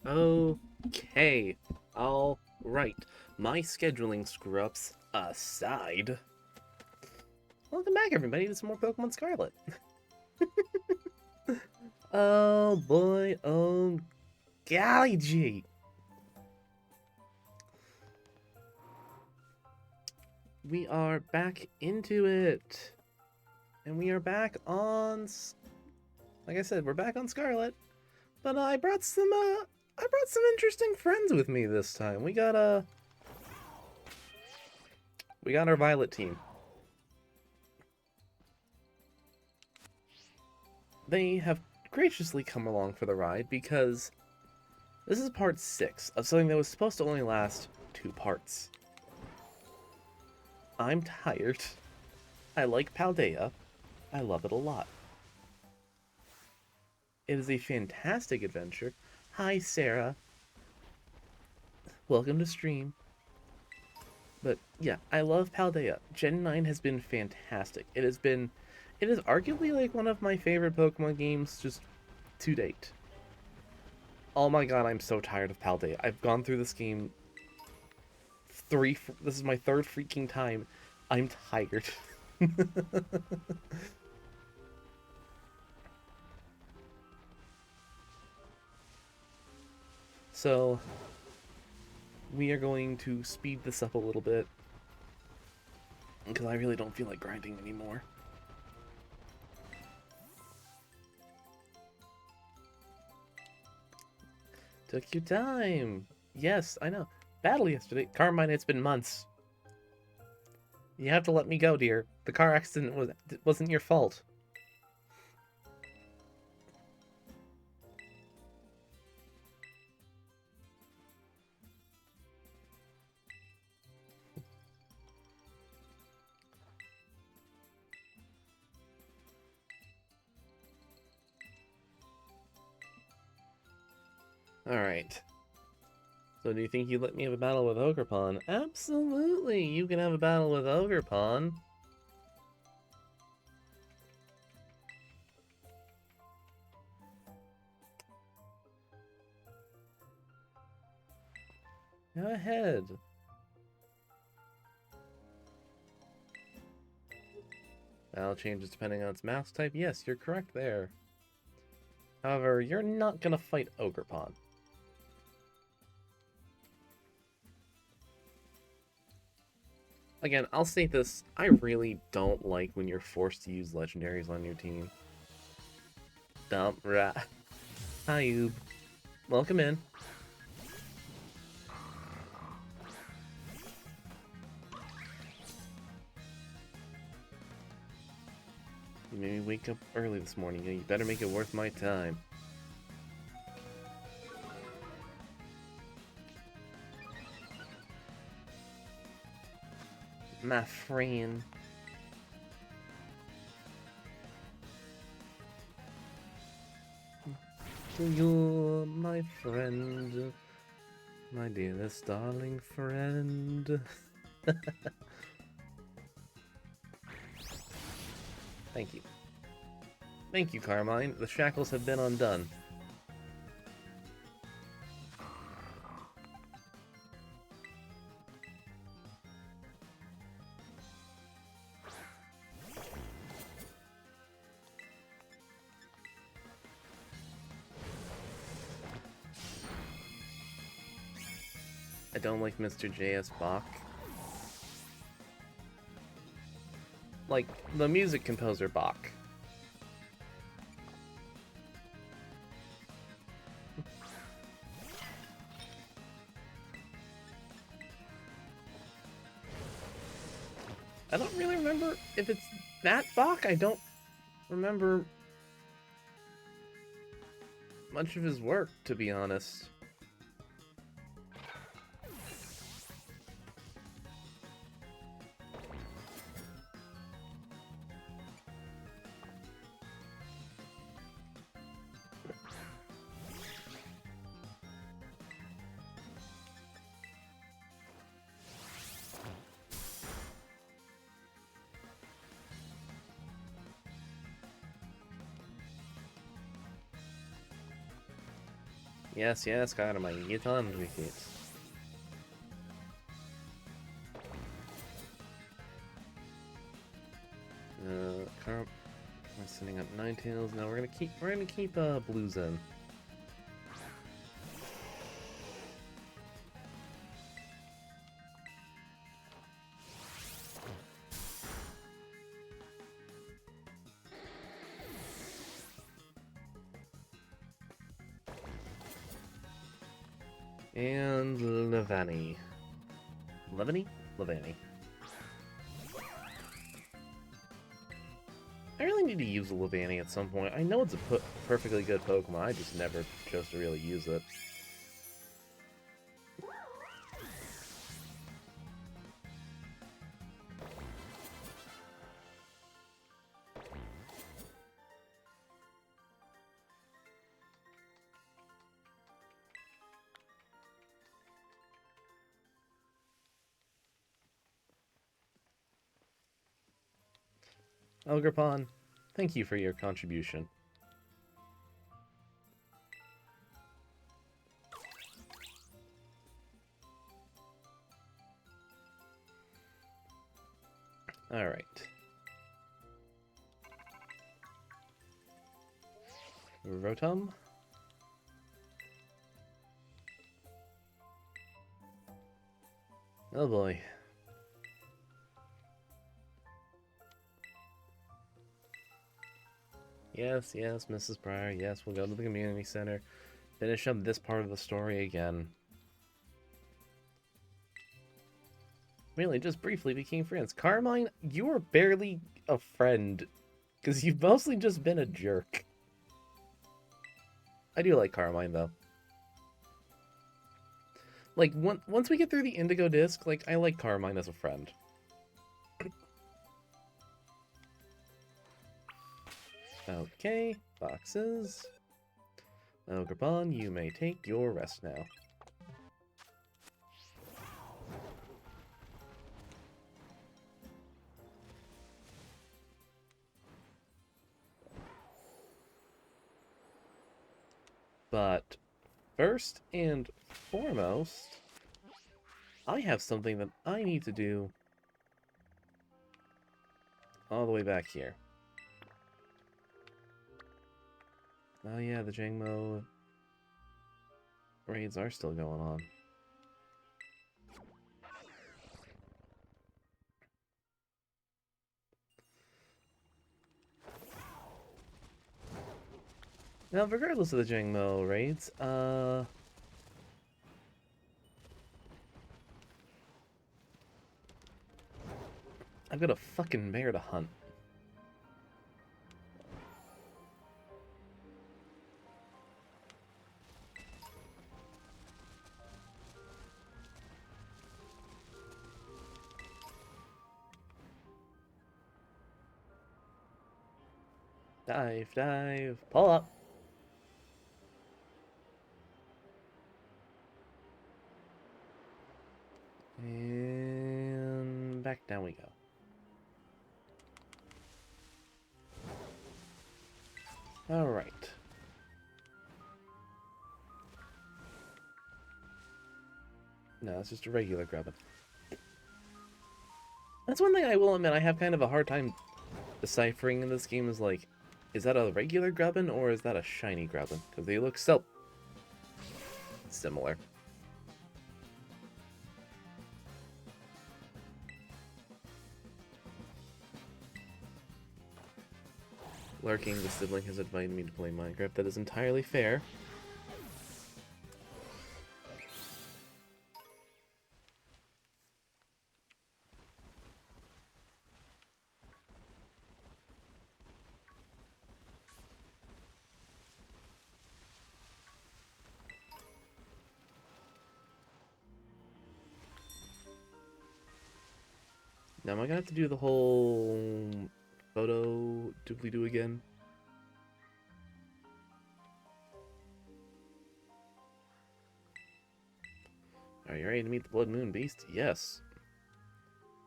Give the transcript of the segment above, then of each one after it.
Okay, all right. My scheduling screw-ups aside, welcome back, everybody, to some more Pokemon Scarlet. Oh boy, oh golly gee. We are back into it. And we are back on, like I said, we're back on Scarlet. But I brought some interesting friends with me this time. We got our Violet team. They have graciously come along for the ride because this is part 6 of something that was supposed to only last 2 parts. I'm tired. I like Paldea. I love it a lot. It is a fantastic adventure. Hi, Sarah. Welcome to stream. But yeah, I love Paldea. Gen 9 has been fantastic. It is arguably like one of my favorite Pokemon games just to date. Oh my god, I'm so tired of Paldea. I've gone through this game this is my third freaking time. I'm tired. So, we are going to speed this up a little bit because I really don't feel like grinding anymore. Took your time. Yes, I know. Battle yesterday. Carmine, it's been months. You have to let me go, dear. The car accident wasn't your fault. Alright. So do you think you'd let me have a battle with Ogerpon? Absolutely! You can have a battle with Ogerpon. Go ahead. Battle changes depending on its mask type. Yes, you're correct there. However, you're not gonna fight Ogerpon. Again, I'll state this. I really don't like when you're forced to use legendaries on your team. Dump rat. Hi, welcome in. You made me wake up early this morning. You better make it worth my time. My friend. You're my friend. My dearest darling friend. Thank you. Thank you, Carmine. The shackles have been undone. I don't like Mr. J.S. Bach. Like, the music composer Bach. I don't really remember if it's that Bach. I don't remember much of his work, to be honest. Yes, yes, Karmine, get on with it. We're sending up Ninetales. Now we're gonna keep Blues in. And Levani. Levani? Levani. I really need to use a Levani at some point. I know it's a perfectly good Pokemon, I just never chose to really use it. Elgerpon, thank you for your contribution. Alright. Rotom? Oh boy. Yes, yes, Mrs. Pryor, yes, we'll go to the community center. Finish up this part of the story again. Really, just briefly became friends. Carmine, you are barely a friend, because you've mostly just been a jerk. I do like Carmine, though. Like, once we get through the Indigo Disc, like, I like Carmine as a friend. Okay, boxes. Elgerpon, you may take your rest now. But first and foremost, I have something that I need to do all the way back here. Oh yeah, the Jangmo raids are still going on. Now, regardless of the Jangmo raids, I've got a fucking bear to hunt. Dive, dive, pull up. And back down we go. Alright. No, it's just a regular grubbin. That's one thing I will admit I have kind of a hard time deciphering in this game is like, is that a regular grubbin or is that a shiny grubbin? Because they look so similar. Lurking, the sibling has invited me to play Minecraft. That is entirely fair. Now, am I gonna have to do the whole photo doobly-doo again? Are you ready to meet the Blood Moon Beast? Yes.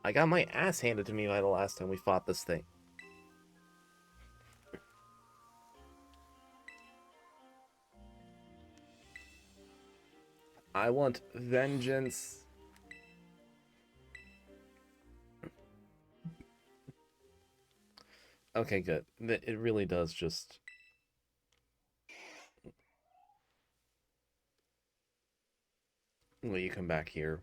I got my ass handed to me by the last time we fought this thing. I want vengeance. Okay, good. It really does just... Will you come back here?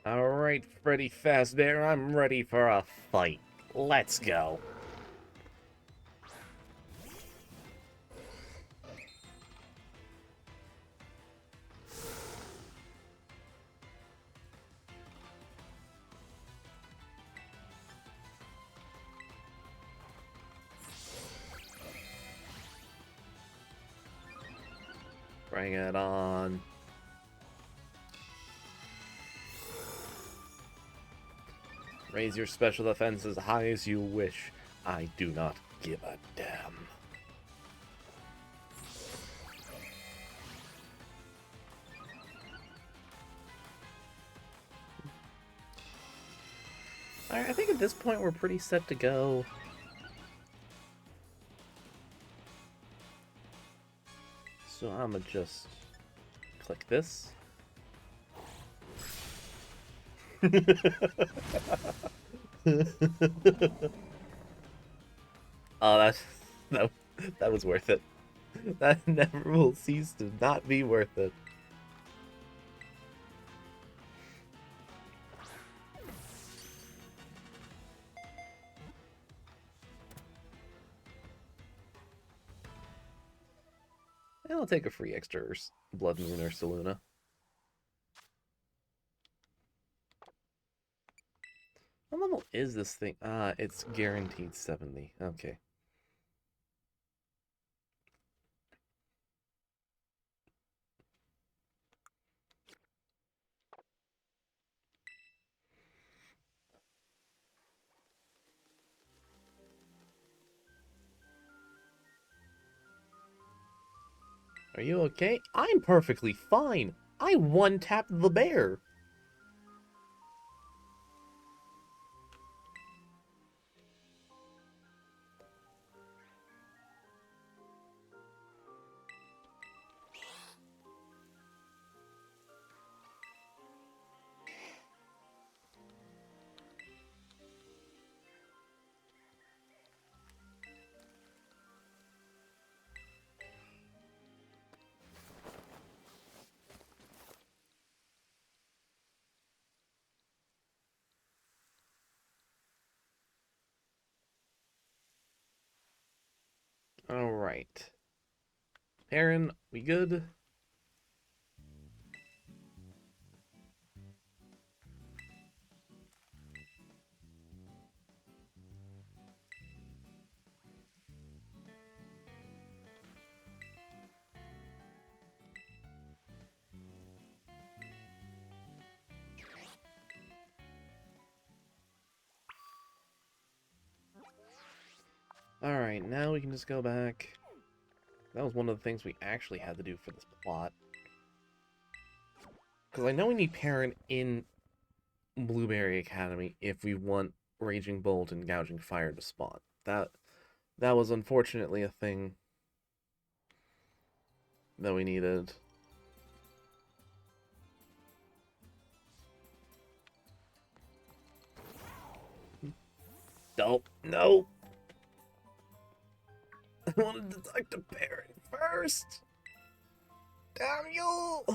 Alright, Freddy Fazbear, I'm ready for a fight. Let's go. Bring it on. Raise your special defense as high as you wish. I do not give a damn. Alright, I think at this point we're pretty set to go. So I'ma just click this. Oh, that was worth it. That never will cease to not be worth it. And I'll take a free extra Blood Moon or Saluna. What level is this thing? Ah, it's guaranteed 70. Okay. Are you okay? I'm perfectly fine. I one-tapped the bear. Alright. Aaron, we good? Alright, now we can just go back. That was one of the things we actually had to do for this plot. Because I know we need Perrin in Blueberry Academy if we want Raging Bolt and Gouging Fire to spawn. That was unfortunately a thing that we needed. Nope. No. I wanted to talk to Perrin first. Damn you!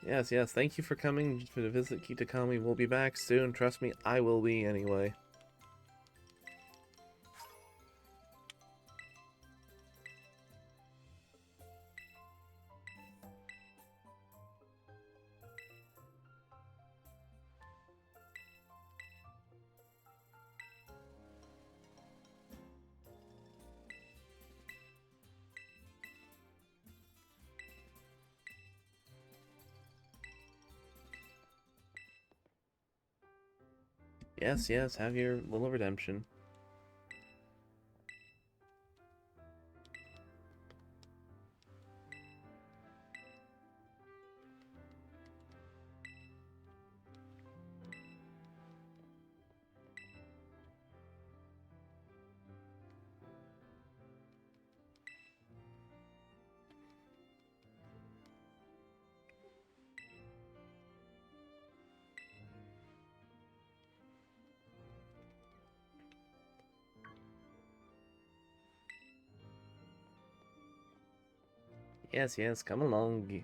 Yes, yes, thank you for coming to visit Kitakami. We'll be back soon. Trust me, I will be anyway. Yes, yes, have your little redemption. Yes, yes, come along.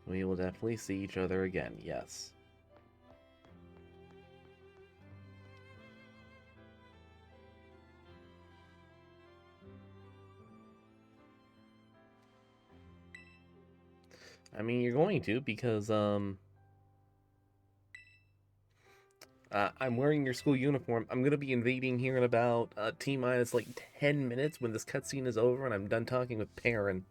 We will definitely see each other again, yes. I mean, you're going to because, I'm wearing your school uniform. I'm gonna be invading here in about T-minus like 10 minutes when this cutscene is over and I'm done talking with Perrin.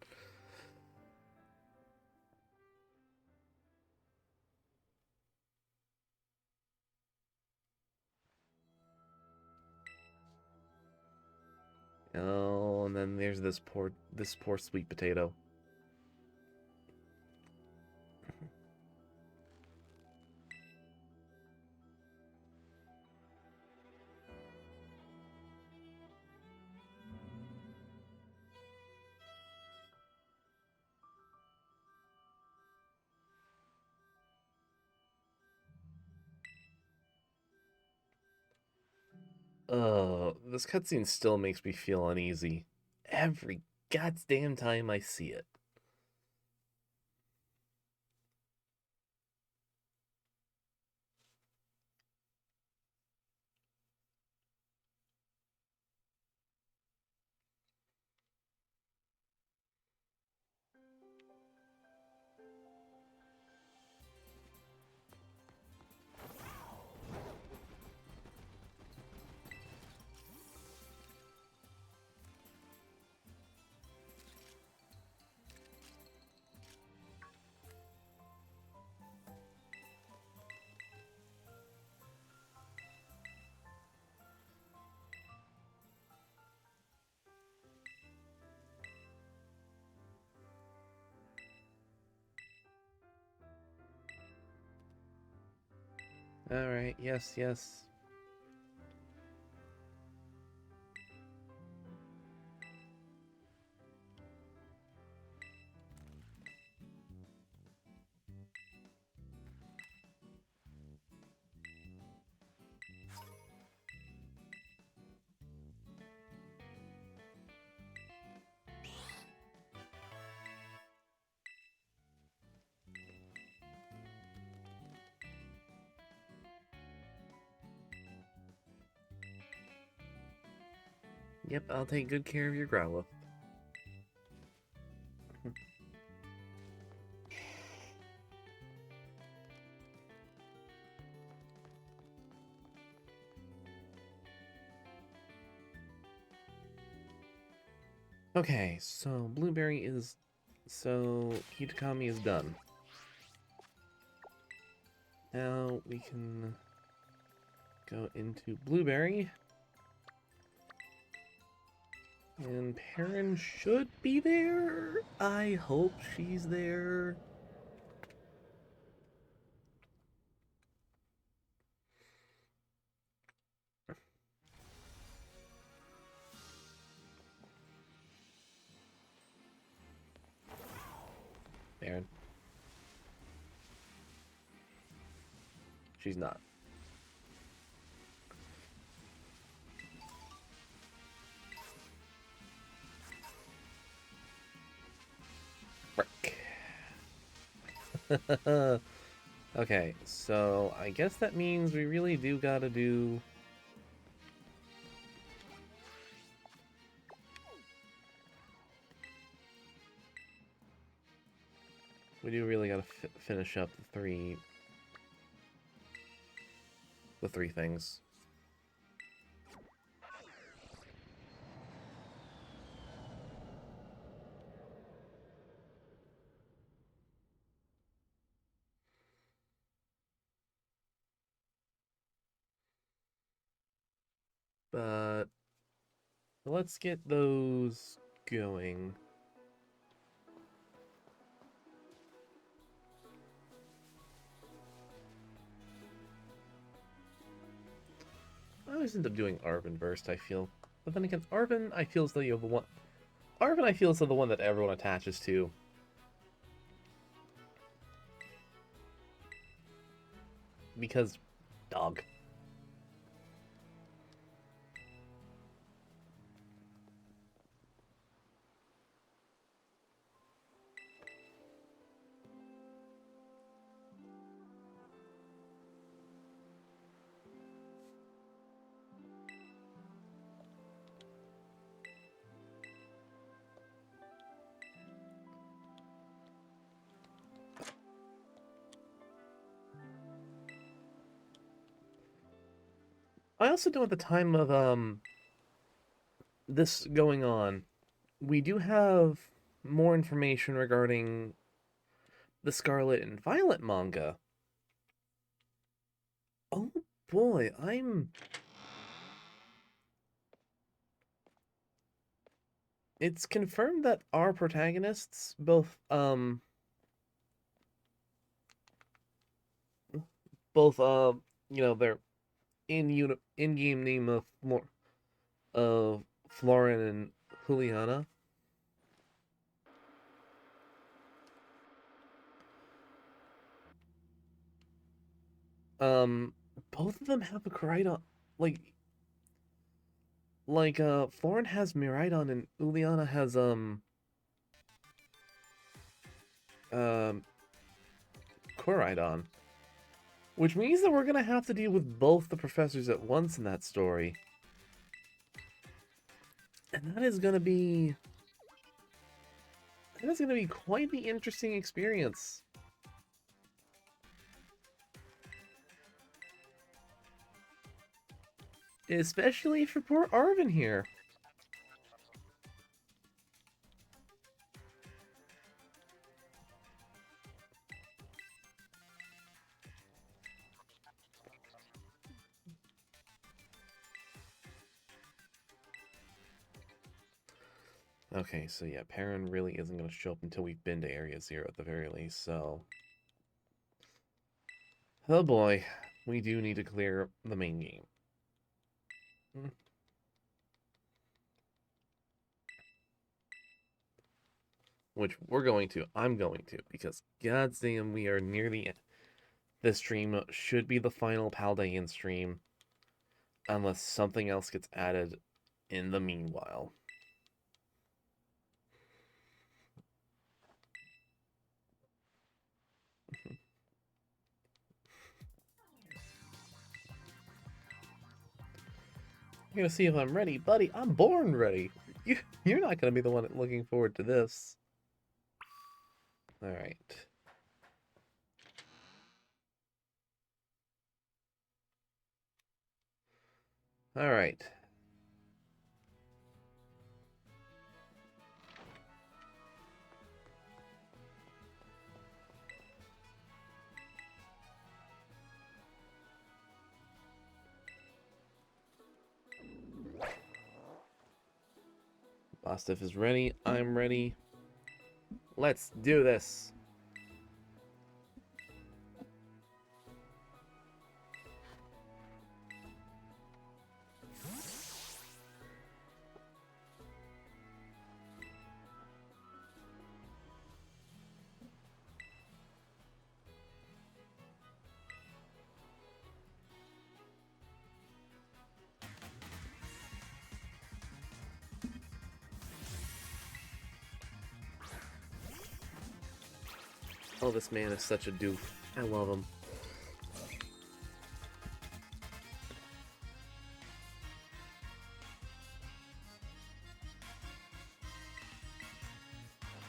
Oh, and then there's this poor sweet potato. This cutscene still makes me feel uneasy. Every goddamn time I see it. Alright, yes, yes. Yep, I'll take good care of your Growlithe. Okay, so Blueberry is... So, Kitakami is done. Now we can go into Blueberry. And Perrin should be there. I hope she's there. Perrin. She's not. Frick. Okay, so I guess that means we really do gotta do... We do really gotta finish up the three things. But let's get those going. I always end up doing Arven first, I feel. But then again, Arven, I feel as though you have one. Arven, I feel is the one that everyone attaches to. Because, dog. I also know at the time of this going on, we do have more information regarding the Scarlet and Violet manga. Oh boy, it's confirmed that our protagonists, both their in-game name of Florin and Juliana. Um, both of them have a Koraidon, like Florin has Miraidon and Juliana has um Koraidon, which means that we're gonna have to deal with both the professors at once in that story, and that is gonna be quite the interesting experience. Especially for poor Arven here. Okay, so yeah, Perrin really isn't going to show up until we've been to Area Zero at the very least, so... Oh boy, we do need to clear the main game. Which I'm going to, because goddamn, we are near the end. This stream should be the final Paldean stream, unless something else gets added in the meanwhile. You're gonna see if I'm ready, buddy. I'm born ready. You're not gonna be the one looking forward to this. All right. All right. Bostif is ready. I'm ready. Let's do this. Oh, this man is such a doof. I love him.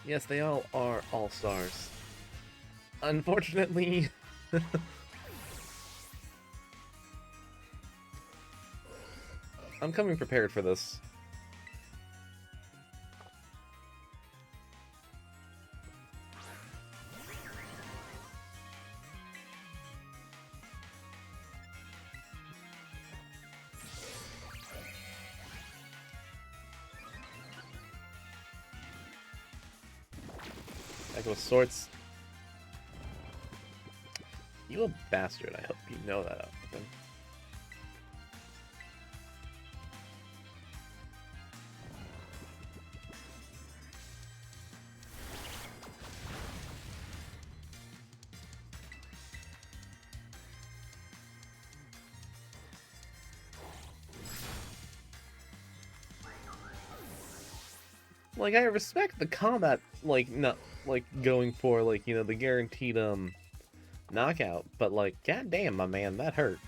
Yes, they all are all-stars. Unfortunately... I'm coming prepared for this. Echo Sorts. You a bastard, I hope you know that. Like, I respect the combat, like, not, like, going for, like, you know, the guaranteed, knockout, but, like, goddamn, my man, that hurt.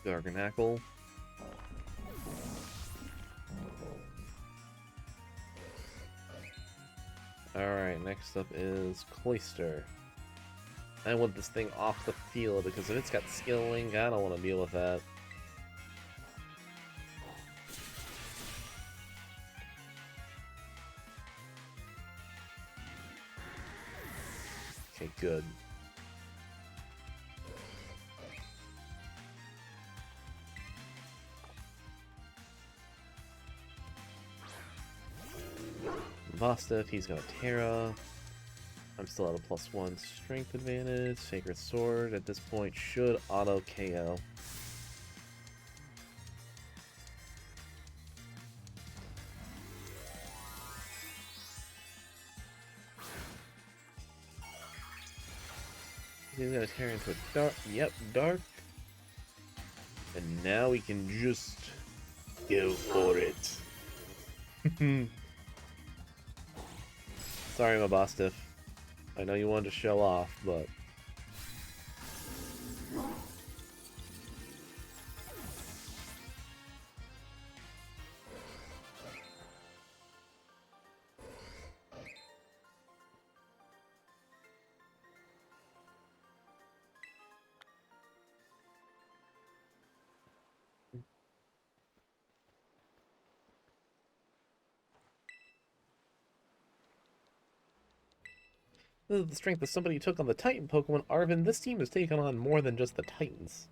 Garganackle. Alright, next up is Cloister. I want this thing off the field because if it's got Skill Link, I don't want to deal with that. Okay, good. Bostif, he's got a Terra. I'm still at a +1 strength advantage. Sacred Sword at this point should auto KO. He's gonna tear into a dark. Yep, dark. And now we can just go for it. Sorry, my Bostif. I know you wanted to show off, but... This is the strength of somebody who took on the Titan Pokemon. Arvin, this team has taken on more than just the Titans.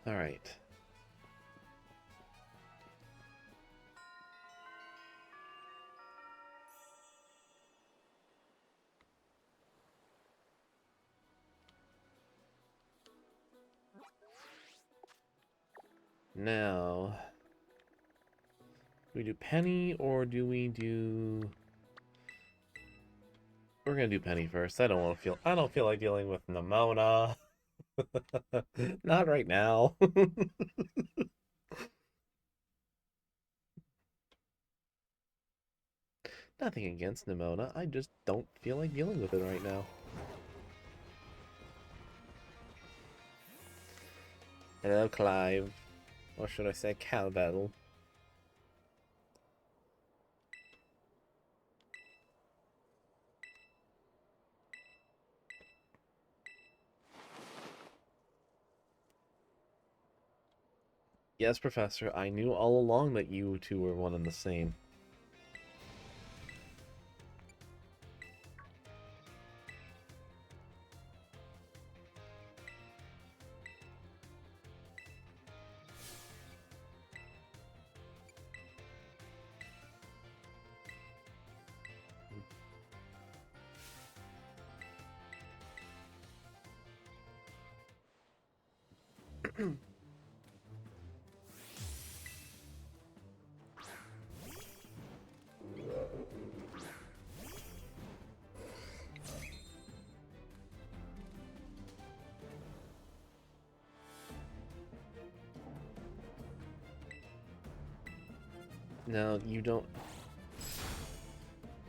Alright. Now, do we do Penny or do we do... We're gonna do Penny first. I don't feel like dealing with Nemona. Not right now. Nothing against Nemona. I just don't feel like dealing with it right now. Hello, Clive. Or should I say Cal Battle? Yes, Professor, I knew all along that you two were one and the same. No, you don't...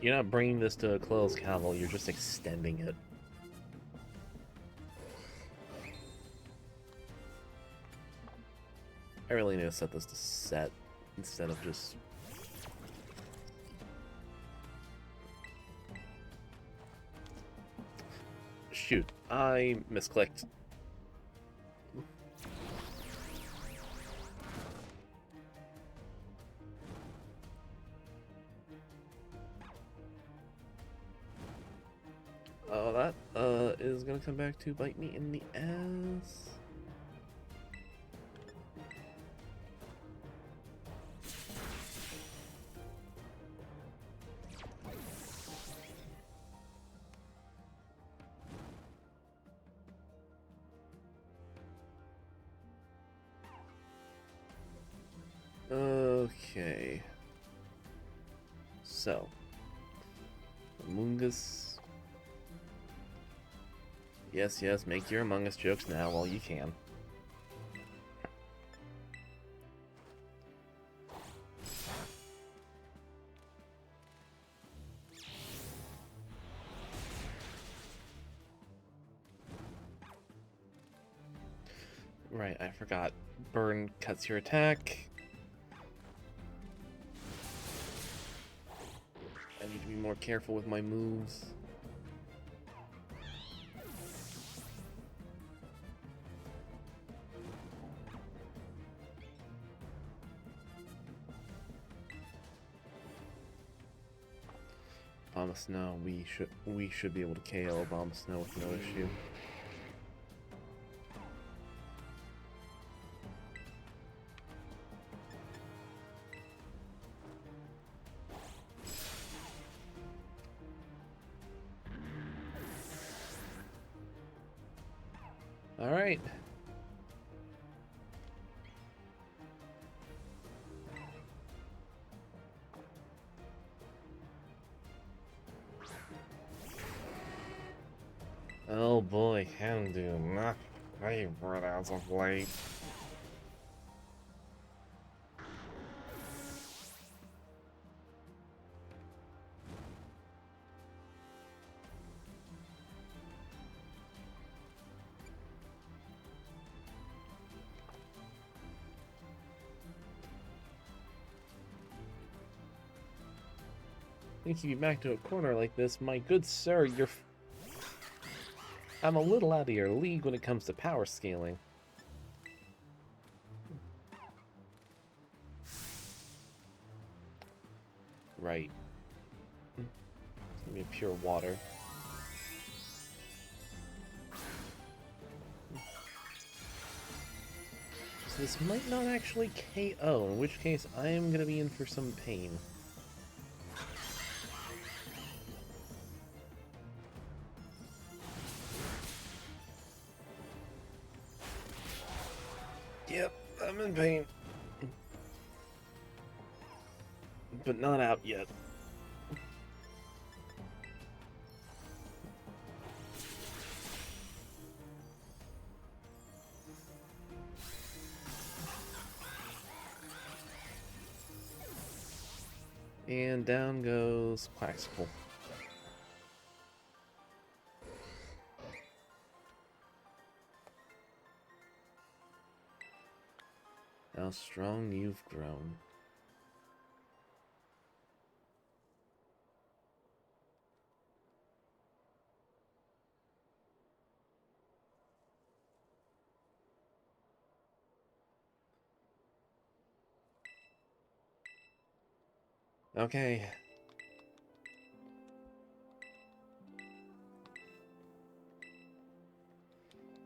You're not bringing this to a close, Cavill, you're just extending it. I really need to set this to set instead of just... Shoot, I misclicked. Oh, that is gonna come back to bite me in the ass. Okay. So, Among Us. Yes, yes, make your Among Us jokes now while you can. Right, I forgot. Burn cuts your attack. I need to be more careful with my moves. Bomb Snow, we should be able to KO Bomb Snow with no issue. All right. Oh boy, Houndoom, not favorite as of late. Thinking you back to a corner like this, my good sir, I'm a little out of your league when it comes to power scaling. Right. It's gonna be pure water. So this might not actually KO, in which case I am gonna be in for some pain. Yep, I'm in pain. But not out yet. And down goes Claxical. How strong you've grown. Okay.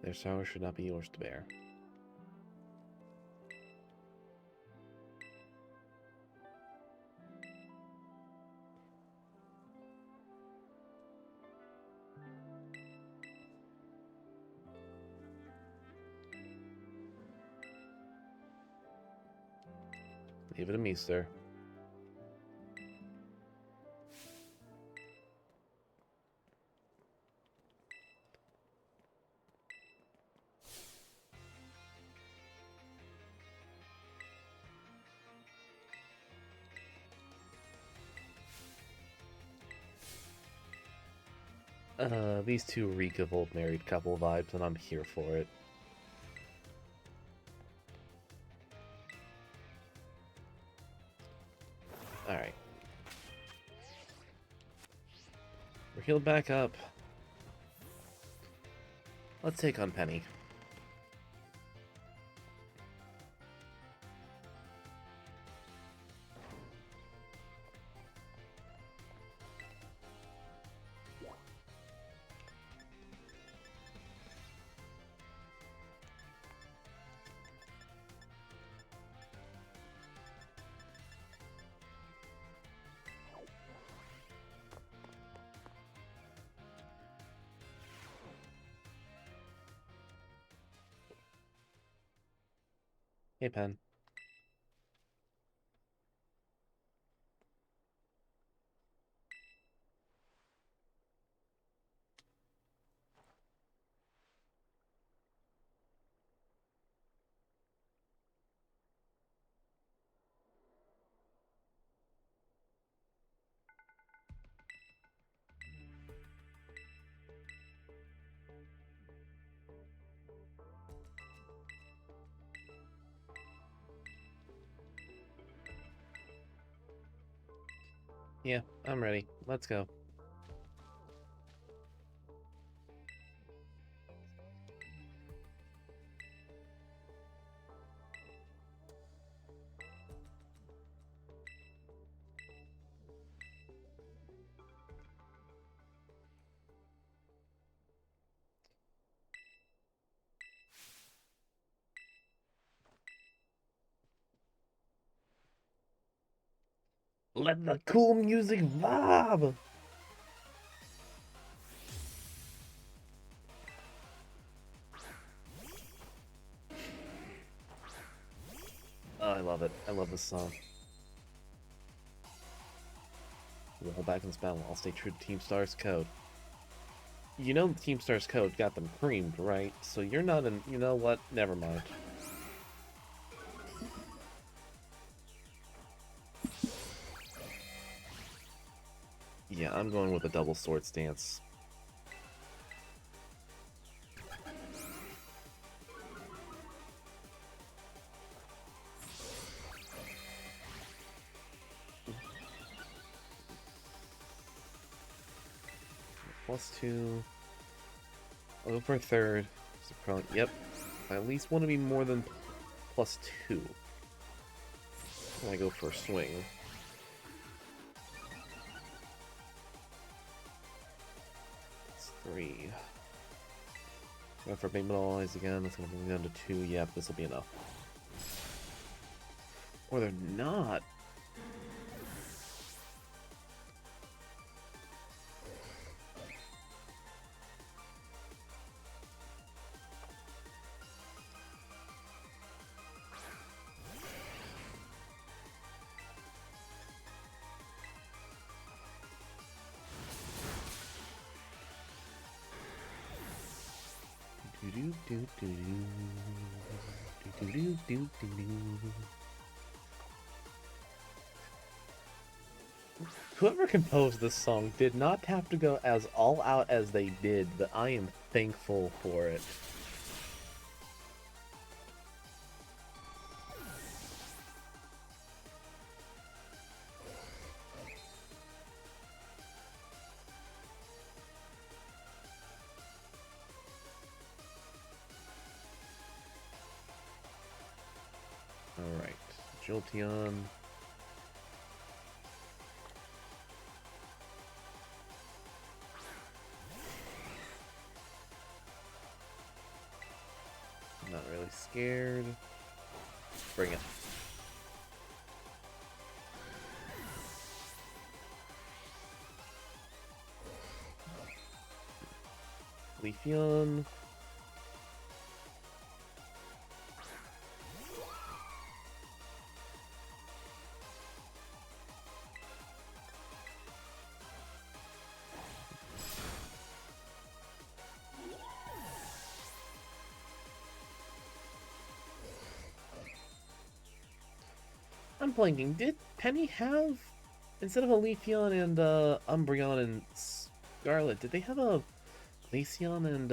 Their sorrow should not be yours to bear. Leave it to me, sir. These two reek of old married couple vibes, and I'm here for it. healed back up. Let's take on Penny. Hey, Pen. Yeah, I'm ready. Let's go. Let the cool music vibe! Oh, I love it. I love this song. We'll hold back in this battle. I'll stay true to Team Star's code. You know Team Star's code got them creamed, right? So you're not in... You know what? Never mind. Yeah, I'm going with a double sword stance. +2. I'll go for a third. So probably, yep. I at least want to be more than +2. I go for a swing. It's 3. Go for big metal eyes again. That's going to bring me down to 2. Yep, this will be enough. Or they're not. Whoever composed this song did not have to go as all out as they did, but I am thankful for it. Alright, Jolteon. Not really scared. Bring it. Leafeon. I'm blanking. Did Penny have, instead of a Leafeon and Umbreon and Scarlet, did they have a Glaceon and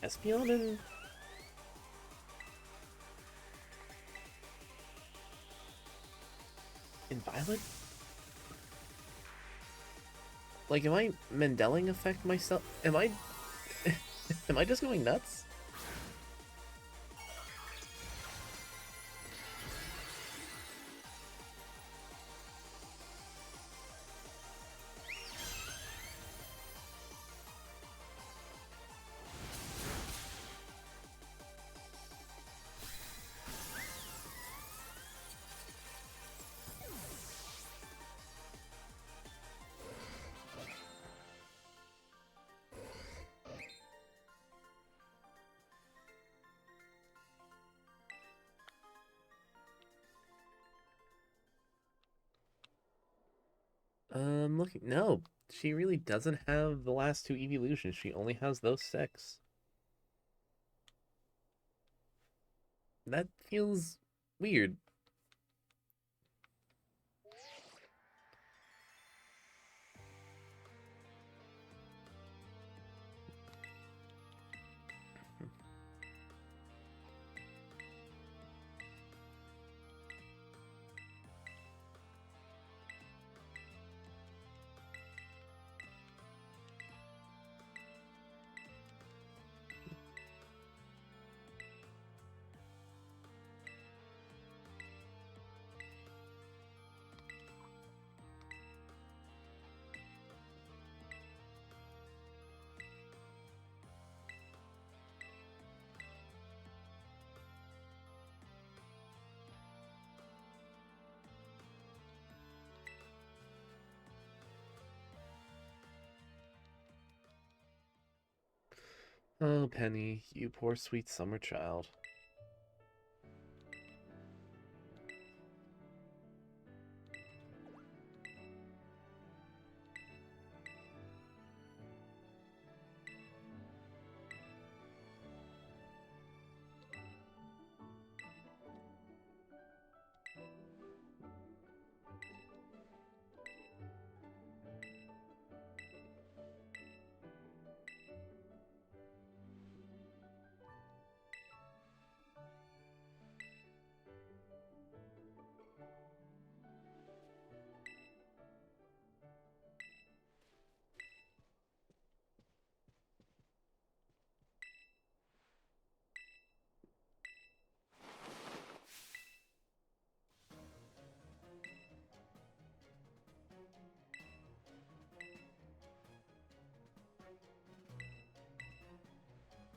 Espeon in Violet? Like, am I Mendeling effect myself? Am I... am I just going nuts? Looking... No, she really doesn't have the last two evolutions. She only has those six. That feels weird. Oh, Penny, you poor sweet summer child.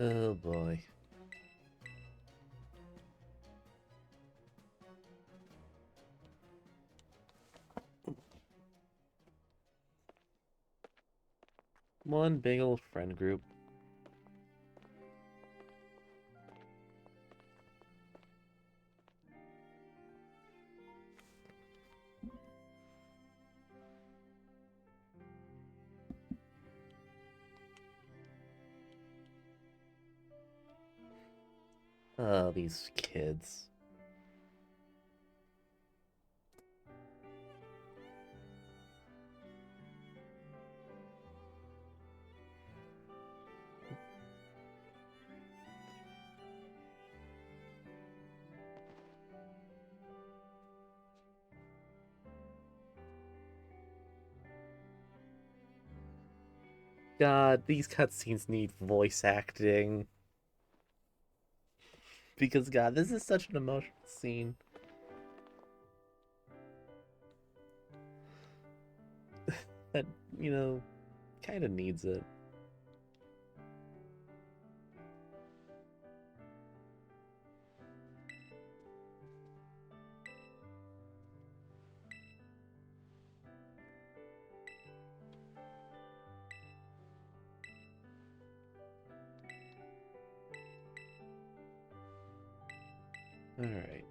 Oh boy. One big old friend group. Oh, these kids. God, these cutscenes need voice acting. Because, God, this is such an emotional scene. That, kind of needs it. Alright.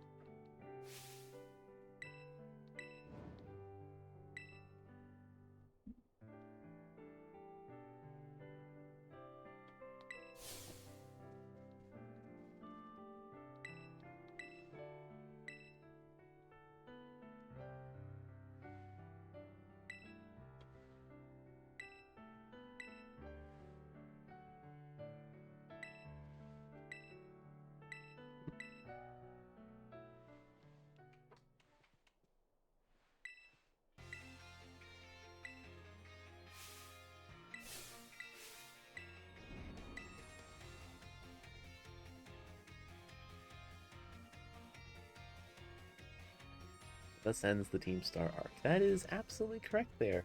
thus ends the Team Star arc. That is absolutely correct there.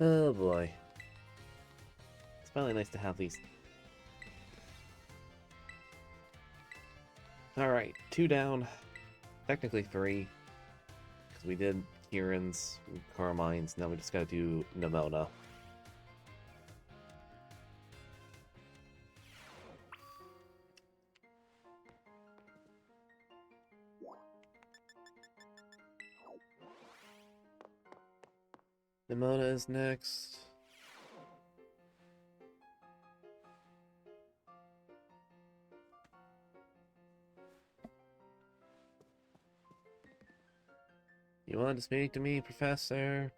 Oh boy. It's finally nice to have these. Alright, 2 down. Technically 3. Because we did Kieran's, Carmine's, now we just gotta do Nimona. Nimona is next. You want to speak to me, Professor?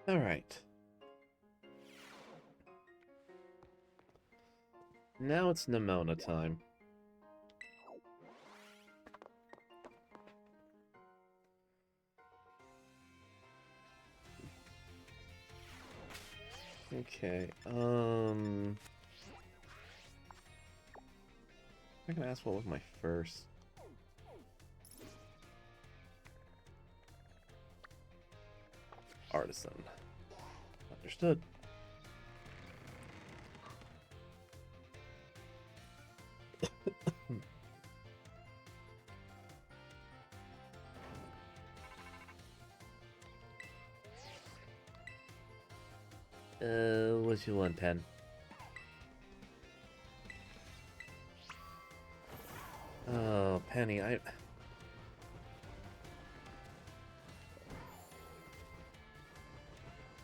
Alright. Now it's Nimona time. Okay, I'm gonna ask what was my first. Artisan. Understood. What you want, Pen? Oh, Penny,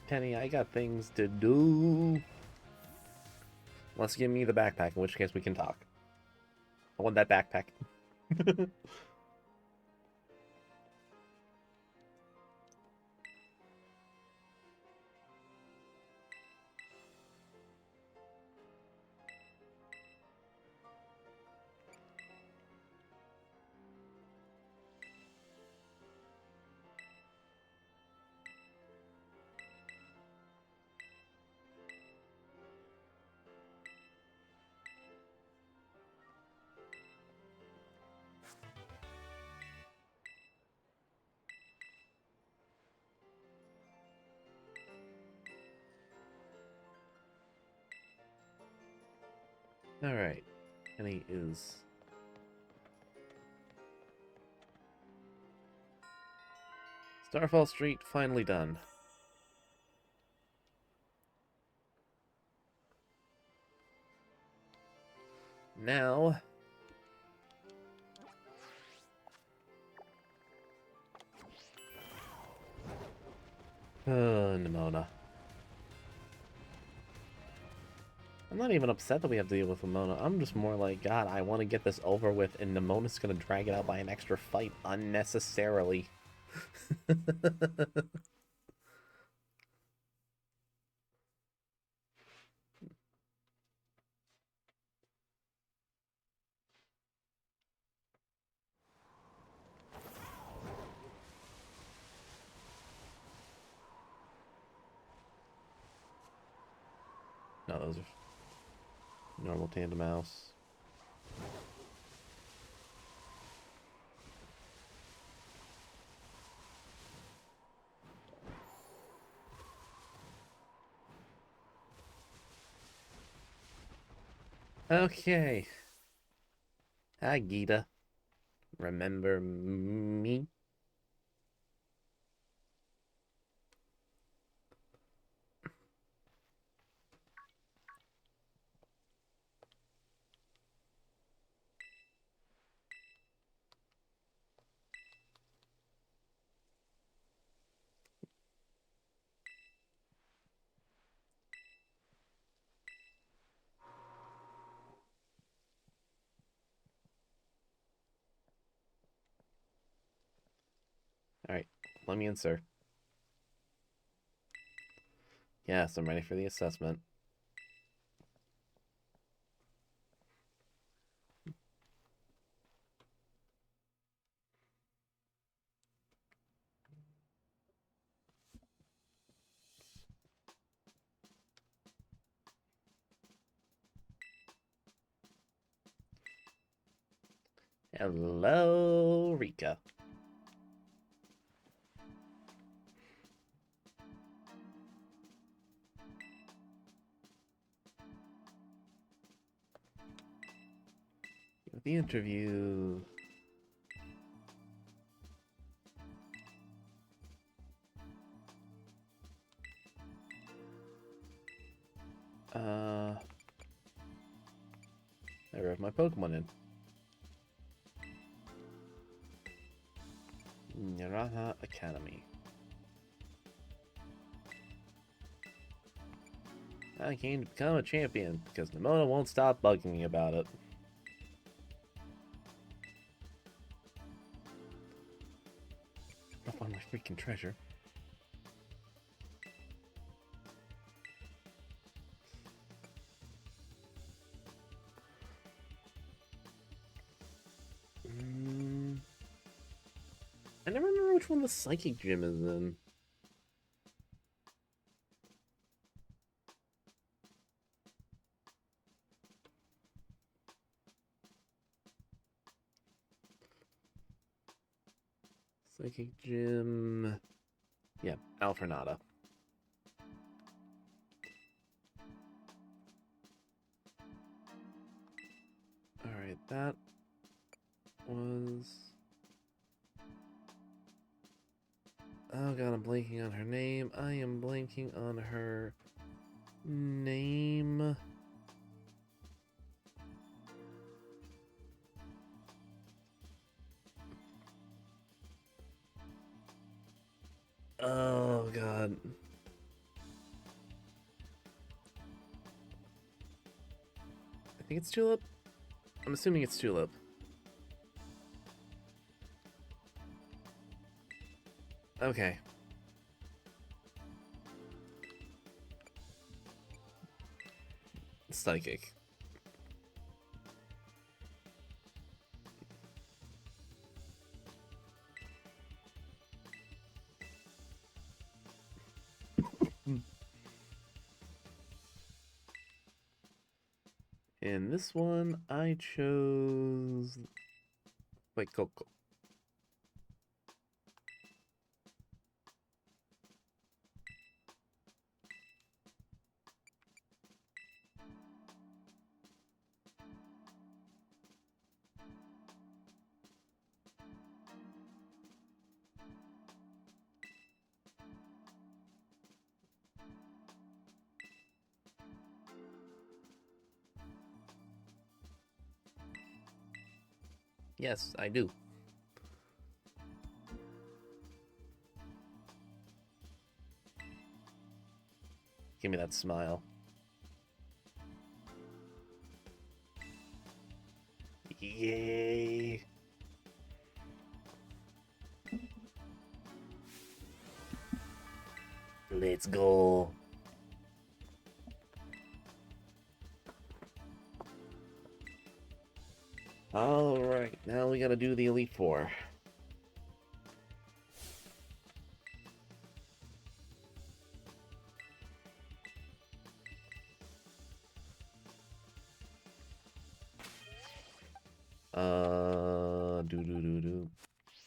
Penny, I got things to do. Let's give me the backpack, in which case we can talk. I want that backpack. Alright. Penny is... Starfall Street finally done. Now... Nimona. I'm not even upset that we have to deal with Nimona. I'm just more like, God, I want to get this over with, and Nimona's gonna drag it out by an extra fight unnecessarily. No, those are normal tandem mouse. Okay. Hi, Gita. Remember me? Let me in, sir. Yes, I'm ready for the assessment. Hello, Rika. The interview. I wrote my Pokemon in. Naraha Academy. I came to become a champion because Nimona won't stop bugging me about it. I'll find my freaking treasure. I never remember which one the Psychic Gym is in. Psychic Gym. Yeah, Alfrenada. Alright, that was... Oh god, I'm blanking on her name. I am blanking on her name. Oh god. I think it's Tulip. I'm assuming it's Tulip. Okay. Psychic. In this one, I chose... Wait, Coco. Yes, I do. Give me that smile. Yay! Let's go. Alright, now we gotta do the Elite Four.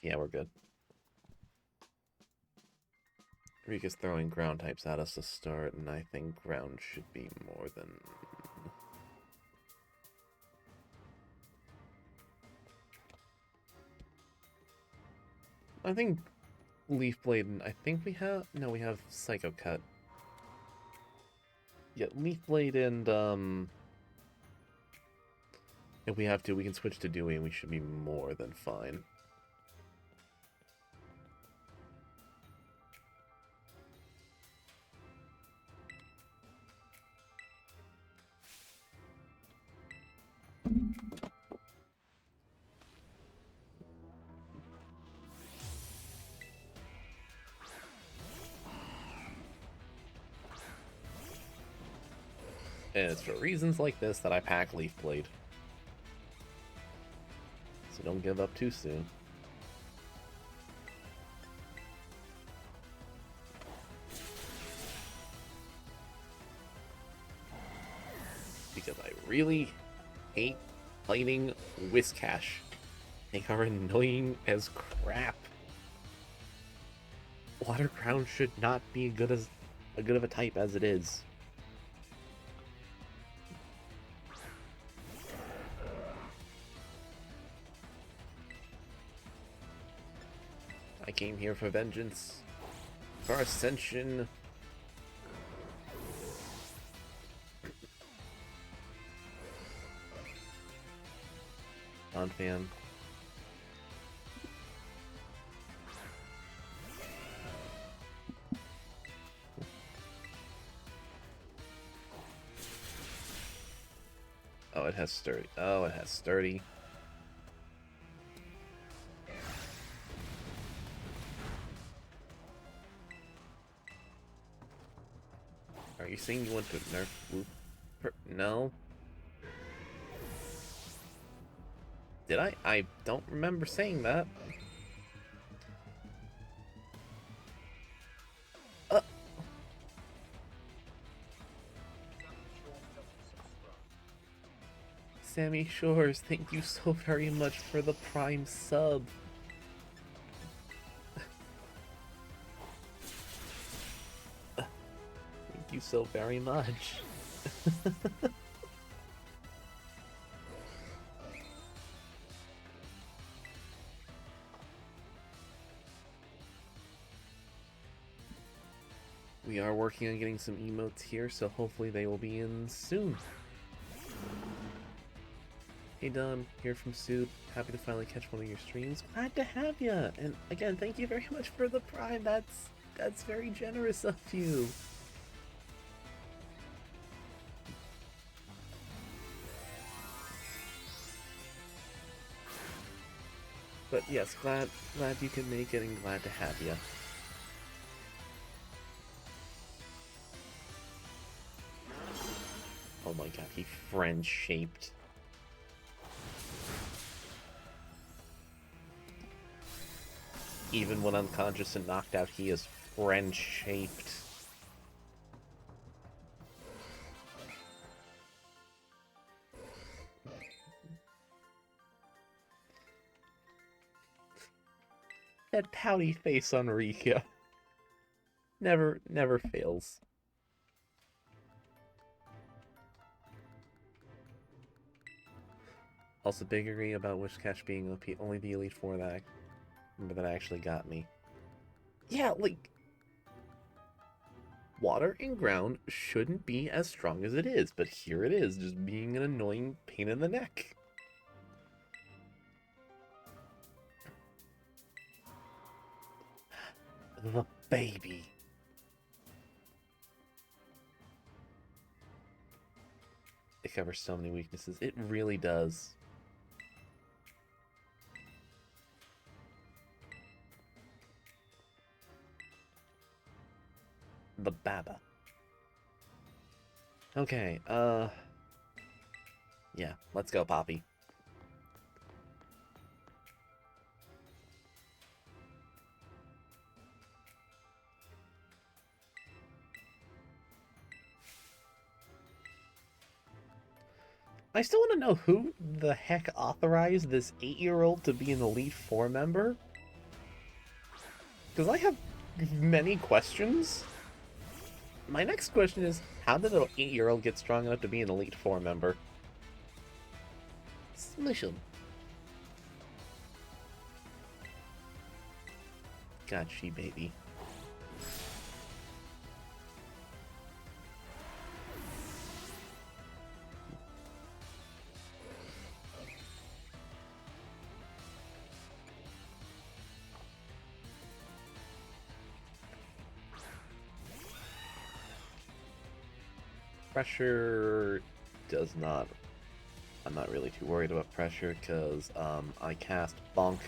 Yeah, we're good. Rika's throwing ground types at us to start, and I think ground should be more than... I think Leaf Blade, and I think we have... No, we have Psycho Cut. Yeah, Leaf Blade and, if we have to, we can switch to Dewey, and we should be more than fine. And it's for reasons like this that I pack Leaf Blade. So don't give up too soon. Because I really hate fighting Whiscash. They are annoying as crap. Water Crown should not be good of a type as it is. I came here for vengeance, for ascension. Non-fan. Oh, it has sturdy. Oh, it has sturdy. Are you saying you want to nerf Whoop? No. Did I? I don't remember saying that. Sammy Shores, thank you so very much for the Prime sub. Thank you so very much. We are working on getting some emotes here, so hopefully they will be in soon. Hey Don, here from Soup. Happy to finally catch one of your streams. Glad to have ya! And again, thank you very much for the Prime. That's very generous of you. But yes, glad you can make it and glad to have ya. Oh my god, he friend-shaped. Even when unconscious and knocked out, he is friend-shaped. That pouty face on Rika. Never fails. Also, big agree about Wishcash being OP. Only the Elite Four that actually got me. Yeah, like, water and ground shouldn't be as strong as it is, but here it is, just being an annoying pain in the neck. The baby. It covers so many weaknesses. It really does. The Baba. Okay, yeah, let's go, Poppy. I still want to know who the heck authorized this 8-year-old to be an Elite Four member? Because I have many questions. My next question is, how did an 8-year-old get strong enough to be an Elite Four member? Smush him. God, she baby. Pressure does not... I'm not really too worried about pressure, because I cast Bonk.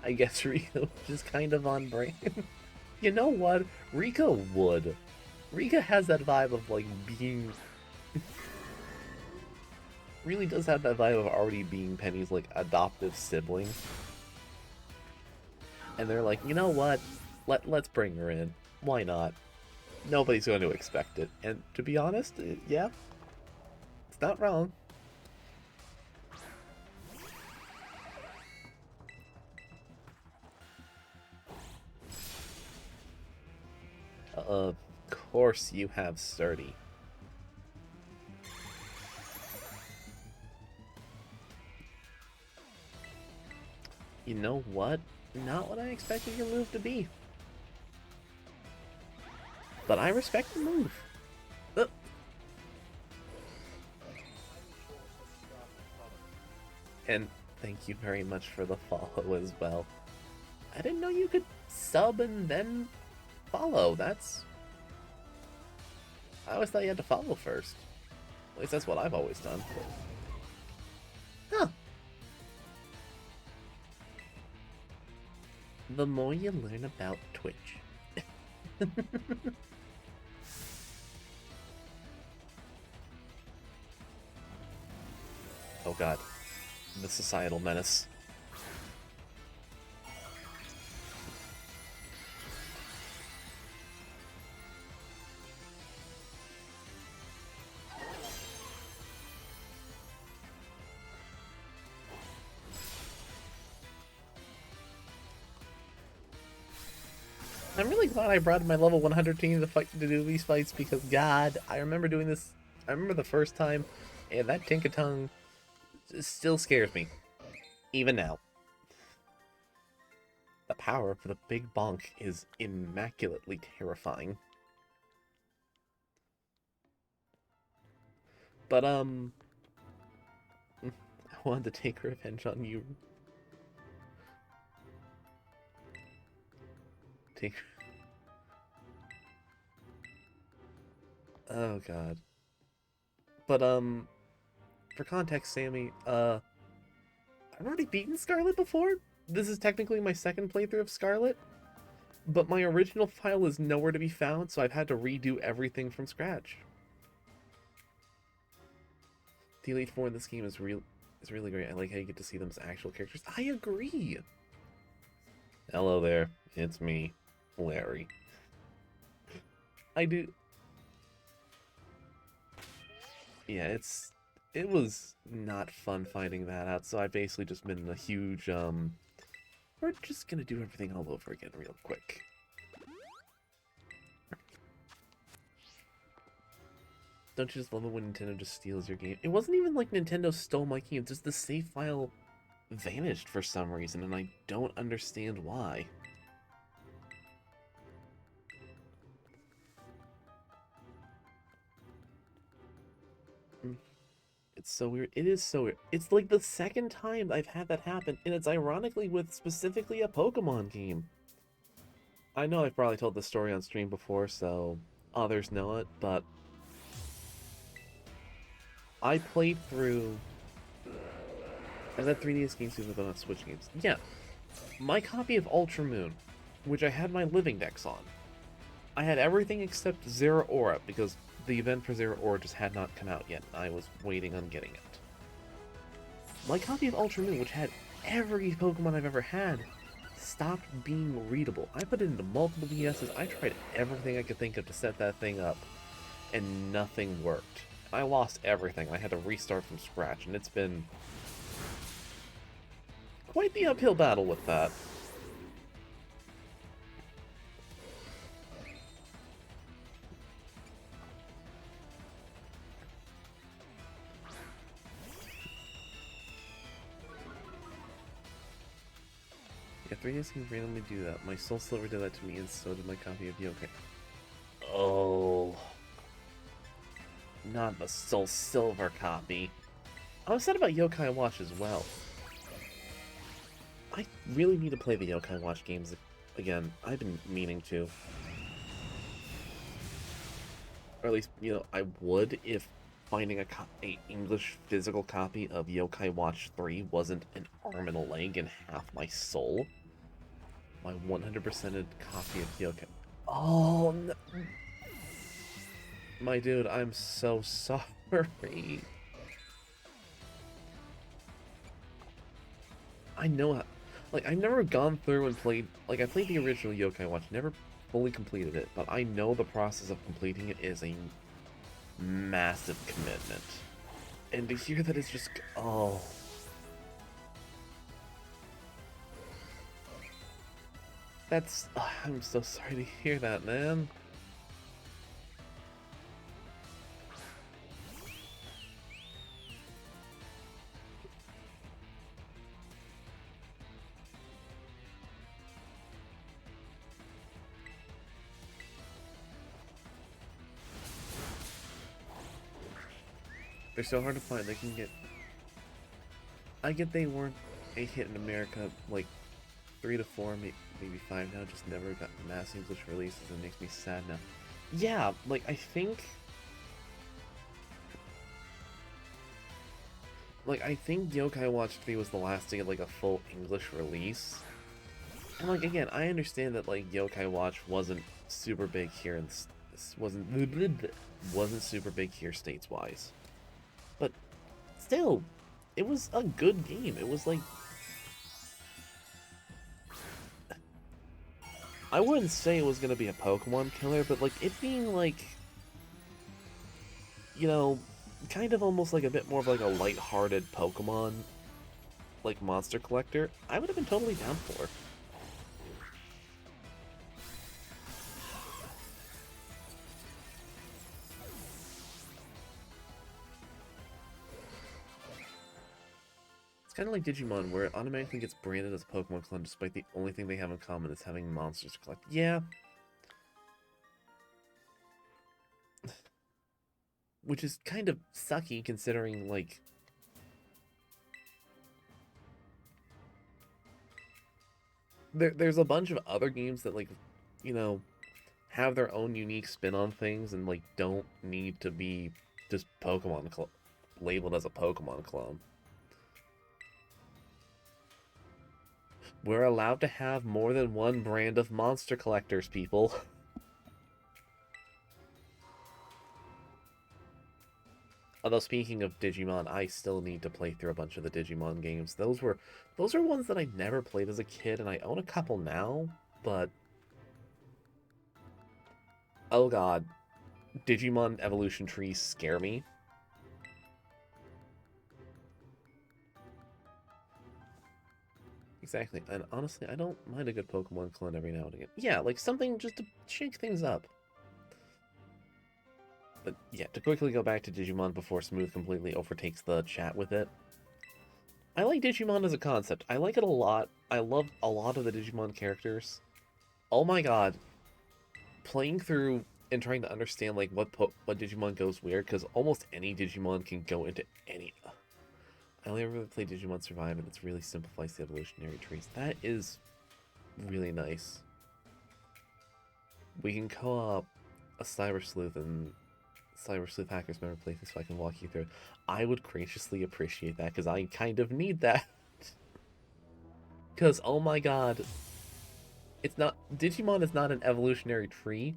I guess Rio is kind of on brand. You know what? Rika would. Rika has that vibe of like being really does have that vibe of already being Penny's like adoptive sibling. And they're like, you know what? Let's bring her in. Why not? Nobody's going to expect it. And to be honest, yeah, it's not wrong. Of course you have Sturdy. You know what? Not what I expected your move to be. But I respect the move. And thank you very much for the follow as well. I didn't know you could sub and then follow. I always thought you had to follow first. At least that's what I've always done. Huh. The more you learn about Twitch. Oh god. The societal menace. I'm really glad I brought my level 100 team to do these fights because, God, I remember doing this. I remember the first time, and that Tinkatongue still scares me, even now. The power of the big bonk is immaculately terrifying. But I wanted to take revenge on you. Oh god. But for context, Sammy, I've already beaten Scarlet before. This is technically my second playthrough of Scarlet, but my original file is nowhere to be found, so I've had to redo everything from scratch. The Elite Four in this game is really great. I like how you get to see them as actual characters. I agree. Hello there, it's me, Larry. I do. Yeah, it was not fun finding that out, so I basically just been in a huge we're just gonna do everything all over again real quick. Don't you just love it when Nintendo just steals your game? It wasn't even like Nintendo stole my game, just the save file vanished for some reason, and I don't understand why. It's so weird. It is so weird. It's like the second time I've had that happen, and it's ironically with specifically a Pokemon game. I know I've probably told this story on stream before, so others know it, but I played through... I've had 3DS games too, but not Switch games. Yeah, my copy of Ultra Moon, which I had my Living Dex on. I had everything except Zero Aura, because the event for Zero Aura just had not come out yet. I was waiting on getting it. My copy of Ultra Moon, which had every Pokemon I've ever had, stopped being readable. I put it into multiple DSs. I tried everything I could think of to set that thing up, and nothing worked. I lost everything. I had to restart from scratch, and it's been quite the uphill battle with that. Yeah, 3DS can randomly do that. My Soul Silver did that to me, and so did my copy of Yokai. Oh. Not the Soul Silver copy. I was sad about Yokai Watch as well. I really need to play the Yokai Watch games again. I've been meaning to. Or at least, you know, I would if finding a English physical copy of Yokai Watch 3 wasn't an arm and a leg and half my soul. My 100%ed copy of Yokai. Oh, no. My dude, I'm so sorry. I know how... Like, I've never gone through and played... Like, I played the original Yokai Watch, never fully completed it, but I know the process of completing it is a massive commitment. And to hear that it's just... Oh... That's... I'm so sorry to hear that, man. They're so hard to find, they can get... I get they weren't a hit in America, like, 3 to 4, maybe 5 now, just never got mass English releases, and it makes me sad now. Yeah, like, I think... Like, I think Yokai Watch 3 was the last to get, like, a full English release. And, like, again, I understand that, like, Yokai Watch wasn't super big here, and wasn't super big here states-wise. But, still, it was a good game. It was, like... I wouldn't say it was gonna be a Pokemon killer, but, like, it being, like... You know... kind of almost like a bit more of like a light-hearted Pokemon, like monster collector, I would have been totally down for. It's kind of like Digimon, where it automatically gets branded as a Pokemon clone despite the only thing they have in common is having monsters to collect. Yeah. Which is kind of sucky considering, like... There's a bunch of other games that, like, you know, have their own unique spin on things and, like, don't need to be just labeled as a Pokemon clone. We're allowed to have more than one brand of monster collectors, people. Although speaking of Digimon, I still need to play through a bunch of the Digimon games. Those are ones that I never played as a kid, and I own a couple now, but... Oh god. Digimon evolution trees scare me. Exactly, and honestly, I don't mind a good Pokemon clone every now and again. Yeah, like something just to shake things up. But yeah, to quickly go back to Digimon before Smooth completely overtakes the chat with it. I like Digimon as a concept. I like it a lot. I love a lot of the Digimon characters. Oh my god. Playing through and trying to understand like what Digimon goes where, because almost any Digimon can go into any... I only ever really played Digimon Survive, and it's really simplifies the evolutionary trees. That is really nice. We can co-op a Cyber Sleuth and Cyber Sleuth Hackers member playthrough so I can walk you through it. I would graciously appreciate that, because I kind of need that. Because, oh my god, it's not... Digimon is not an evolutionary tree.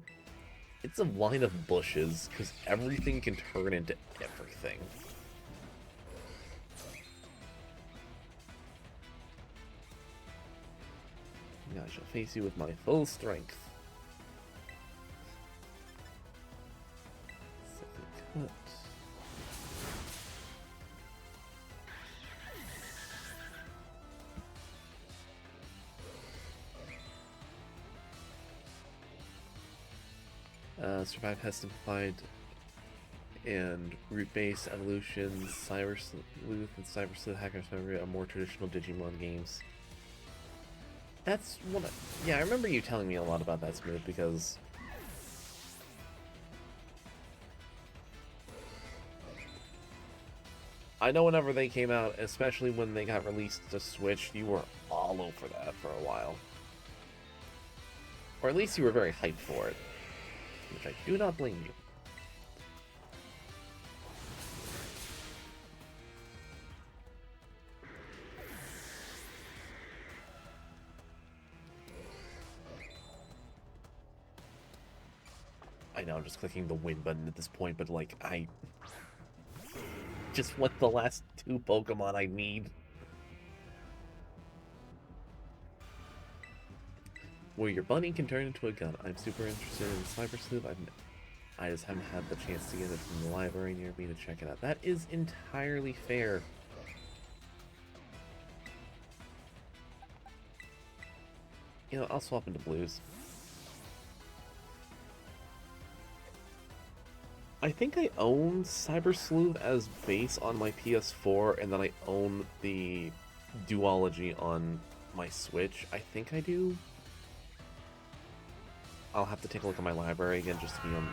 It's a line of bushes, because everything can turn into everything. I shall face you with my full strength. Second cut. Survive has simplified and root-based evolutions. Cyber Sleuth and Cyber Sleuth Hackers Memory are more traditional Digimon games. That's what yeah, I remember you telling me a lot about that, Smooth, because... I know whenever they came out, especially when they got released to Switch, you were all over that for a while. Or at least you were very hyped for it. Which I do not blame you. know I'm just clicking the win button at this point, but like, I just want the last 2 Pokemon I need. Where your bunny can turn into a gun. I'm super interested in Cyber Sleuth. I just haven't had the chance to get it from the library near me to check it out. That is entirely fair. You know, I'll swap into blues. I think I own Cyber Sleuth as base on my PS4, and then I own the duology on my Switch. I think I do. I'll have to take a look at my library again just to be on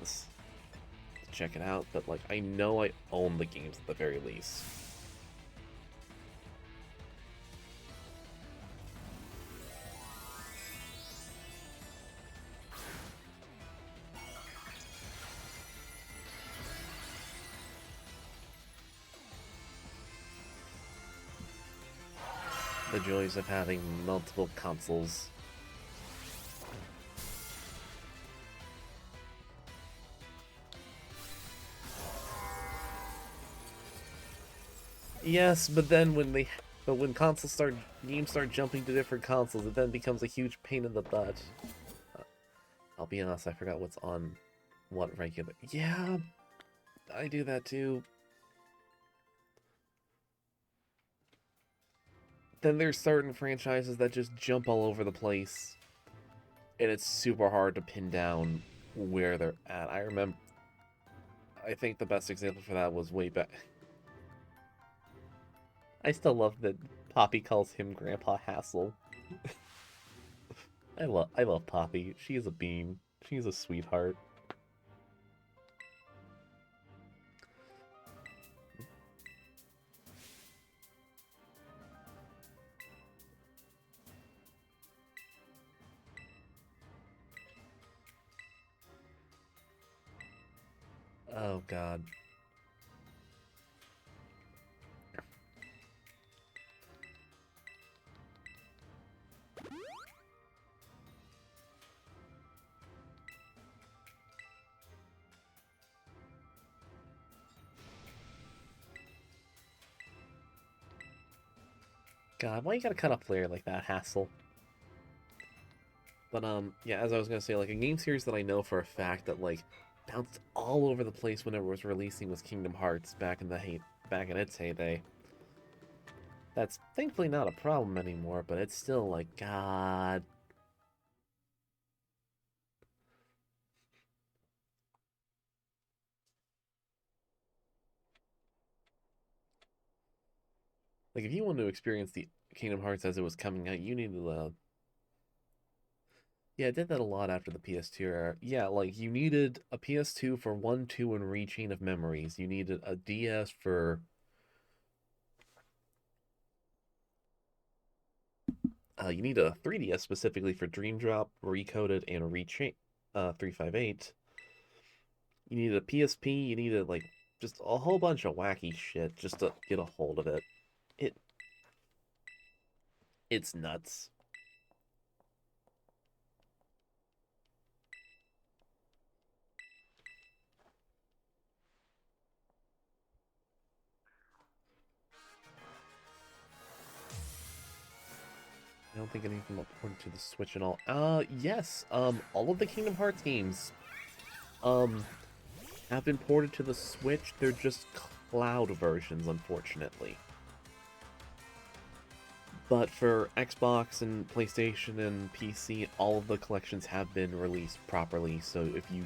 this to check it out, but like I know I own the games at the very least. The joys of having multiple consoles. Yes, but then when games start jumping to different consoles, it then becomes a huge pain in the butt. I'll be honest, I forgot what's on what regular. Yeah, I do that too. Then there's certain franchises that just jump all over the place, and it's super hard to pin down where they're at. I think the best example for that was way back. I still love that Poppy calls him Grandpa Hassel. I love Poppy. She's a bean. She's a sweetheart. Oh god. God, why you gotta cut a player like that, Hassel? But yeah, as I was gonna say, like a game series that I know for a fact that like bounced all over the place whenever it was releasing was Kingdom Hearts back in its heyday. That's thankfully not a problem anymore, but it's still like, God. Like if you want to experience the Kingdom Hearts as it was coming out, you needed yeah, I did that a lot after the PS2 era. Yeah, like you needed a PS2 for 1, 2, and Rechain of Memories. You needed a DS for you need a 3DS specifically for Dream Drop, Recoded, and Rechain 358. You needed a PSP, you needed like just a whole bunch of wacky shit just to get a hold of it. It it's nuts. I don't think anything will port to the Switch at all. Yes. All of the Kingdom Hearts games, um, have been ported to the Switch. They're just cloud versions, unfortunately. But for Xbox and PlayStation and PC, all of the collections have been released properly. So if you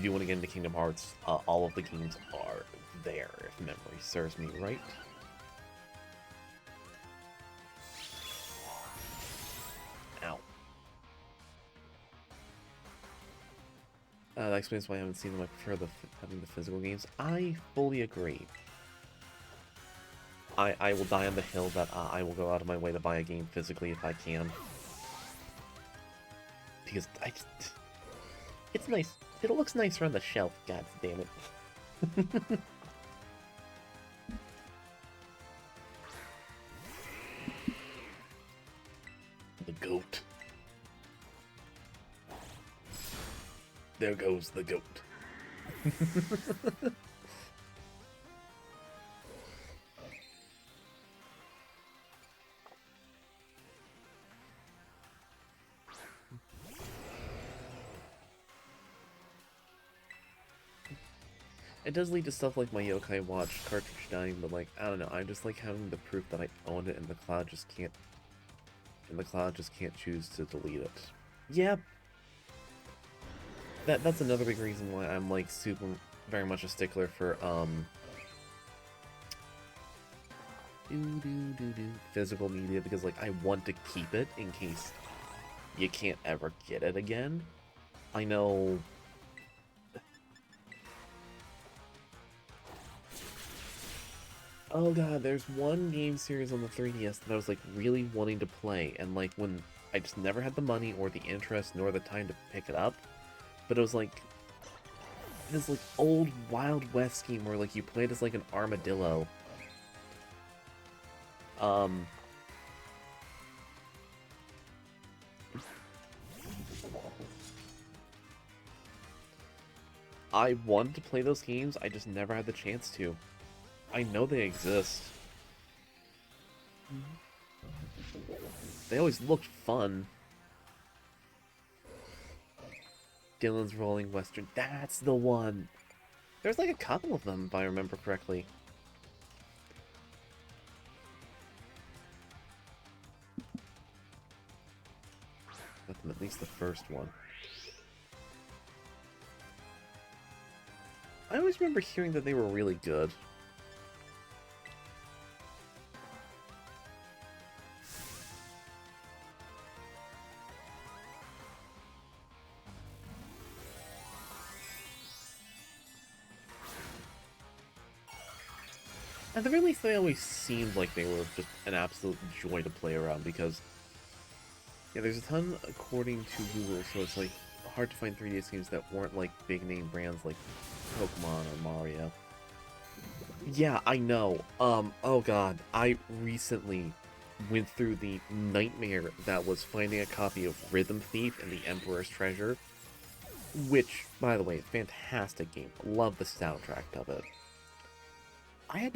do want to get into Kingdom Hearts, all of the games are there, if memory serves me right. Ow. That explains why I haven't seen them. I prefer having the physical games. I fully agree. I will die on the hill that I will go out of my way to buy a game physically if I can. Because it's nice. It looks nicer on the shelf, god damn it. The goat. there goes the goat. It does lead to stuff like my Yokai Watch cartridge dying, but like, I don't know, I just like having the proof that I own it and the cloud just can't choose to delete it. Yeah, that's another big reason why I'm like super very much a stickler for physical media, because like I want to keep it in case you can't ever get it again. I know. Oh god, there's one game series on the 3DS that I was like really wanting to play, and like when I just never had the money or the interest nor the time to pick it up, but it was like this like old Wild West game where like you played as like an armadillo. I wanted to play those games, I just never had the chance to. I know they exist. They always looked fun. Dylan's Rolling Western, that's the one! There's like a couple of them, if I remember correctly. At least the first one. I always remember hearing that they were really good. At the very least, they always seemed like they were just an absolute joy to play around, because yeah, there's a ton according to Google, so it's like hard to find 3DS games that weren't like big name brands like Pokemon or Mario. Yeah, I know. Oh god, I recently went through the nightmare that was finding a copy of Rhythm Thief and the Emperor's Treasure, which, by the way, fantastic game. Love the soundtrack of it. I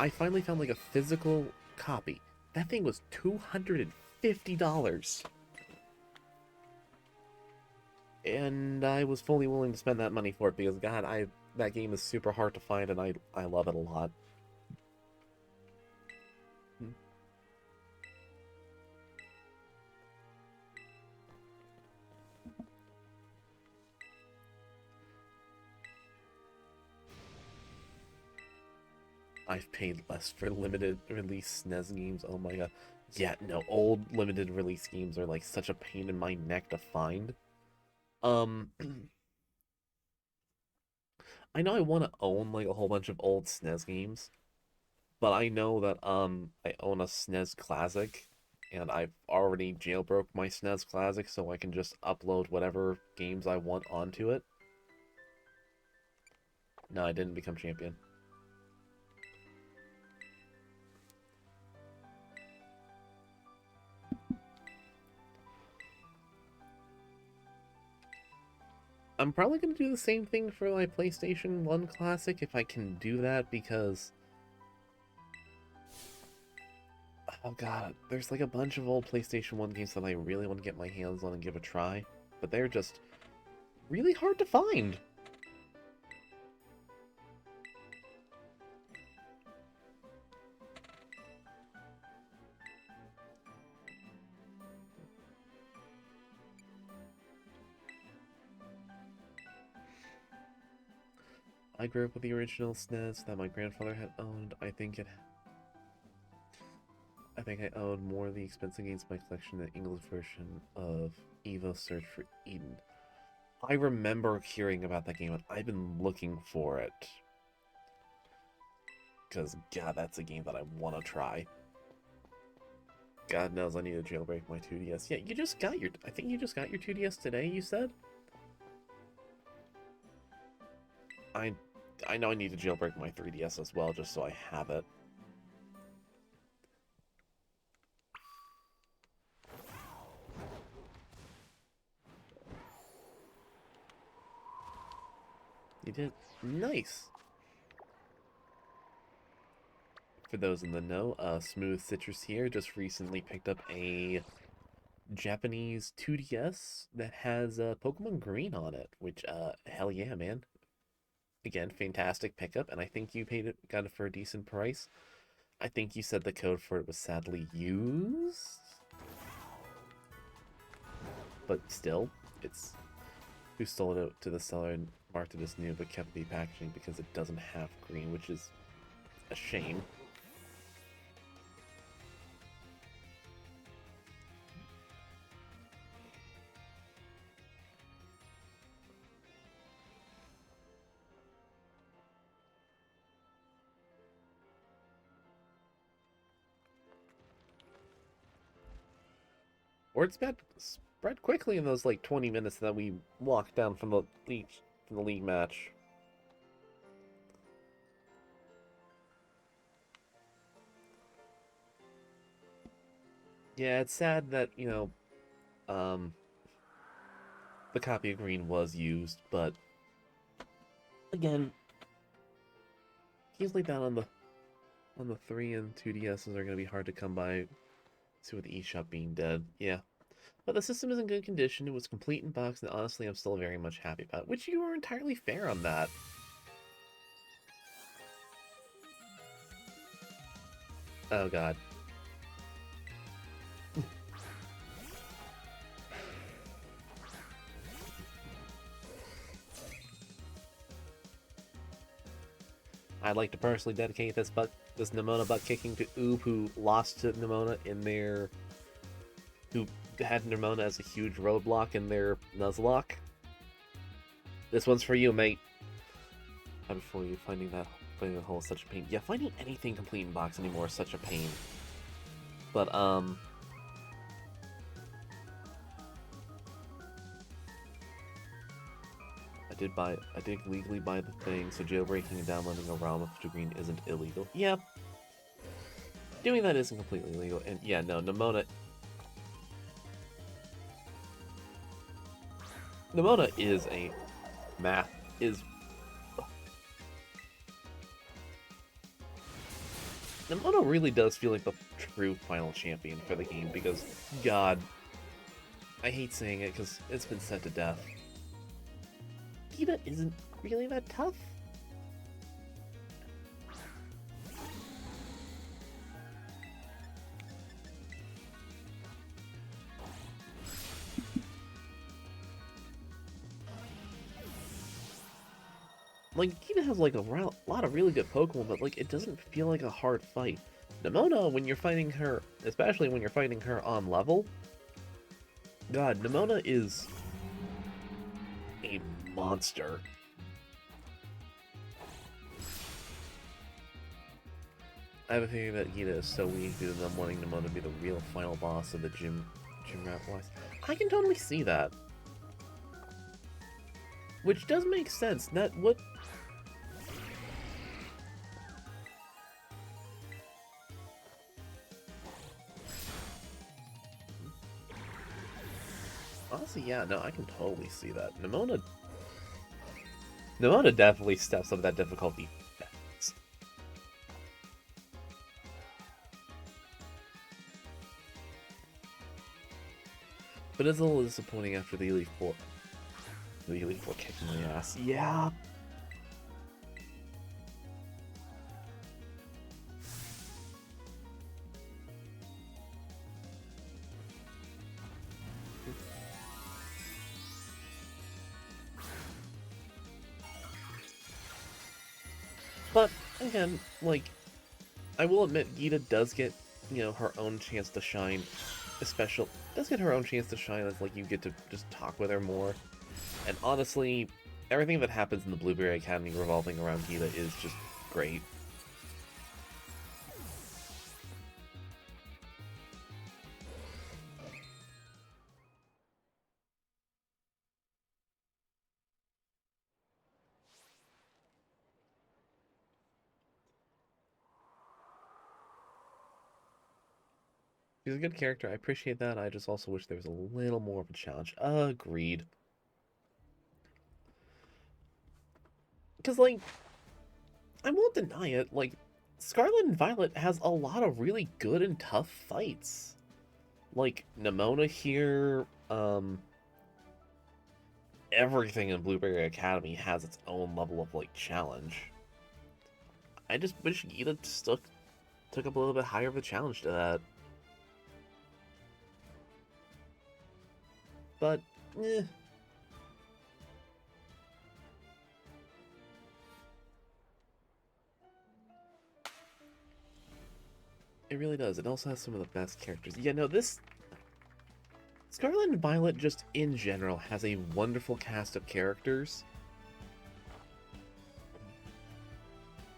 finally found like a physical copy. That thing was $250. And I was fully willing to spend that money for it because god, that game is super hard to find and I love it a lot. I've paid less for limited release SNES games. Oh my god. Yeah, no, old limited release games are like such a pain in my neck to find. Um, I know I want to own like a whole bunch of old SNES games, but I know that I own a SNES Classic, and I've already jailbroke my SNES Classic, so I can just upload whatever games I want onto it. No, I didn't become champion. I'm probably going to do the same thing for my PlayStation 1 Classic if I can do that, because oh god, there's like a bunch of old PlayStation 1 games that I really want to get my hands on and give a try, but they're just really hard to find. I grew up with the original SNES that my grandfather had owned. I think I owned more of the expensive games in my collection than the English version of Evo Search for Eden. I remember hearing about that game, and I've been looking for it. Because, god, that's a game that I want to try. God knows I need to jailbreak my 2DS. Yeah, you just got your... I think you just got your 2DS today, you said? I know I need to jailbreak my 3DS as well, just so I have it. You did. Nice. For those in the know, Smooth Citrus here just recently picked up a Japanese 2DS that has Pokemon Green on it, which, hell yeah, man. Again, fantastic pickup, and I think you got it for a decent price. I think you said the code for it was sadly used, but still, it's who sold it to the seller and marked it as new but kept the packaging because it doesn't have green, which is a shame. Or it's bad spread quickly in those like 20 minutes that we walked down from the league match. Yeah, it's sad that, um the copy of green was used, but again, games like that on the 3 and 2DSs are gonna be hard to come by. See with the eShop being dead. Yeah. But the system is in good condition. It was complete in box, and honestly, I'm still very much happy about it. Which you were entirely fair on that. Oh god. I'd like to personally dedicate this Nimona butt kicking to Oob, who lost to Nimona who had Nimona as a huge roadblock in their Nuzlocke. This one's for you, mate. Before you finding the hole is such a pain. Yeah, finding anything complete in box anymore is such a pain. But I did legally buy the thing, so jailbreaking and downloading a ROM of to green isn't illegal. Yeah, doing that isn't completely illegal. And yeah, no, Nimona is a math is Nimona really does feel like the true final champion for the game because God, I hate saying it because it's been said to death. Gita isn't really that tough. Like, Gita has like a lot of really good Pokemon, but like it doesn't feel like a hard fight. Nimona, when you're fighting her, especially when you're fighting her on level, God, Nimona is a monster. I have a feeling that Gita is so weak due to them wanting Nimona to be the real final boss of the gym rat wise. I can totally see that. Which does make sense. That what honestly, yeah, no, I can totally see that. Nimona definitely steps up that difficulty fast. But it's a little disappointing after the Elite Four. The Elite Four kicking my ass. Yeah. But again, like, I will admit, Gita does get, her own chance to shine. Does get her own chance to shine as like you get to just talk with her more. And honestly, everything that happens in the Blueberry Academy revolving around Gita is just great. She's a good character. I appreciate that. I just also wish there was a little more of a challenge. Agreed. Because, like, I won't deny it, like, Scarlet and Violet has a lot of really good and tough fights. Like, Nemona here, everything in Blueberry Academy has its own level of, like, challenge. I just wish Gita took up a little bit higher of a challenge to that. But, eh. It really does. It also has some of the best characters. Yeah, no, this Scarlet and Violet just in general has a wonderful cast of characters.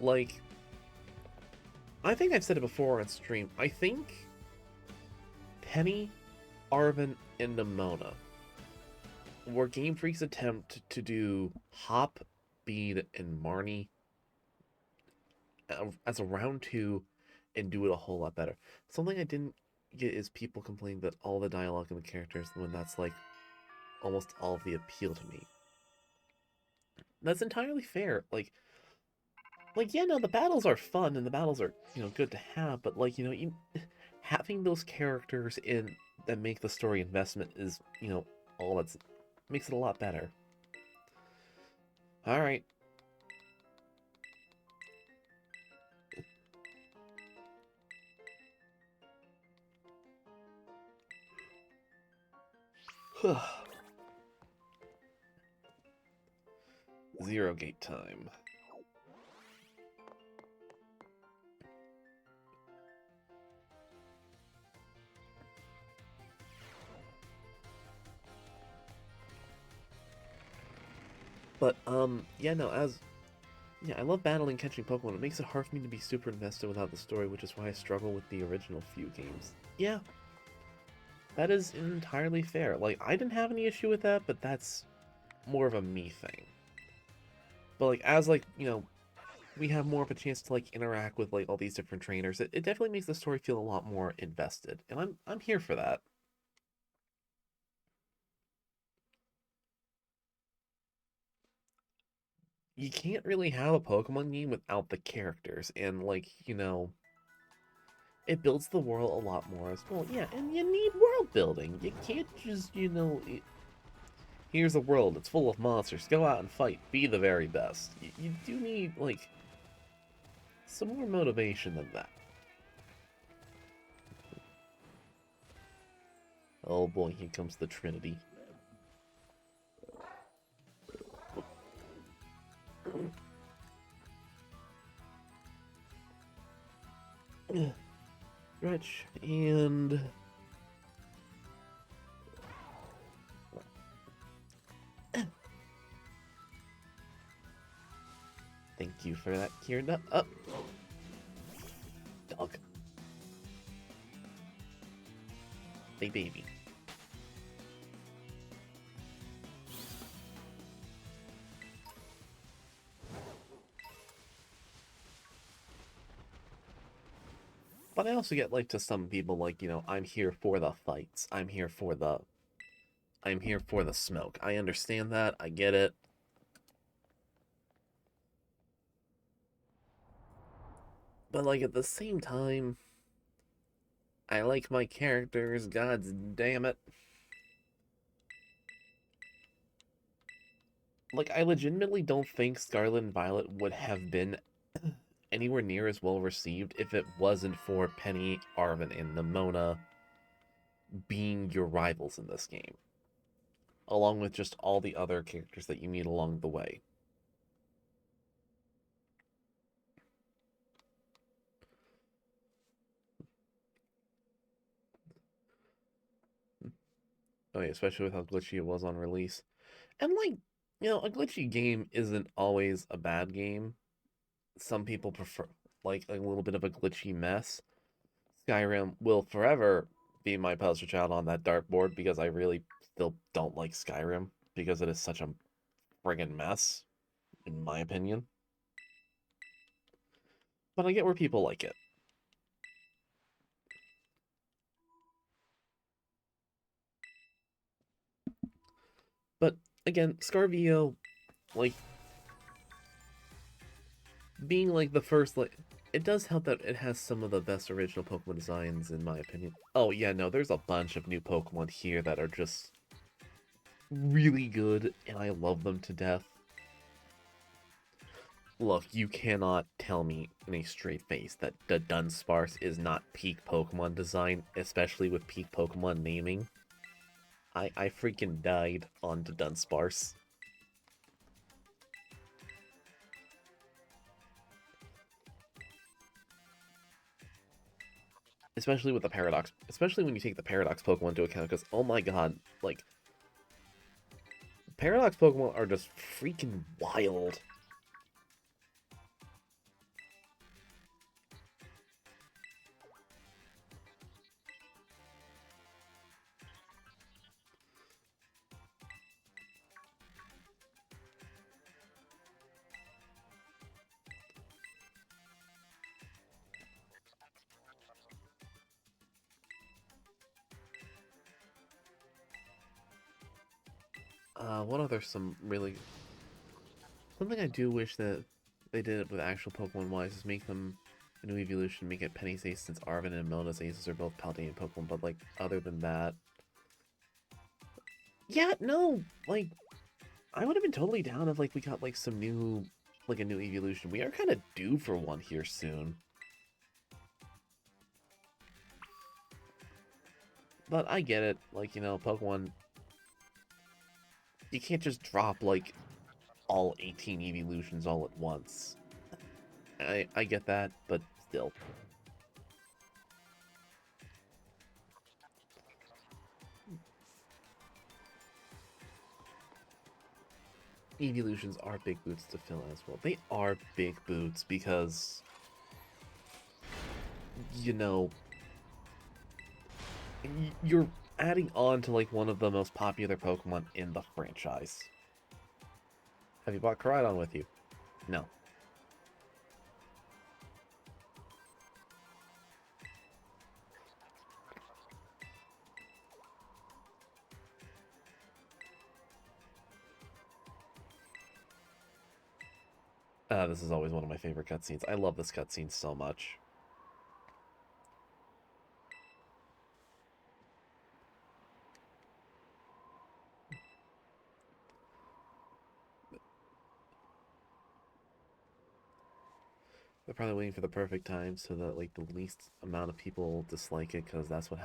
Like, I think I've said it before on stream. I think Penny, Arven, and Nemona were Game Freak's attempt to do Hop, Bede, and Marnie as a round two and do it a whole lot better. Something I didn't get is people complain that all the dialogue and the characters, when that's like almost all of the appeal to me. That's entirely fair. Yeah, no, the battles are fun and the battles are, good to have, but like, having those characters in that make the story investment is, all that's makes it a lot better. All right. Zero gate time. But, yeah, no, yeah, I love battling catching Pokemon. It makes it hard for me to be super invested without the story, which is why I struggle with the original few games. Yeah, that is entirely fair. Like, I didn't have any issue with that, but that's more of a me thing. But, like, as, like, we have more of a chance to, like, interact with, like, all these different trainers, it definitely makes the story feel a lot more invested. And I'm here for that. You can't really have a Pokemon game without the characters, and, like, it builds the world a lot more as well. Yeah, and you need world building. You can't just, here's a world, it's full of monsters, go out and fight, be the very best. You do need, like, some more motivation than that. Oh boy, here comes the Trinity. Stretch, and... Thank you for that, Kieran. Up. Dog. Hey, baby. But I also get, like, to some people, like, I'm here for the fights. I'm here for the smoke. I understand that. I get it. But, like, at the same time, I like my characters. God damn it. Like, I legitimately don't think Scarlet and Violet would have been anywhere near as well received if it wasn't for Penny, Arven, and Nemona being your rivals in this game, along with just all the other characters that you meet along the way. Oh yeah, especially with how glitchy it was on release. And like, a glitchy game isn't always a bad game. Some people prefer like a little bit of a glitchy mess. Skyrim will forever be my poster child on that dartboard because I really still don't like Skyrim because it is such a friggin' mess, in my opinion. But I get where people like it. But again, Scarvio, like, being like the first, like, it does help that it has some of the best original Pokemon designs in my opinion. Oh yeah, no, there's a bunch of new Pokemon here that are just really good, and I love them to death. Look, you cannot tell me in a straight face that the Dunsparce is not peak Pokemon design, especially with peak Pokemon naming. I freaking died on the Dunsparce. Especially with the Paradox, especially when you take the Paradox Pokemon into account, because oh my god, like, Paradox Pokemon are just freaking wild. What other some really... Something I do wish that they did it with actual Pokemon wise is make them a new evolution, make it Penny's ace since Arvin and Mona's aces are both Paldean Pokemon, but like, other than that... Yeah, no, like, I would have been totally down if like we got like some new, like a new evolution. We are kind of due for one here soon. But I get it, like, you know, Pokemon, you can't just drop like all 18 evolutions all at once. I get that, but still. Evolutions are big boots to fill as well. They are big boots because, you know, you're adding on to like one of the most popular Pokemon in the franchise. Have you brought Koraidon with you? No. This is always one of my favorite cutscenes. I love this cutscene so much. They're probably waiting for the perfect time so that like the least amount of people dislike it, because that's what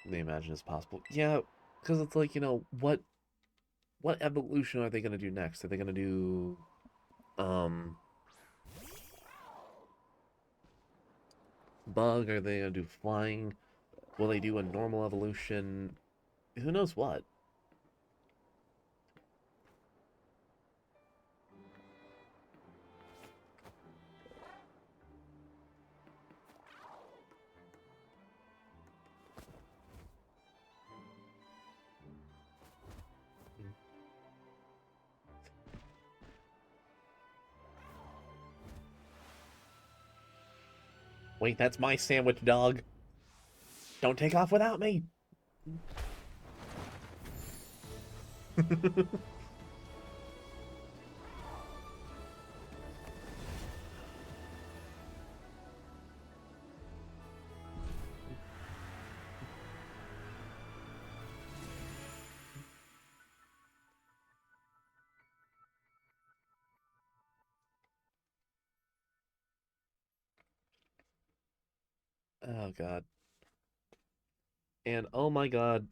they imagine is possible. Yeah, because it's like, you know, what evolution are they gonna do next? Are they gonna do um bug? Are they gonna do flying? Will they do a normal evolution? Who knows what? Wait, that's my sandwich, dog. Don't take off without me. Oh god. And oh my god,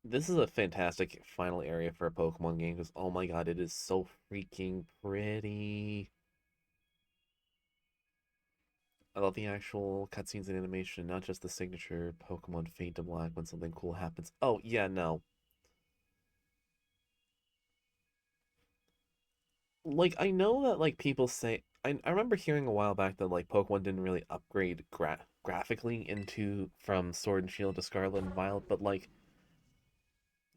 this is a fantastic final area for a Pokemon game because oh my god, it is so freaking pretty. I love the actual cutscenes and animation, not just the signature Pokemon fade to black when something cool happens. Oh yeah, no. Like I know that like people say I remember hearing a while back that like Pokemon didn't really upgrade graphically into from Sword and Shield to Scarlet and Violet, but like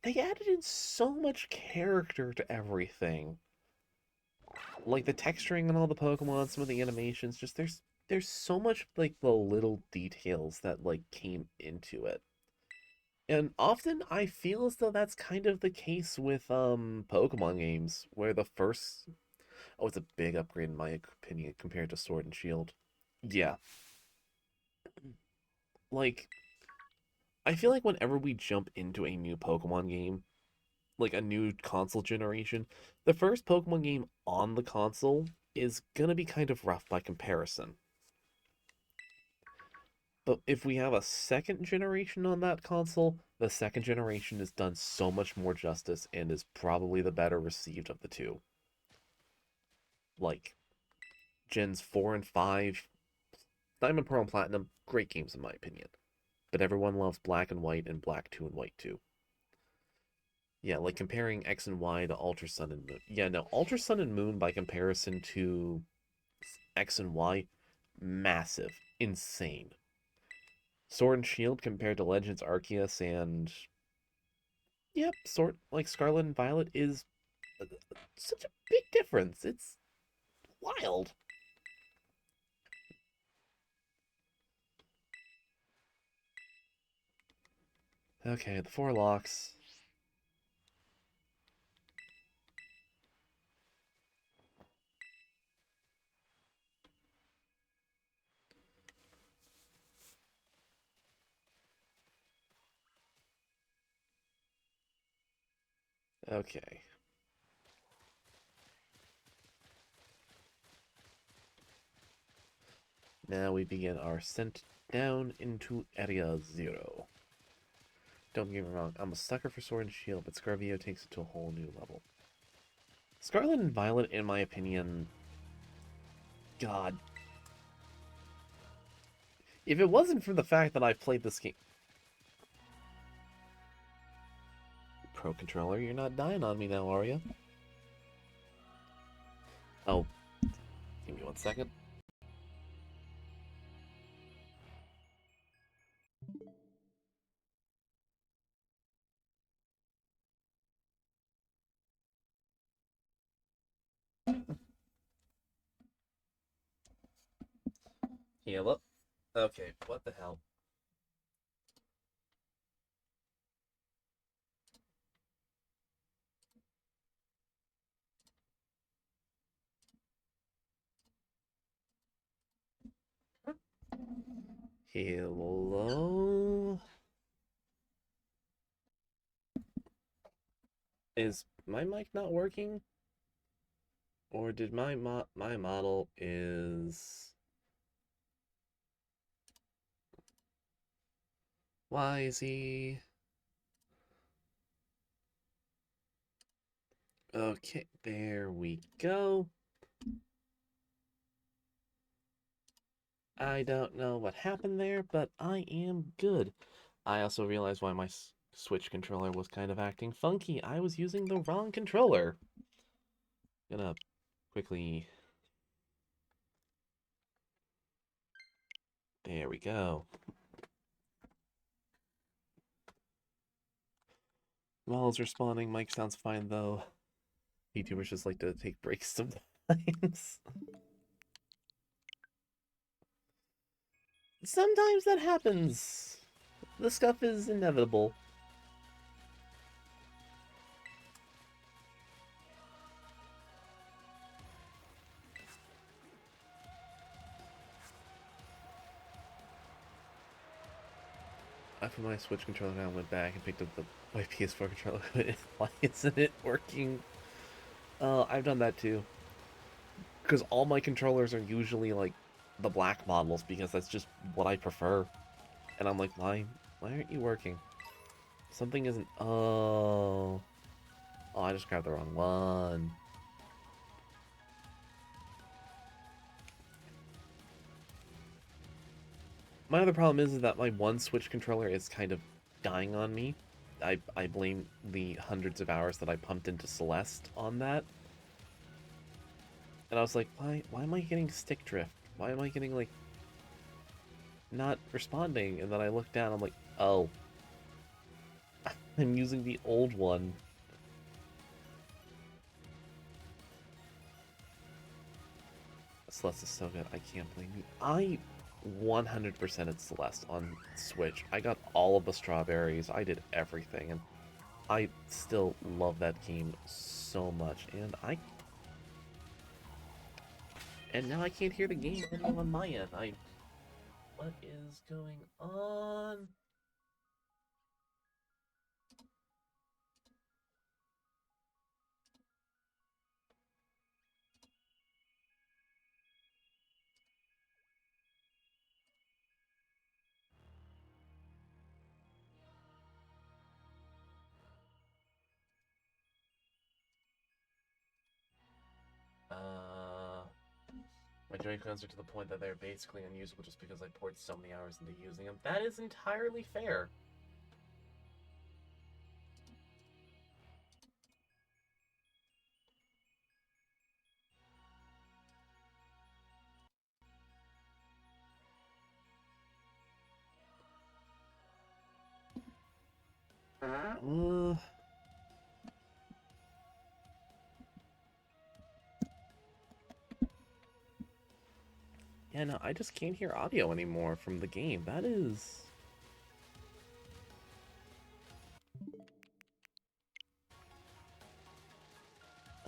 they added in so much character to everything. Like the texturing on all the Pokemon, some of the animations, just there's so much like the little details that like came into it. And often I feel as though that's kind of the case with Pokemon games, where the first oh, it's a big upgrade in my opinion compared to Sword and Shield. Yeah, like I feel like whenever we jump into a new Pokemon game, like a new console generation, the first Pokemon game on the console is gonna be kind of rough by comparison. But if we have a second generation on that console, the second generation is done so much more justice and is probably the better received of the two. Like Gens 4 and 5, Diamond, Pearl, and Platinum, great games in my opinion. But everyone loves Black and White and Black 2 and White 2. Yeah, like comparing X and Y to Ultra Sun and Moon. Yeah, no, Ultra Sun and Moon by comparison to X and Y, massive, insane. Sword and Shield compared to Legends Arceus and yep, sort like Scarlet and Violet is such a big difference. It's wild. Okay, the four locks. Okay. Now we begin our ascent down into Area Zero. Don't get me wrong, I'm a sucker for Sword and Shield, but Scarvio takes it to a whole new level. Scarlet and Violet, in my opinion, God. If it wasn't for the fact that I've played this game... Pro Controller, you're not dying on me now, are you? Oh, give me 1 second. Heal up. Okay, what the hell? Hello? Is my mic not working? Or did my model is... Why is he... Okay, there we go. I don't know what happened there, but I am good. I also realized why my Switch controller was kind of acting funky. I was using the wrong controller. Gonna quickly... There we go. Models responding. Mic sounds fine, though. YouTubers just like to take breaks sometimes. Sometimes that happens. The scuff is inevitable. I put my Switch controller down, went back and picked up my PS4 controller. Why isn't it working? I've done that too. Because all my controllers are usually like the black models because that's just what I prefer. And I'm like, why aren't you working? Something isn't. Oh, I just grabbed the wrong one. My other problem is that my one Switch controller is kind of dying on me. I blame the hundreds of hours that I pumped into Celeste on that. And I was like, why am I getting stick drift? Why am I getting, like, not responding? And then I look down, I'm like, oh. I'm using the old one. Celeste is so good, I can't blame you. 100% it's Celeste on Switch. I got all of the strawberries. I did everything, and I still love that game so much. And now I can't hear the game ending on my end. What is going on? My Joy-Cons are to the point that they're basically unusable just because I poured so many hours into using them. That is entirely fair. Uh, yeah, no, I just can't hear audio anymore from the game. That is...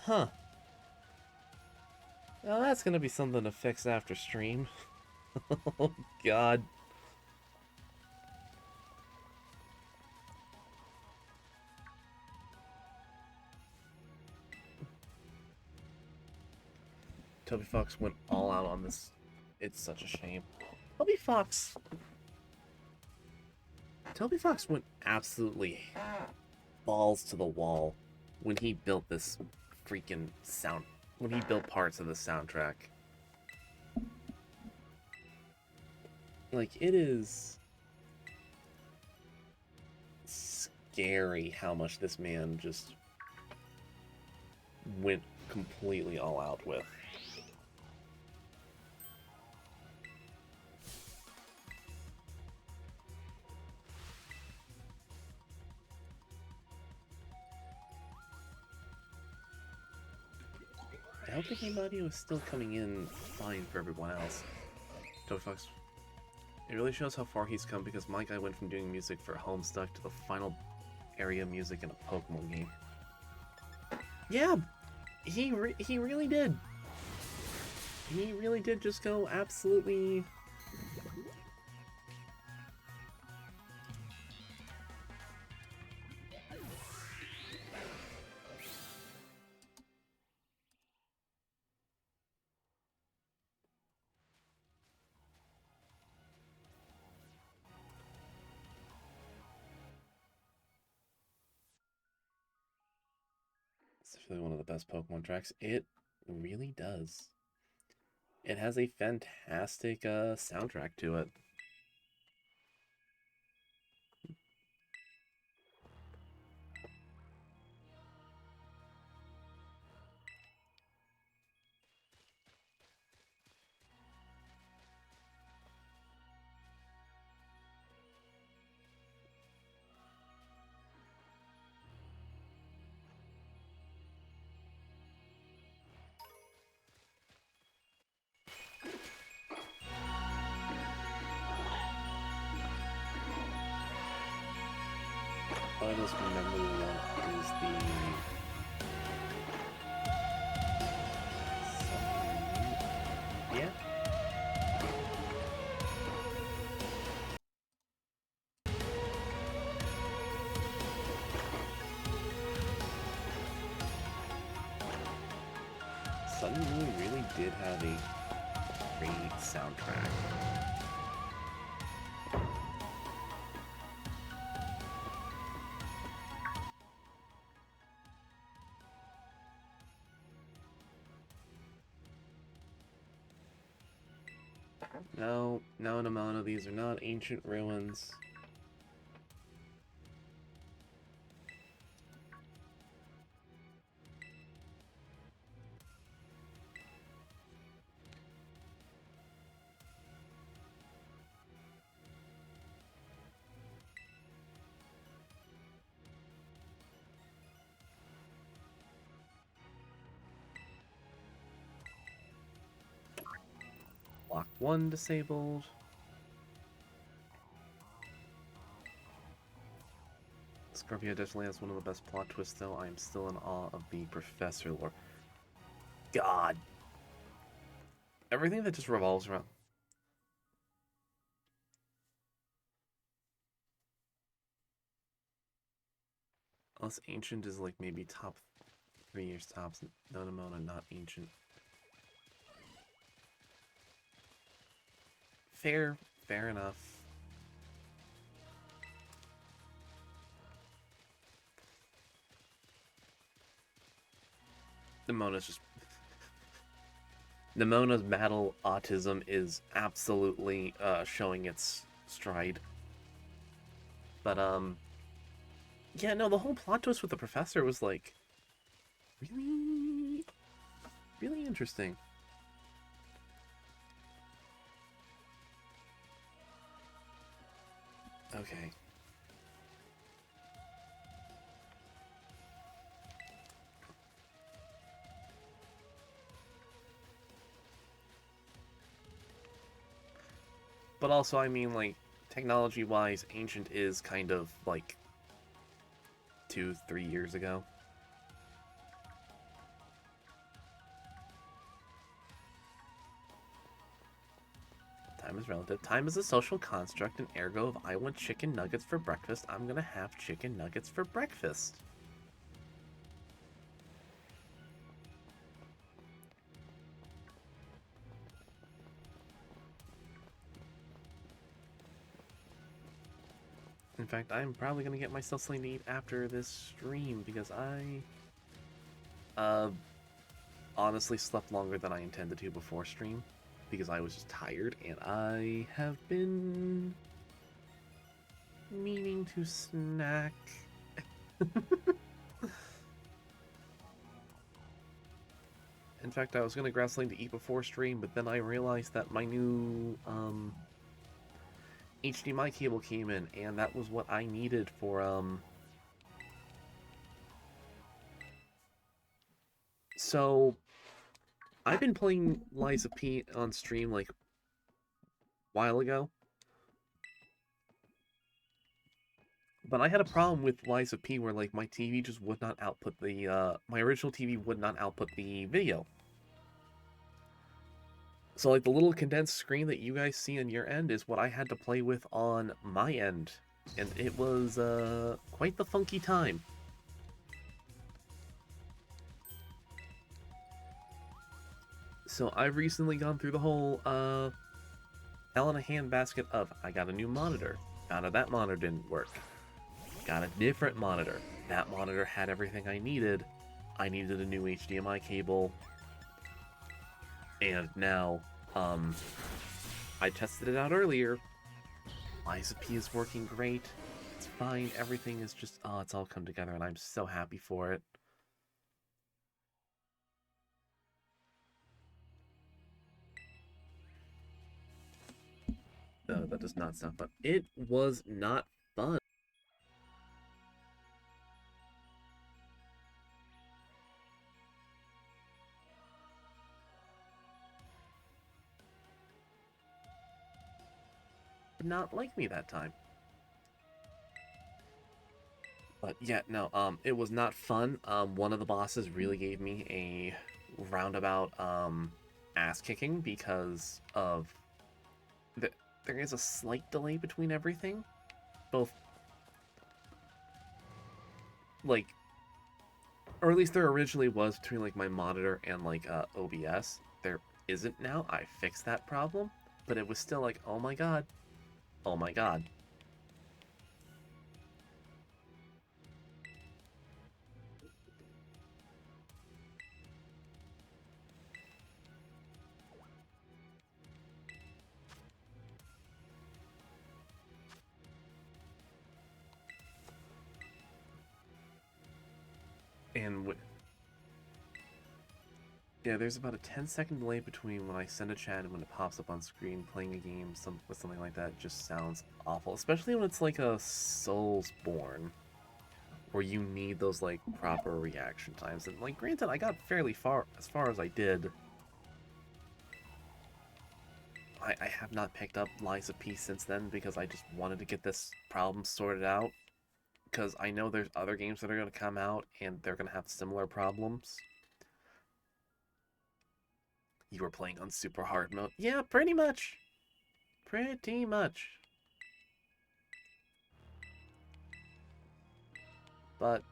Huh. Well, that's gonna be something to fix after stream. Oh, God. Toby Fox went all out on this. It's such a shame. Toby Fox... Toby Fox went absolutely balls to the wall when he built this freaking sound... When he built parts of the soundtrack. Like, it is... scary how much this man just went completely all out with. I hope the game audio is still coming in fine for everyone else. Toby Fox, it really shows how far he's come because my guy went from doing music for Homestuck to the final area music in a Pokemon game. Yeah, he really did. He really did just go absolutely... It's really one of the best Pokemon tracks. It really does. It has a fantastic soundtrack to it. All I most remember one is the... Yeah? Sun and Moon really did have a great soundtrack. No, Namano, these are not ancient ruins. Block 1 disabled. Scorpio definitely has one of the best plot twists, though. I am still in awe of the Professor lore. God. Everything that just revolves around. Unless Ancient is like maybe top 3 years tops. No, Nimona, not Ancient. Fair. Fair enough. Nimona's just... Nimona's battle autism is absolutely showing its stride. But, yeah, no, the whole plot twist with the Professor was, like, really, really interesting. Okay. But also, I mean, like, technology-wise, Ancient is kind of, like, 2-3 years ago. Time is relative. Time is a social construct, and ergo, if I want chicken nuggets for breakfast, I'm gonna have chicken nuggets for breakfast. In fact, I'm probably gonna get myself something to eat after this stream, because I, honestly slept longer than I intended to before stream, because I was just tired, and I have been meaning to snack. In fact, I was gonna grab something to eat before stream, but then I realized that my new HDMI cable came in, and that was what I needed for So I've been playing Lies of P on stream like a while ago, but I had a problem with Lies of P where like my TV just would not output the my original TV would not output the video. So like the little condensed screen that you guys see on your end is what I had to play with on my end, and it was quite the funky time. So I've recently gone through the whole hell in a handbasket of I got a new monitor, found out that monitor didn't work, got a different monitor, that monitor had everything I needed a new HDMI cable, and now I tested it out earlier. Lies of P is working great, it's fine, everything is just, oh, it's all come together, and I'm so happy for it. No, that does not sound fun. It was not fun. Did not like me that time. But yeah, no, it was not fun. One of the bosses really gave me a roundabout ass kicking because of there is a slight delay between everything. Both like, or at least there originally was between like my monitor and like OBS. There isn't now. I fixed that problem, but it was still like, oh my god, oh my god. And yeah, there's about a 10-second delay between when I send a chat and when it pops up on screen. Playing a game with something like that just sounds awful, especially when it's like a Soulsborne, where you need those like proper reaction times. And like, granted, I got fairly far as I did. I have not picked up Lies of P since then because I just wanted to get this problem sorted out. because I know there's other games that are going to come out and they're going to have similar problems. You were playing on super hard mode. Yeah, pretty much. Pretty much. But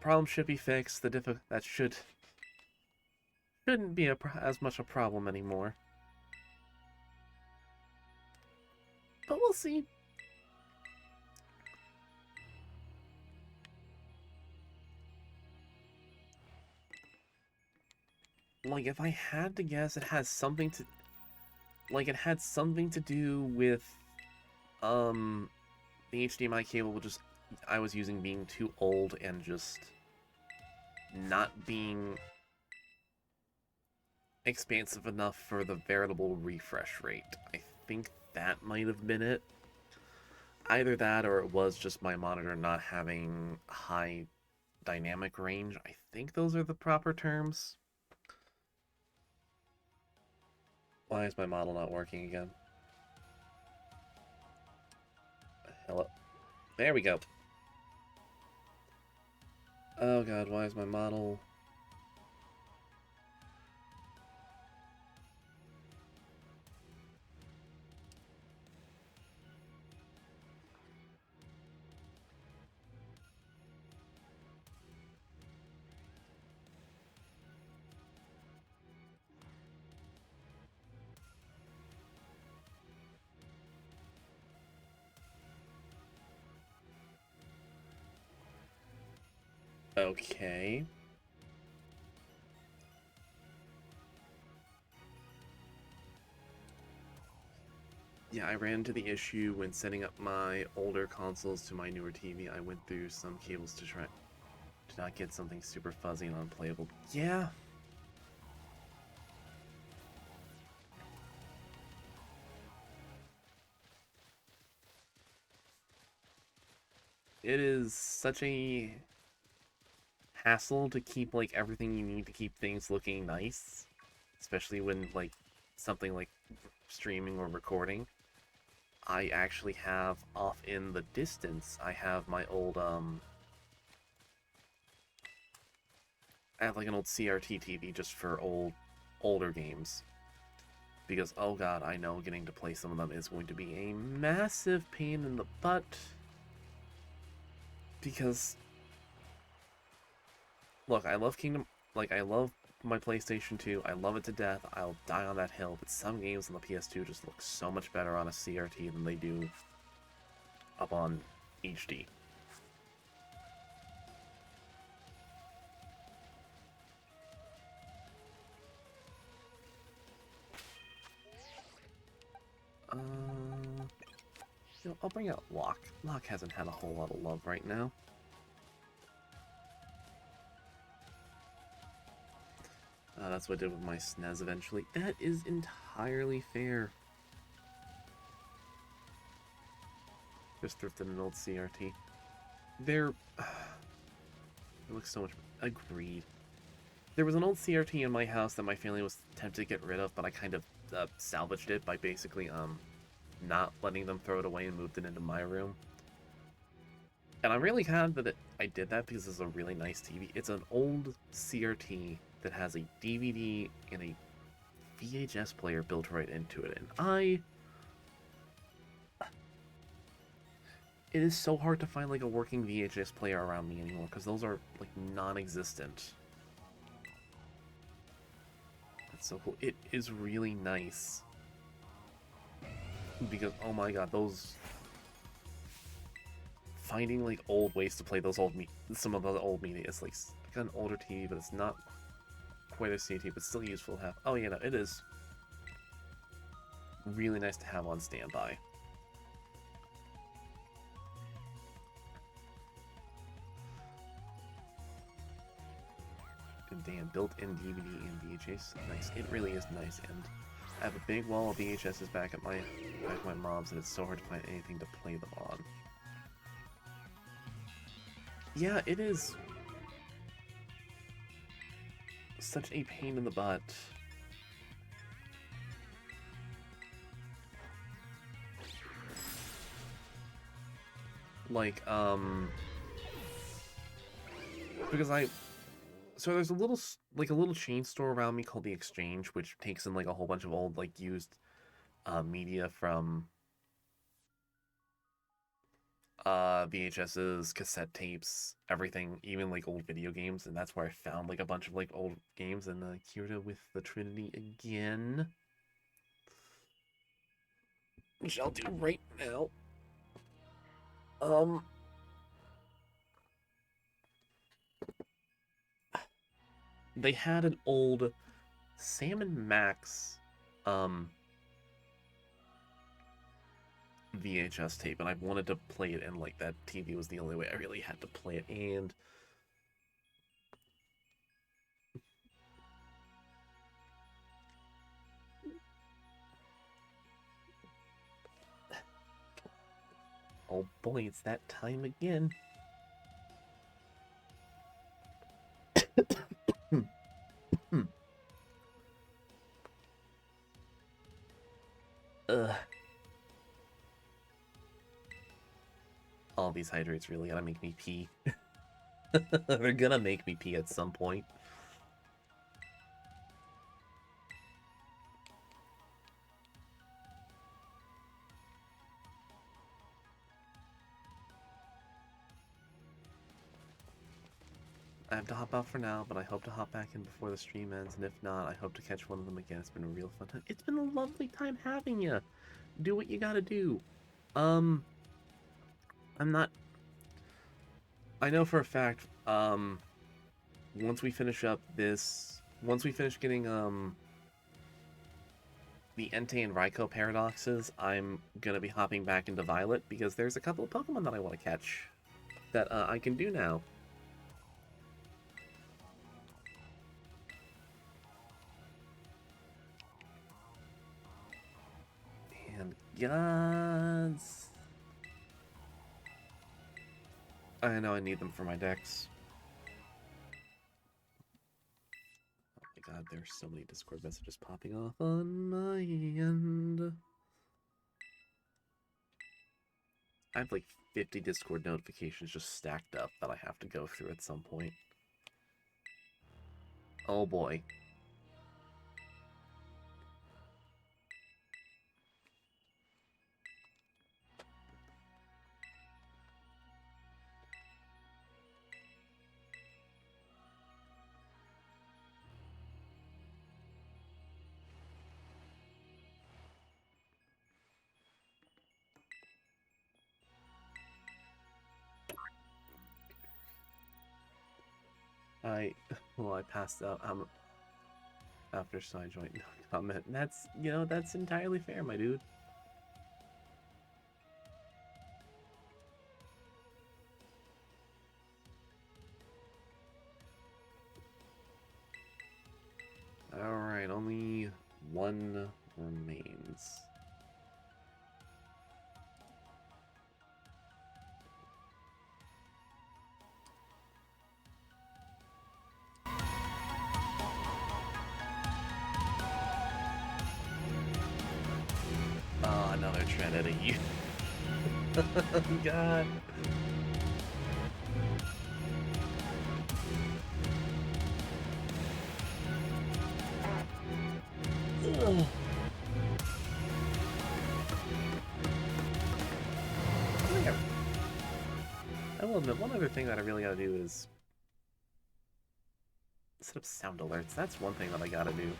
problem should be fixed. That shouldn't be as much a problem anymore. But we'll see. Like, if I had to guess, it had something to do with the HDMI cable I was using being too old and just not being expansive enough for the veritable refresh rate. I think that might have been it. Either that or it was just my monitor not having high dynamic range. I think those are the proper terms. Why is my model not working again? Hello. There we go. Oh god, why is my model... Okay. Yeah, I ran into the issue when setting up my older consoles to my newer TV. I went through some cables to try to not get something super fuzzy and unplayable. Yeah. It is such a hassle to keep like everything you need to keep things looking nice, especially when like something like streaming or recording. I actually have off in the distance, I have my old I have like an old CRT TV just for older games. Because oh god, I know getting to play some of them is going to be a massive pain in the butt. Because look, I love I love my PlayStation 2. I love it to death. I'll die on that hill, but some games on the PS2 just look so much better on a CRT than they do up on HD. I'll bring out Locke. Locke hasn't had a whole lot of love right now. That's what I did with my SNES eventually. That is entirely fair. Just thrifted an old CRT. It looks so much... Agreed. There was an old CRT in my house that my family was tempted to get rid of, but I kind of salvaged it by basically not letting them throw it away and moved it into my room. And I'm really glad that I did that because it's a really nice TV. It's an old CRT that has a DVD and a VHS player built right into it. And it is so hard to find like a working VHS player around me anymore because those are like non-existent. That's so cool. It is really nice. Because oh my god, those finding like old ways to play some of the old media is like I got an older TV, but it's not quite a CRT, but still useful to have. Oh yeah, no, it is really nice to have on standby. And damn, built-in DVD and VHS, nice. It really is nice, and I have a big wall of VHSs back at my mom's, and it's so hard to find anything to play them on. Yeah, it is such a pain in the butt. Like, because I so there's a little chain store around me called the Exchange, which takes in like a whole bunch of old like used media from VHSs, cassette tapes, everything, even like old video games, and that's where I found like a bunch of like old games. And Kirita with the Trinity again, which I'll do right now. Um, they had an old Sam and Max um VHS tape, and I wanted to play it, and like that TV was the only way I really had to play it. And oh boy, it's that time again. Ugh. All these hydrates really gotta make me pee. They're gonna make me pee at some point. I have to hop out for now, but I hope to hop back in before the stream ends, and if not, I hope to catch one of them again. It's been a real fun time. It's been a lovely time having you. Do what you gotta do. I'm not... I know for a fact, once we finish up this... Once we finish getting, the Entei and Raikou paradoxes, I'm gonna be hopping back into Violet, because there's a couple of Pokemon that I want to catch that, I can do now. And gods... I know I need them for my decks. Oh my god, there's so many Discord messages popping off on my end. I have like 50 Discord notifications just stacked up that I have to go through at some point. Oh boy. I passed out after side joint comment. That's, that's entirely fair, my dude. Alright, only one remains. Oh, another Trinity. God. Ugh. I will admit, one other thing that I really gotta do is set up sound alerts. That's one thing that I gotta do.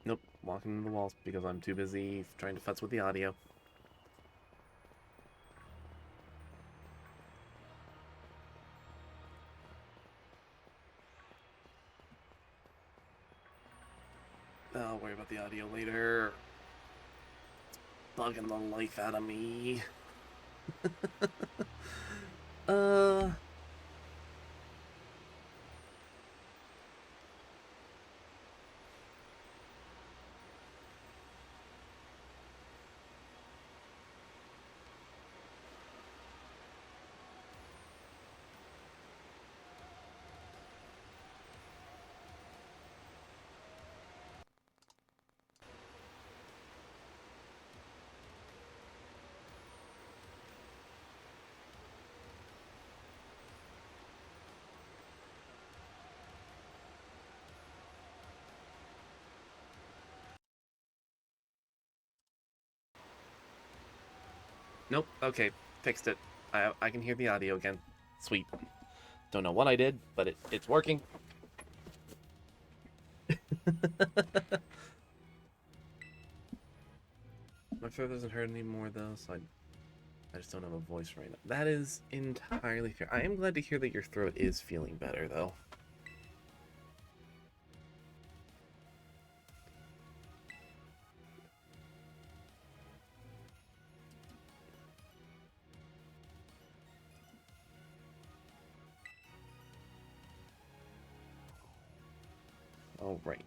Nope, walking into the walls because I'm too busy trying to futz with the audio. I'll worry about the audio later. Bugging the life out of me. Nope. Okay, fixed it. I can hear the audio again. Sweet. Don't know what I did, but it's working. My throat doesn't hurt anymore though, so I just don't have a voice right now. That is entirely fair. I am glad to hear that your throat is feeling better though. All right.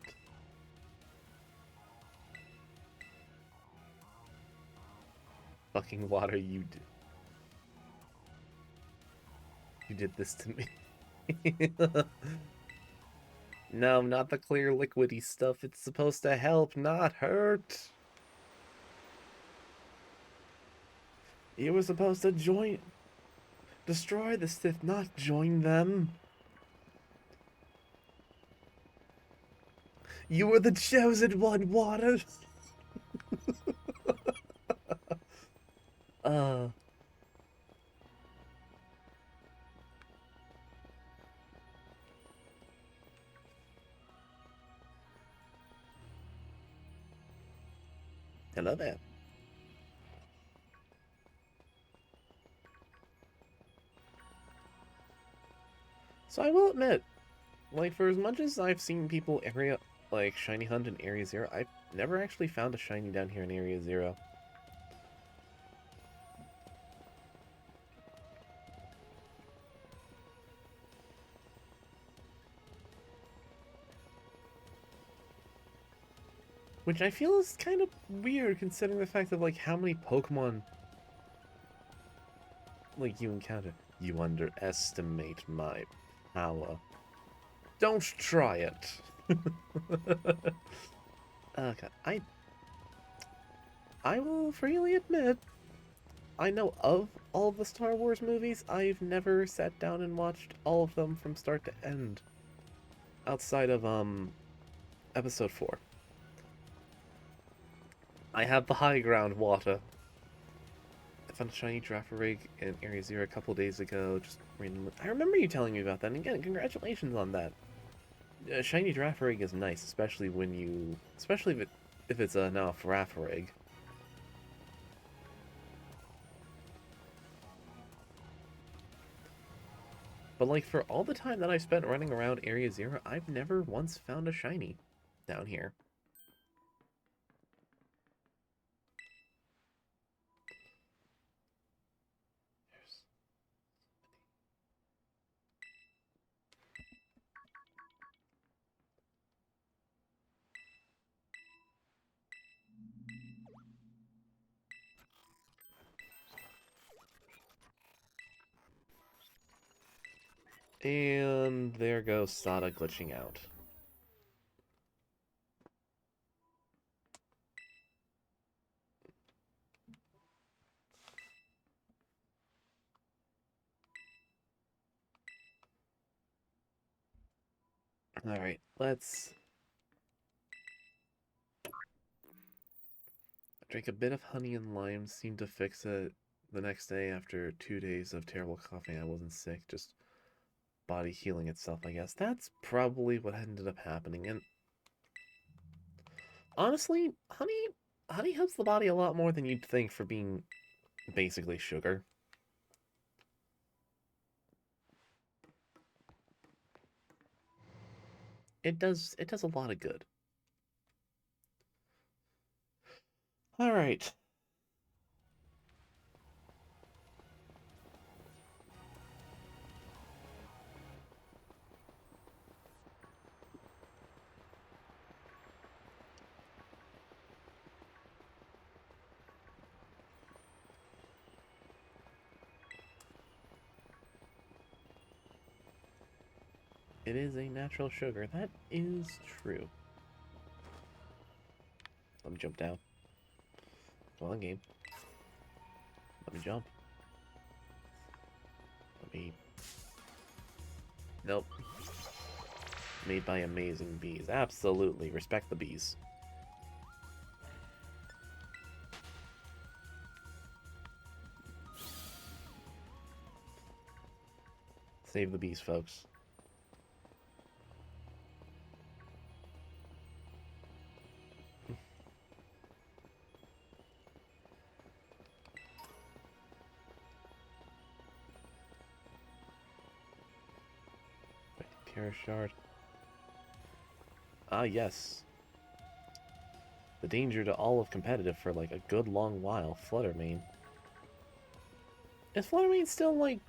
Fucking water, you did. You did this to me. No, not the clear liquidy stuff. It's supposed to help, not hurt. You were supposed to destroy the Sith, not join them. You were the chosen one, Water. uh. Hello there. So I will admit, like, for as much as I've seen people shiny hunt in Area Zero, I've never actually found a shiny down here in Area Zero. Which I feel is kind of weird considering the fact of, like, how many Pokemon, like, you encounter. You underestimate my power. Don't try it. Okay, I will freely admit, I know of all of the Star Wars movies. I've never sat down and watched all of them from start to end. Outside of, Episode 4. I have the high ground, Water. I found a shiny Girafarig in Area Zero a couple days ago, just randomly. I remember you telling me about that, and again, congratulations on that. Shiny Girafarig is nice, especially if it's now a Girafarig. But like for all the time that I spent running around Area Zero, I've never once found a shiny down here. And there goes Sada glitching out. Alright, let's drink a bit of honey and lime. Seemed to fix it the next day after 2 days of terrible coughing. I wasn't sick, just body healing itself, I guess. That's probably what ended up happening. And honestly, honey helps the body a lot more than you'd think for being basically sugar. It does a lot of good. All right. It is a natural sugar. That is true. Let me jump down. Come on, game. Let me jump. Let me... Nope. Made by amazing bees. Absolutely. Respect the bees. Save the bees, folks. Terra Shard. Ah, yes. The danger to all of competitive for like a good long while. Fluttermane. Is Fluttermane still like,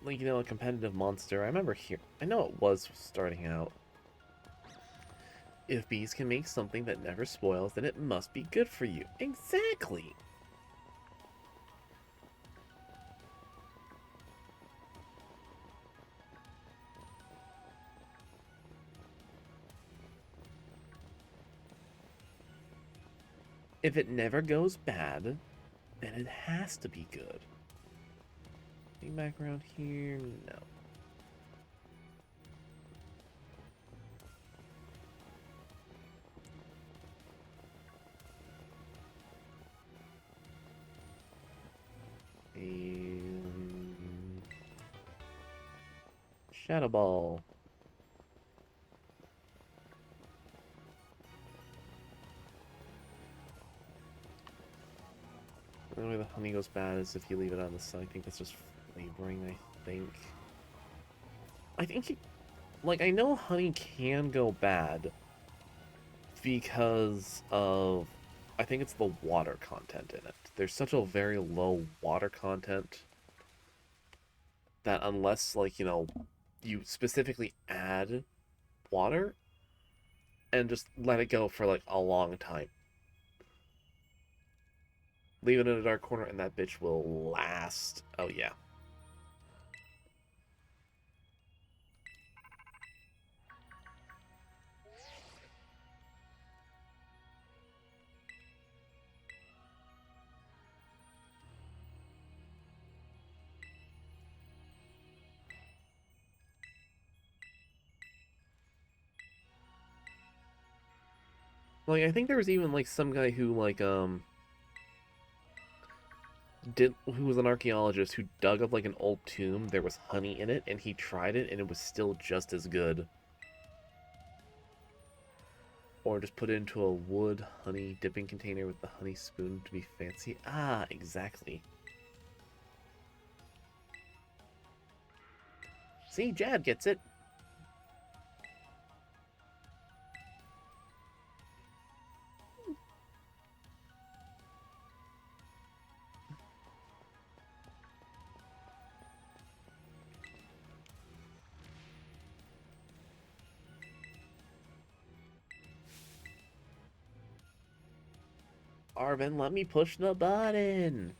you know, a competitive monster? I remember here. I know it was starting out. If bees can make something that never spoils, then it must be good for you. Exactly! If it never goes bad, then it has to be good. Anything back around here? No. Shadow Ball. The way the honey goes bad is if you leave it on the sun. I think that's just flavoring, I think. I know honey can go bad because of, I think it's the water content in it. There's such a very low water content that unless, like, you know, you specifically add water and just let it go for, like, a long time. Leave it in a dark corner and that bitch will last. Oh, yeah. Like, I think there was even, like, some guy who, like, who was an archaeologist who dug up, like, an old tomb. There was honey in it, and he tried it, and it was still just as good. Or just put it into a wood honey dipping container with the honey spoon to be fancy. Ah, exactly. See, Jad gets it. Arvin, let me push the button.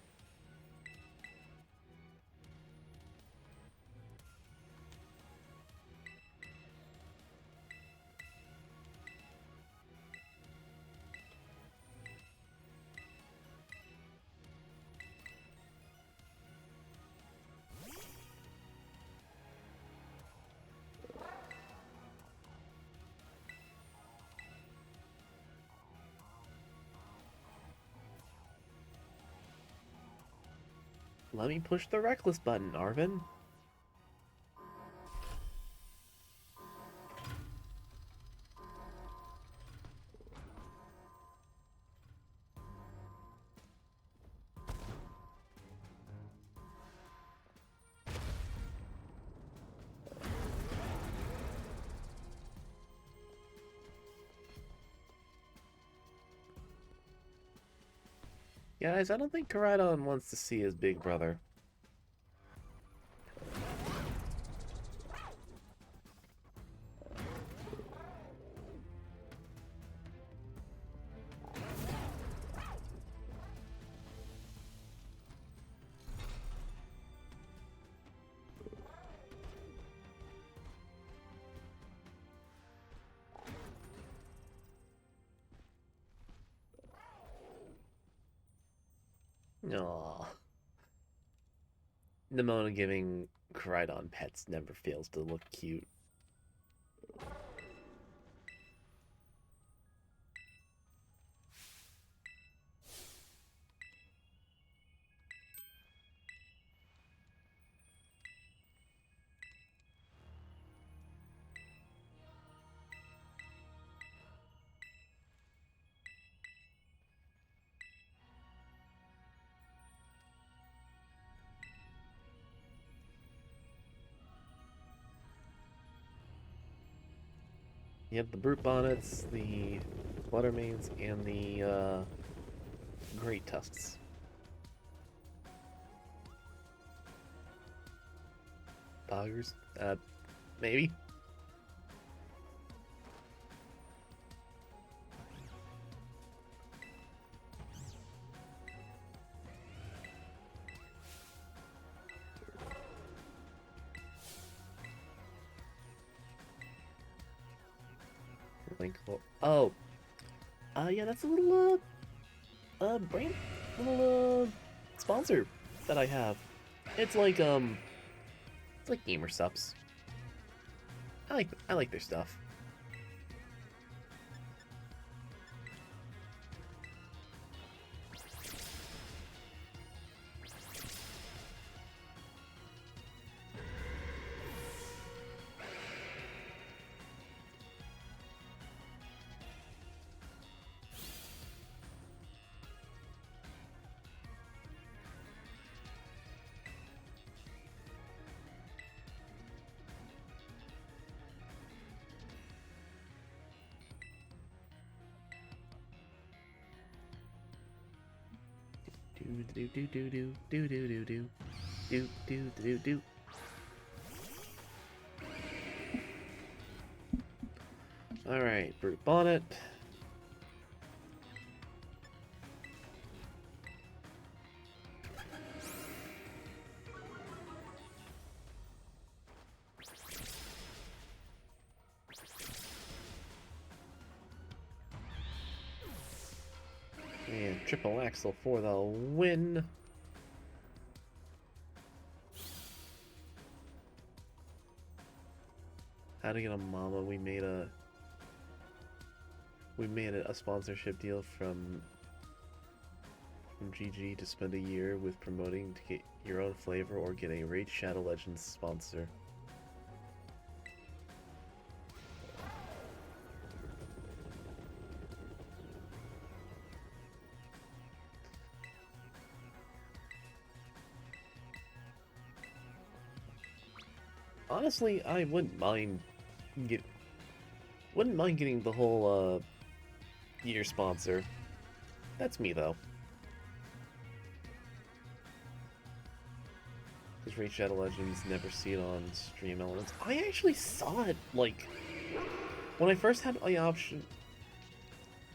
Let me push the reckless button, Arvin. Guys, I don't think Koraidon wants to see his big brother. Aww. Nimona giving Koraidon pets never fails to look cute. You have the brute bonnets, the fluttermanes, and the great tusks. Poggers? Maybe. Link. Oh, yeah, that's a little brand, little sponsor that I have. It's it's like Gamer Subs. I like their stuff. Do do do do do do do do do do do do do. All right, brute bonnet. And triple axle for the win. How to get a mama? We made a sponsorship deal from GG to spend a year with promoting to get your own flavor or get a Raid Shadow Legends sponsor. Honestly, I get wouldn't mind getting the whole year sponsor. That's me though. Because Raid Shadow Legends never see it on stream elements. I actually saw it like when I first had the option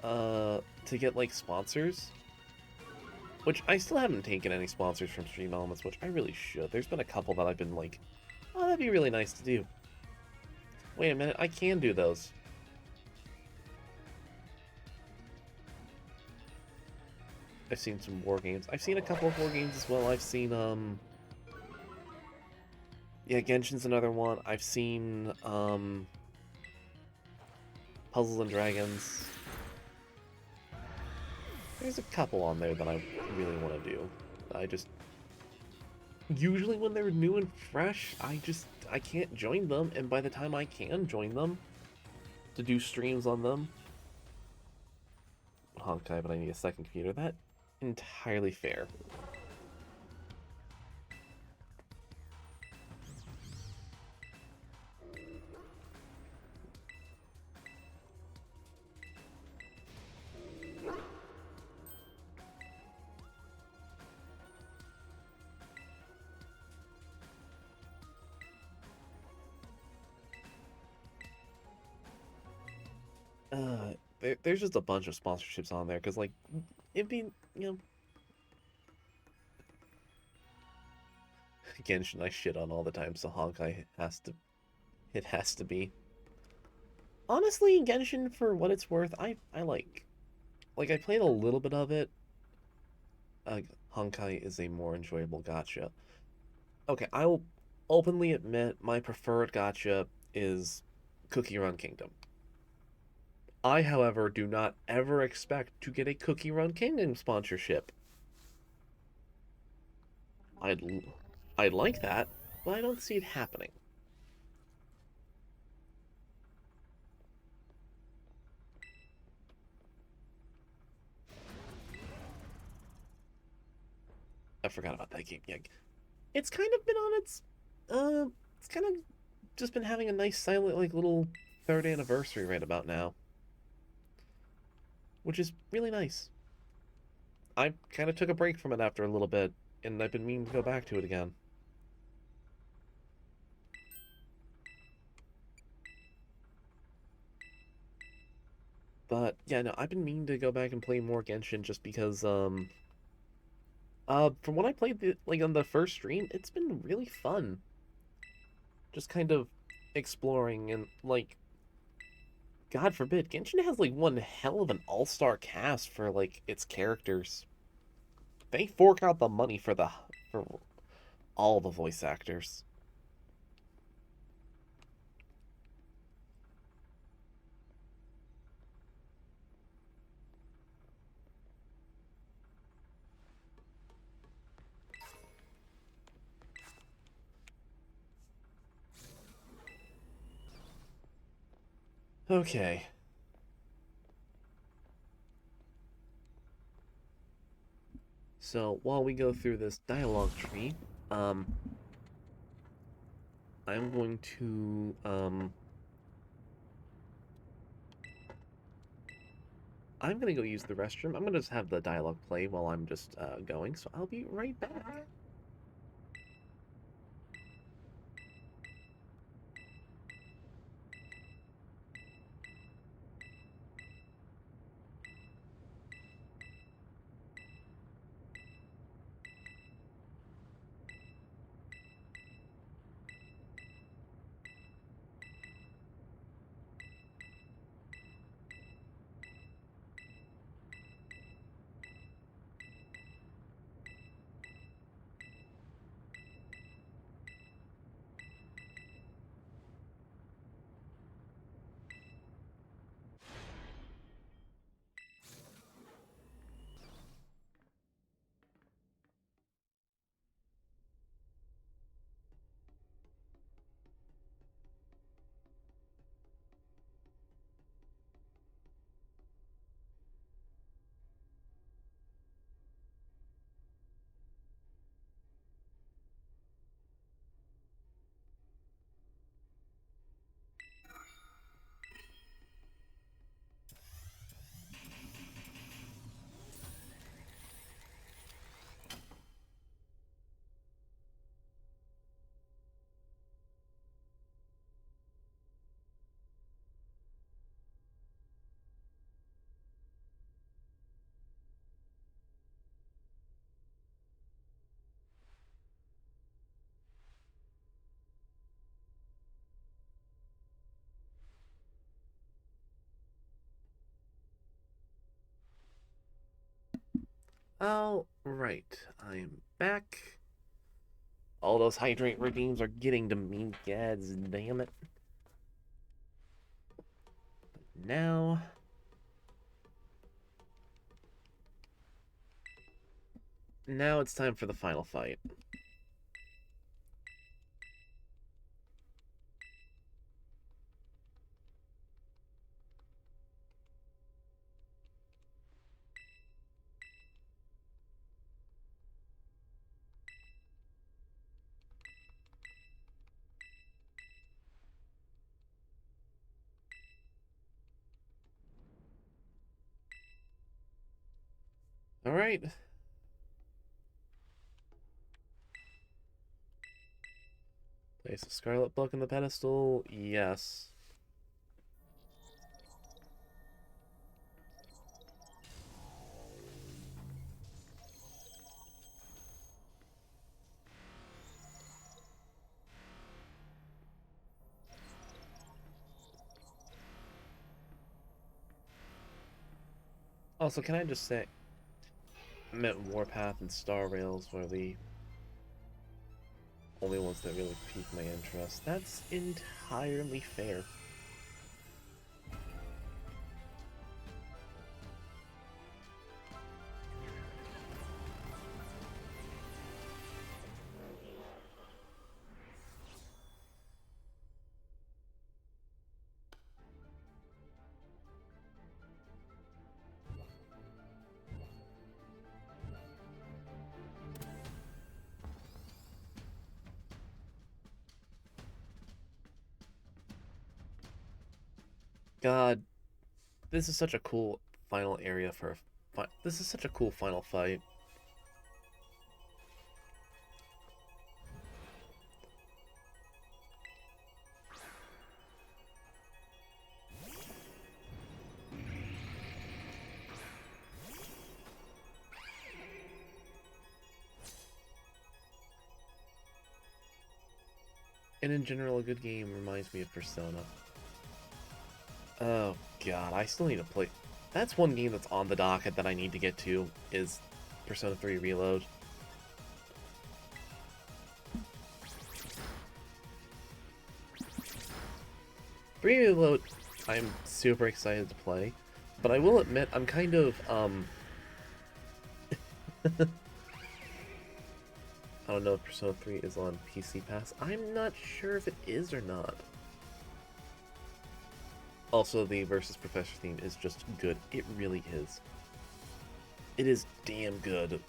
to get like sponsors. Which I still haven't taken any sponsors from stream elements, which I really should. There's been a couple that I've been like, oh, that'd be really nice to do. Wait a minute, I can do those. I've seen some war games. I've seen a couple of war games as well. I've seen yeah, Genshin's another one. I've seen Puzzles and Dragons. There's a couple on there that I really want to do. I just usually when they're new and fresh, I can't join them, and by the time I can join them to do streams on them, Honkai, but I need a second computer. That entirely fair. There's just a bunch of sponsorships on there because, like, it'd be, Genshin I shit on all the time, so Honkai it has to be. Honestly, Genshin, for what it's worth, I like. Like, I played a little bit of it. Honkai is a more enjoyable gacha. Okay, I will openly admit my preferred gacha is Cookie Run Kingdom. I, however, do not ever expect to get a Cookie Run Kingdom sponsorship. I'd, I'd like that, but I don't see it happening. I forgot about that game. Yeah, it's kind of just been having a nice silent, like, little 3rd anniversary right about now, which is really nice. I kind of took a break from it after a little bit, and I've been meaning to go back to it again. But yeah, no, I've been meaning to go back and play more Genshin just because from when I played like on the first stream, it's been really fun. Just kind of exploring and like God forbid, Genshin has like one hell of an all-star cast for like its characters. They fork out the money for all the voice actors. Okay. So while we go through this dialogue tree, um, I'm going to I'm gonna go use the restroom. I'm gonna just have the dialogue play while I'm just going, so I'll be right back. All right, I'm back. All those hydrate redeems are getting to me. God damn it. Now, now it's time for the final fight. All right. Place a Scarlet book on the pedestal. Yes. Also, can I just say, Met Warpath and Star Rails were the only ones that really piqued my interest. That's entirely fair. God, this is such a cool final area for a this is such a cool final fight. And in general, a good game reminds me of Persona. Oh god, I still need to play. That's one game that's on the docket that I need to get to, is Persona 3 Reload. Reload, I'm super excited to play, but I will admit I'm kind of I don't know if Persona 3 is on PC Pass. I'm not sure if it is or not. Also, the Versus Professor theme is just good. It really is. It is damn good.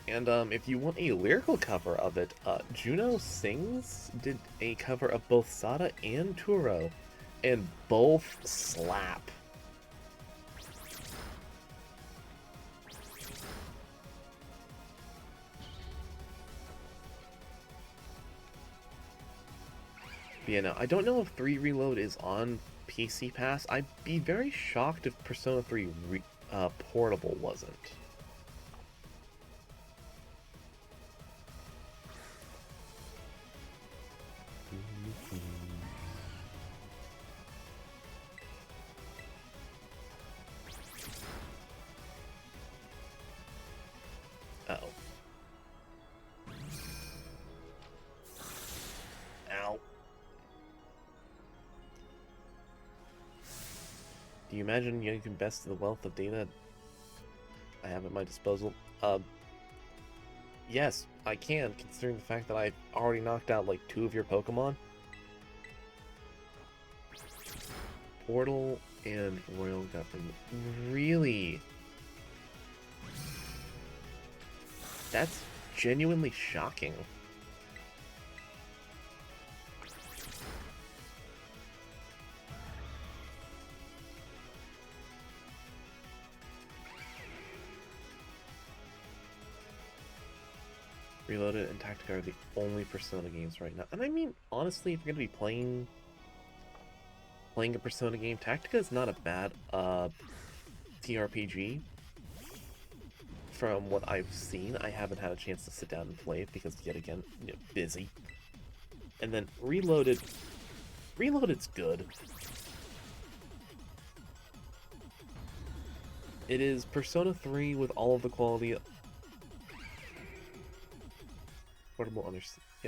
And if you want a lyrical cover of it, Juno Sings did a cover of both Sada and Turo, and both slap. But yeah, no, I don't know if 3 Reload is on PC Pass. I'd be very shocked if Persona 3 Portable wasn't. Uh-oh. Ow. Do you imagine you can best the wealth of data I have at my disposal? Yes, I can, considering the fact that I've already knocked out like 2 of your Pokemon. Portal and Royal got them. Really? That's genuinely shocking. Reloaded and Tactica are the only Persona games right now. And I mean, honestly, if you're going to be playing a Persona game, Tactica is not a bad TRPG. From what I've seen, I haven't had a chance to sit down and play it because, yet again, busy. And then Reloaded's good. It is Persona 3 with all of the quality.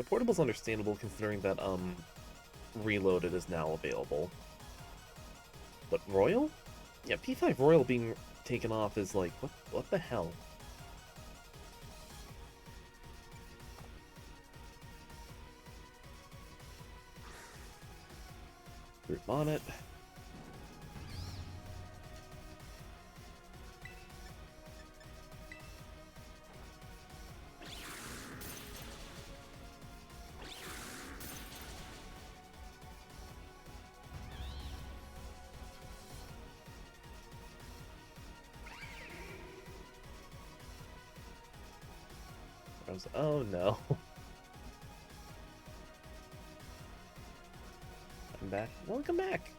Portable's understandable considering that Reloaded is now available. But Royal? Yeah, P5 Royal being taken off is like, what the hell? Group on it. Oh no. I'm back. Welcome back.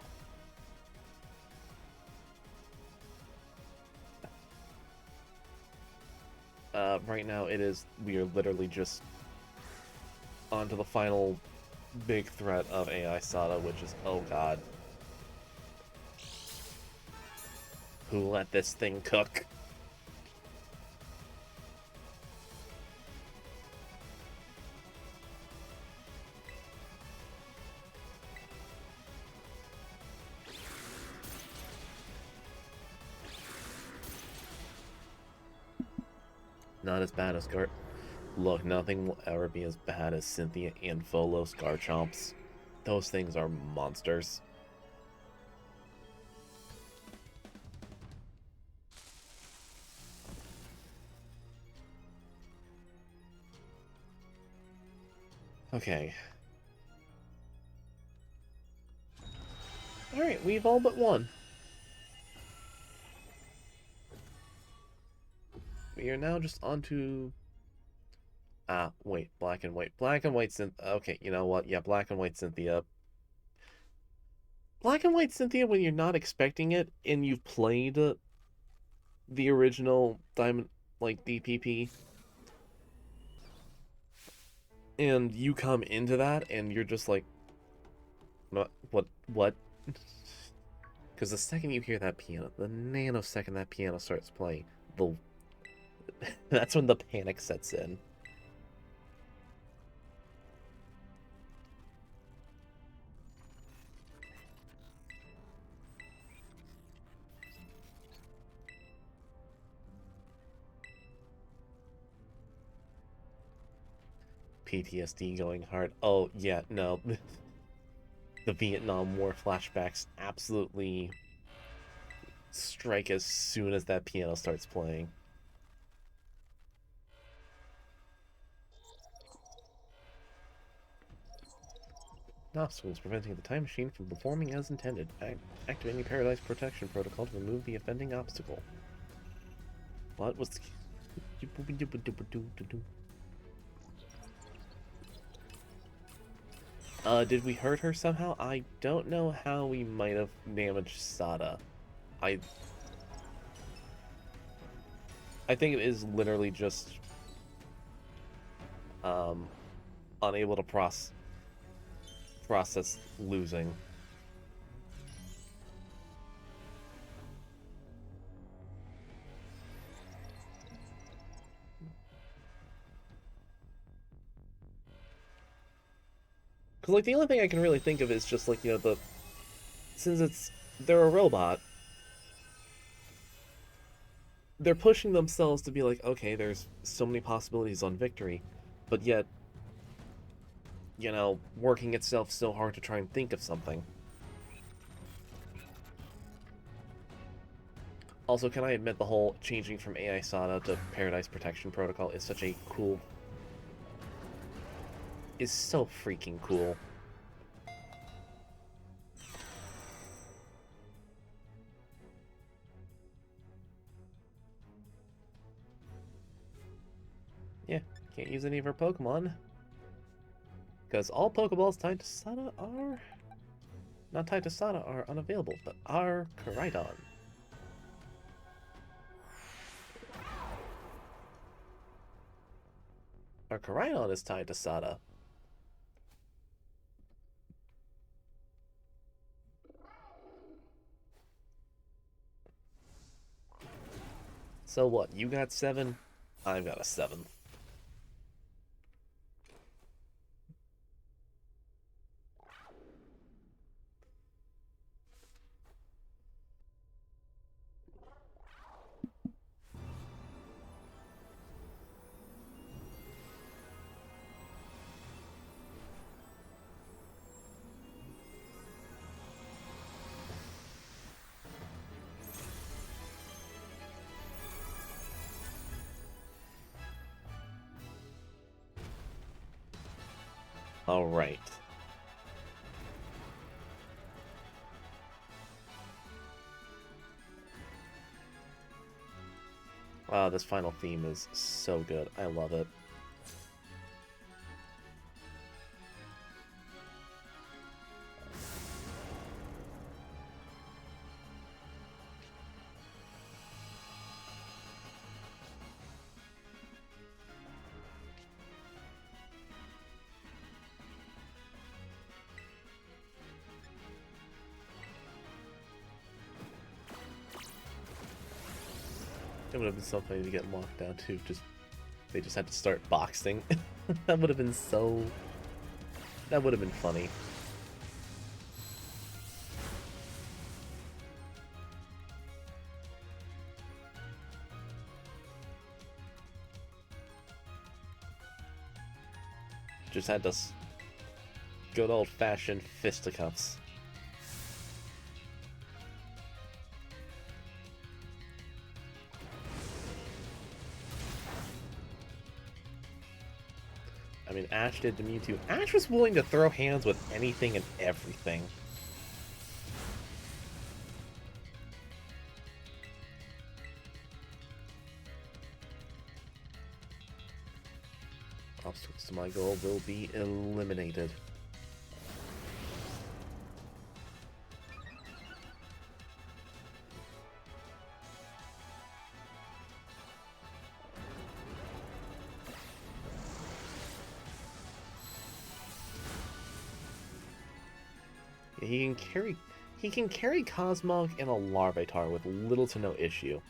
Right now we are literally just onto the final big threat of AI Sada, which is, oh god. Who let this thing cook? Not as bad as Gart. Look, nothing will ever be as bad as Cynthia and Volos Garchomps. Those things are monsters. Okay. Alright, we've all but won. We are now just on to... Ah, wait, black and white. Black and white synth... Okay, you know what? Yeah, black and white Cynthia. Black and white Cynthia, when you're not expecting it, and you've played the original Diamond, like, DPP, and you come into that, and you're just like... What? Because the second you hear that piano, the nanosecond that piano starts playing, that's when the panic sets in. PTSD going hard. Oh, yeah, no. The Vietnam War flashbacks absolutely strike as soon as that piano starts playing. Obstacles preventing the time machine from performing as intended. Activating Paradise Protection Protocol to remove the offending obstacle. What was... did we hurt her somehow? I don't know how we might have damaged Sada. I think it is literally just unable to process losing. Because, like, the only thing I can really think of is just, like, you know, since they're a robot, they're pushing themselves to be like, okay, there's so many possibilities on victory, but yet, you know, working itself so hard to try and think of something. Also, can I admit the whole changing from AI SATA to Paradise Protection Protocol is such a cool... is so freaking cool. Yeah, can't use any of our Pokemon. Because all Pokeballs tied to Sada are... not tied to Sada are unavailable, but are Koraidon. Our Koraidon is tied to Sada. So what, you got 7? I've got a 7. Alright. Wow, this final theme is so good. I love it. It would have been so funny to get locked down too. They just had to start boxing. That would have been so... that would have been funny. Just had to good old-fashioned fisticuffs. I mean, Ash did to Mewtwo. Ash was willing to throw hands with anything and everything. obstacles to my goal will be eliminated. Yeah, he can carry Cosmog and a Larvitar with little to no issue.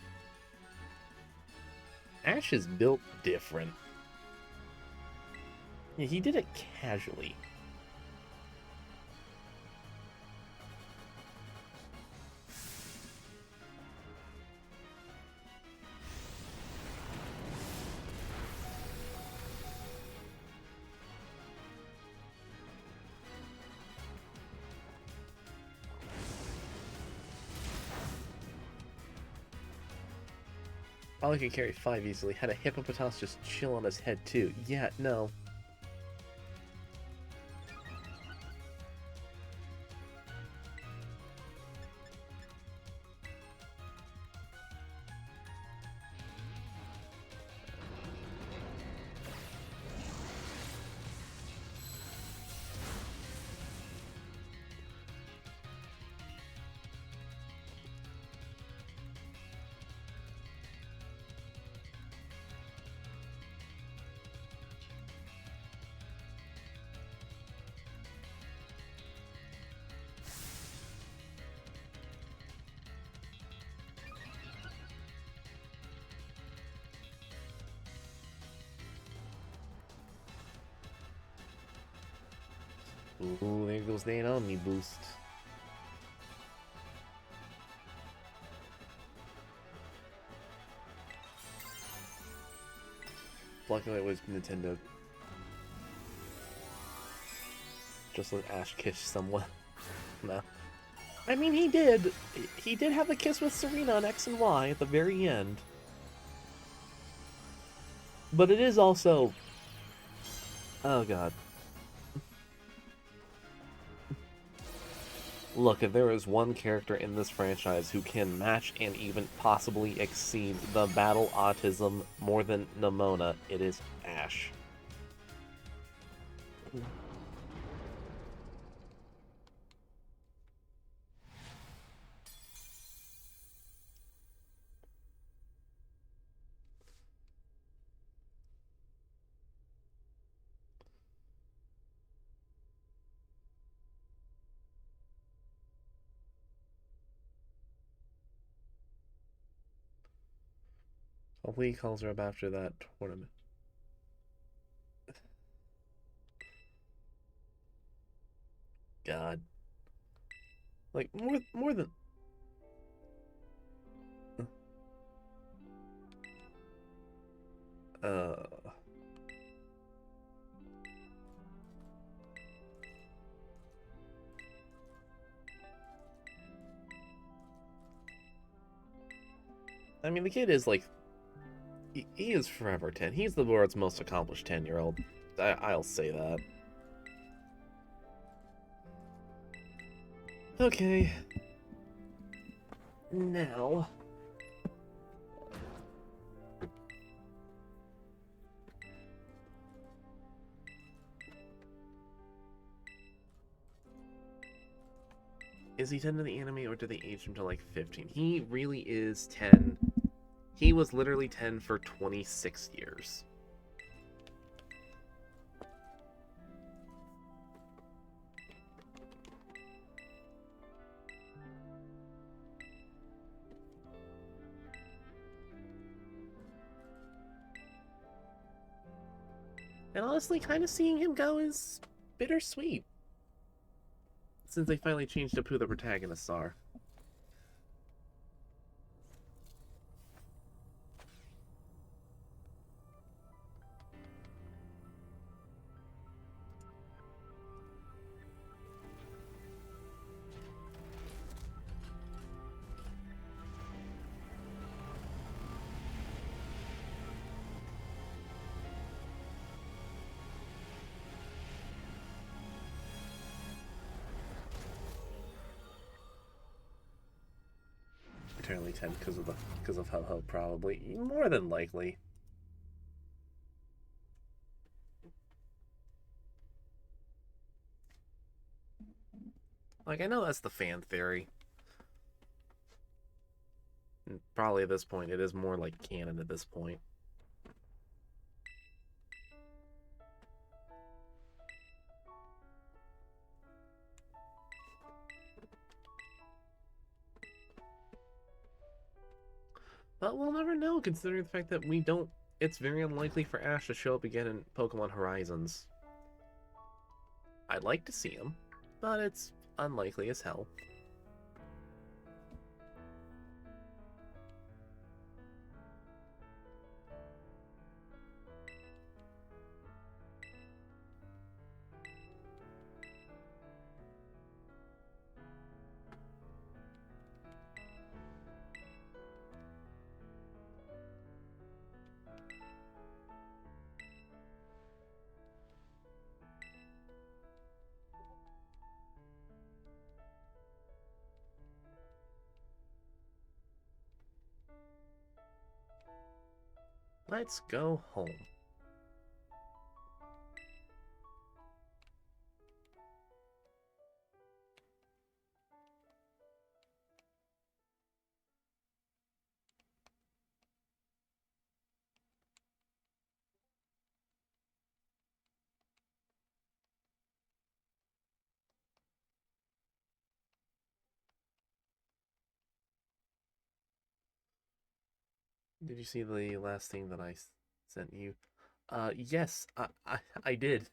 Ash is built different. Yeah, he did it casually. Probably could carry 5 easily. Had a Hippopotas just chill on his head too. Yeah, no. Ooh, there goes that Omni boost. Luckily it was Nintendo. Just let Ash kiss someone. No. I mean, he did. He did have a kiss with Serena on X and Y at the very end. But it is also... Oh, God. Look, if there is one character in this franchise who can match and even possibly exceed the battle autism more than Nimona, it is Ash. Hopefully he calls her up after that tournament. God. Like, more than... I mean, the kid is, like... He is forever 10. He's the world's most accomplished 10-year-old. I'll say that. Okay. Now... Is he 10 in the anime, or do they age him to, like, 15? He really is 10. He was literally 10 for 26 years. And honestly, kind of seeing him go is bittersweet. Since they finally changed up who the protagonists are. Eternally 10 because of Ho-Ho, probably. More than likely. Like, I know that's the fan theory. And probably at this point, it is more like canon at this point. But we'll never know, considering the fact that we don't. It's very unlikely for Ash to show up again in Pokemon Horizons. I'd like to see him, but it's unlikely as hell. Let's go home. Did you see the last thing that I sent you? Yes, I did.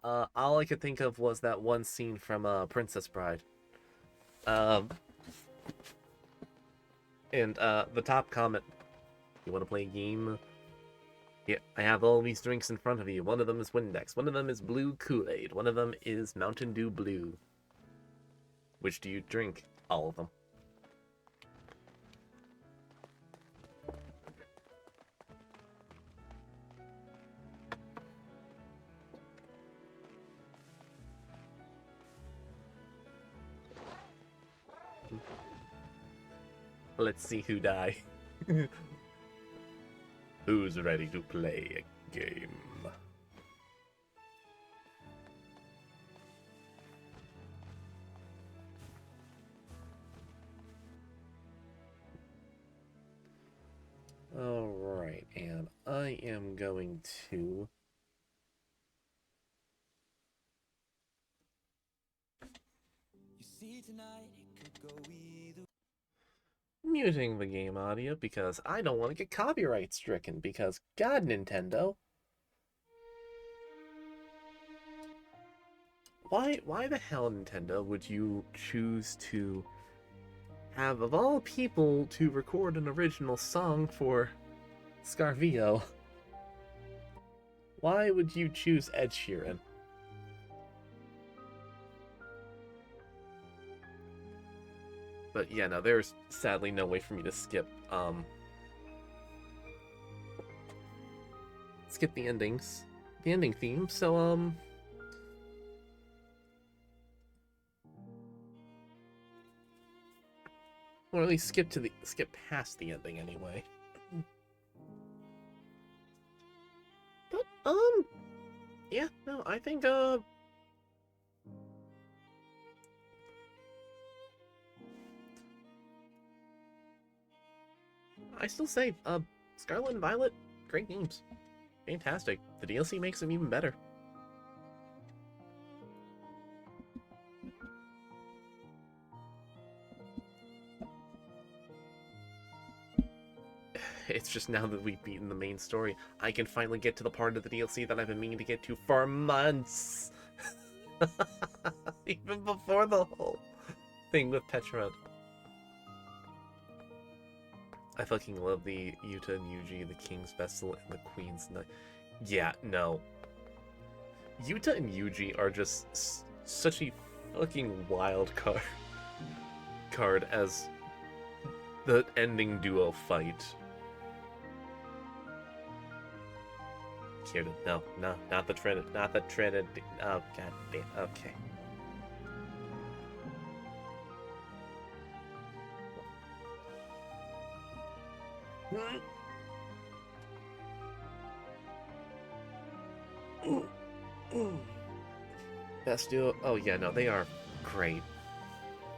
All I could think of was that one scene from Princess Bride. Um, and the top comment, you want to play a game? Yeah, I have all these drinks in front of you. One of them is Windex. One of them is blue Kool-Aid. One of them is Mountain Dew Blue. Which do you drink? All of them. Let's see who die. Who's ready to play a game? Alright, and I am going to... You see tonight, it could go either. muting the game audio because I don't want to get copyright stricken because God, Nintendo. Why the hell, Nintendo, would you choose to have, of all people, to record an original song for Scarvio? Why would you choose Ed Sheeran? But yeah, no, there's sadly no way for me to skip the endings, the ending theme. So or at least skip past the ending anyway. But yeah, no, I think I still say Scarlet and Violet, great games. Fantastic. The DLC makes them even better. It's just now that we've beaten the main story, I can finally get to the part of the DLC that I've been meaning to get to for months. Even before the whole thing with Petra. I fucking love the Yuta and Yuji, the King's Vessel, and the Queen's Knight. Yeah, no. Yuta and Yuji are just such a fucking wild card as the ending duo fight. No, not the Trinity. Not the Trinity. Oh, god damn. Okay. Best duo. Oh yeah, no, they are great.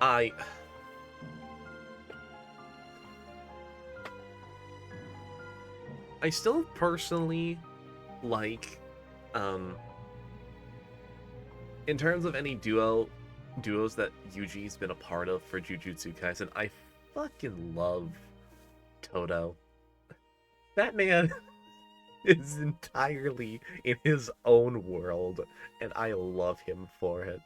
I I still personally like, um in terms of any duos that Yuji's been a part of for Jujutsu Kaisen, I fucking love Toto. That man is entirely in his own world, and I love him for it.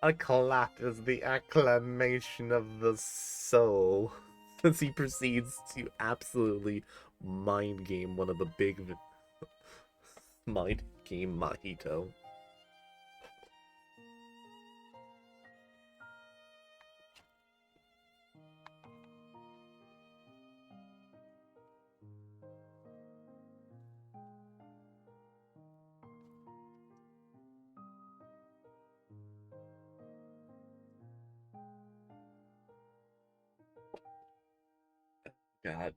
A clap is the acclamation of the soul, as he proceeds to absolutely mind game one of the big mind game Mahito. God.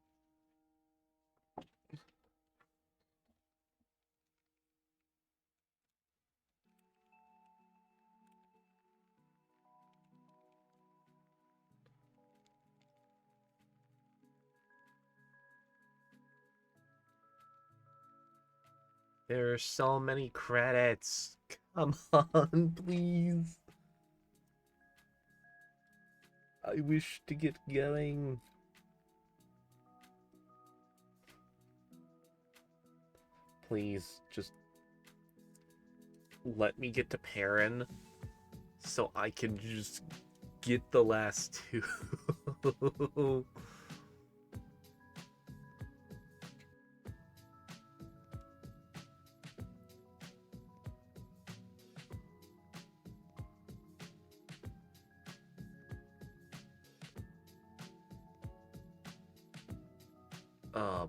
There are so many credits. Come on, please. I wish to get going. Please, just let me get to Perrin so I can just get the last two.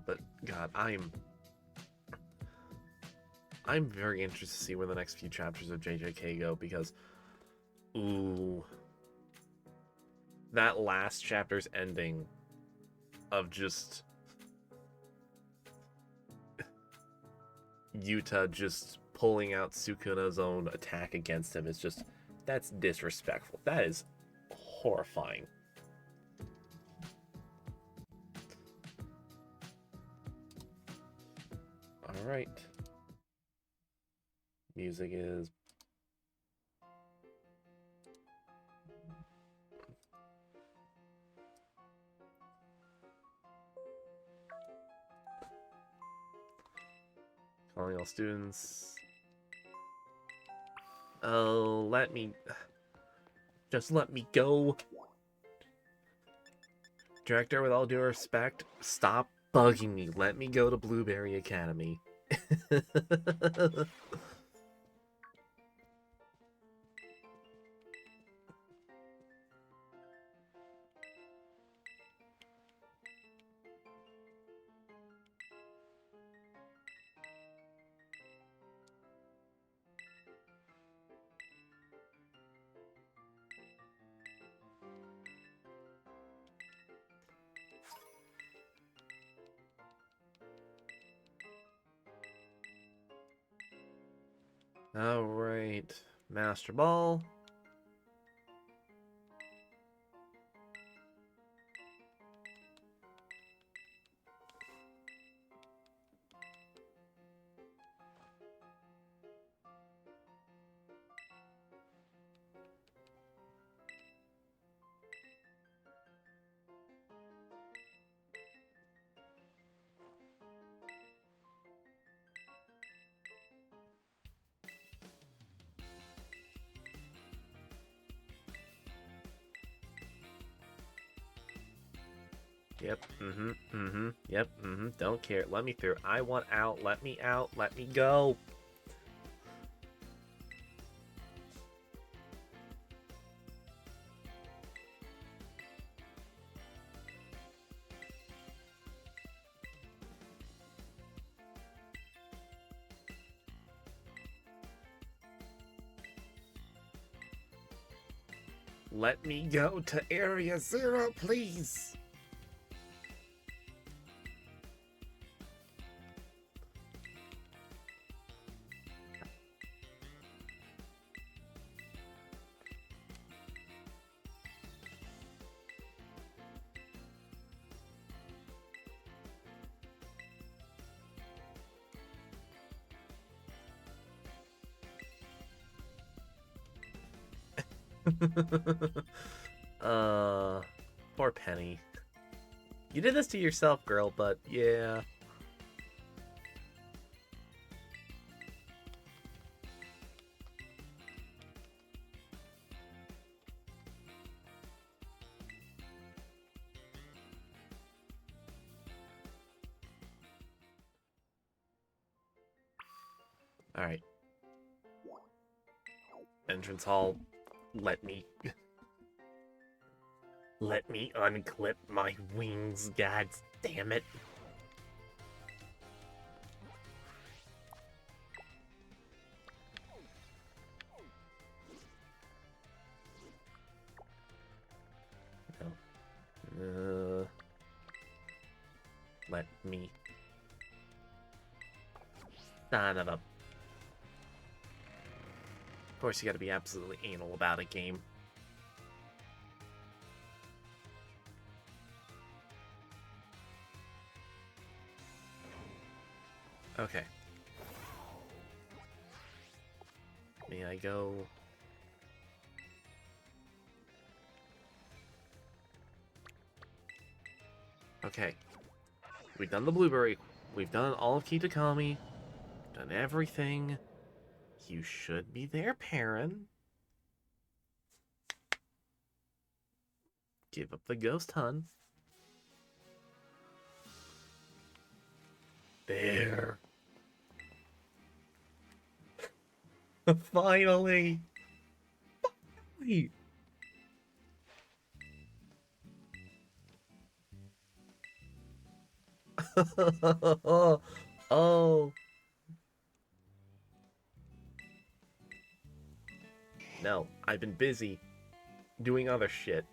But God, I'm very interested to see where the next few chapters of JJK go, because ooh, that last chapter's ending of just Yuta just pulling out Sukuna's own attack against him is just, that's disrespectful. That is horrifying. All right. Music is calling all students. Oh, just let me go. Director, with all due respect, stop bugging me. Let me go to Blueberry Academy. Alright, Master Ball. Yep, yep, don't care. Let me through. I want out. Let me out. Let me go. Let me go to Area Zero, please. Poor Penny. You did this to yourself, girl, but yeah. Alright. Entrance hall. Let me... Let me unclip my wings, god damn it. No. Let me... Son of a... Of course you gotta be absolutely anal about a game. Okay. May I go... Okay. We've done the blueberry. We've done all of Kitakami. Done everything. You should be there, Perrin. Give up the ghost hun. There. Finally. Finally. Oh. No, I've been busy doing other shit.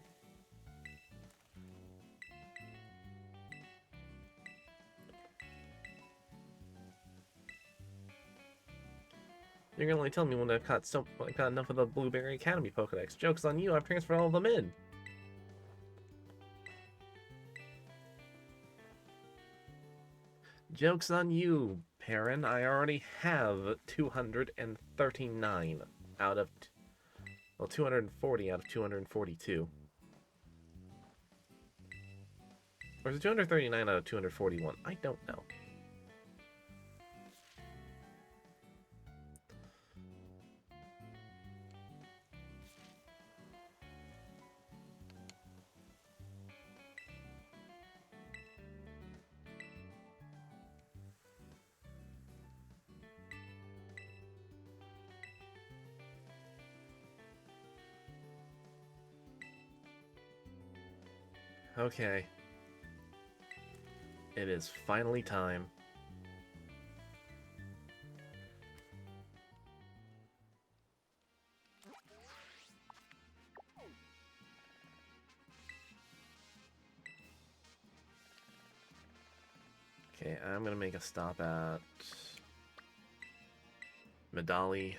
You're gonna only tell me when I've got enough of the Blueberry Academy Pokedex. Joke's on you, I've transferred all of them in. Joke's on you, Perrin. I already have 239 out of... Well, 240 out of 242. Or is it 239 out of 241? I don't know. Okay. It is finally time. Okay, I'm gonna make a stop at Medali.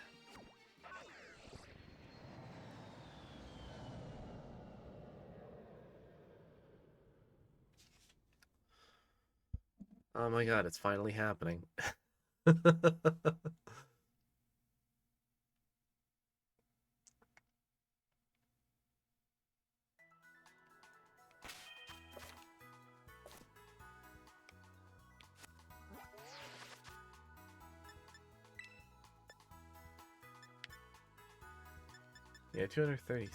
Oh my god, it's finally happening. Yeah, 230.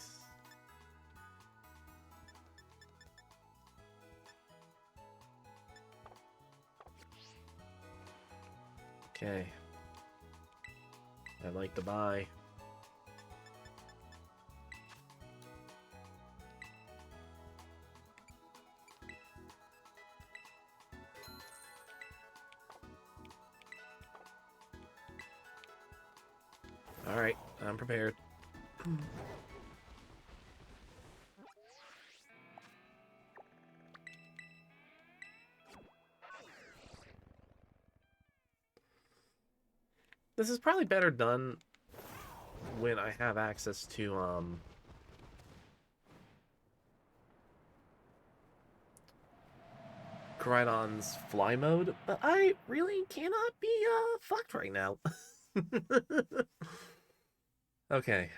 Okay. I'd like to buy. Alright, I'm prepared. This is probably better done when I have access to, Koraidon's fly mode, but I really cannot be, fucked right now. Okay.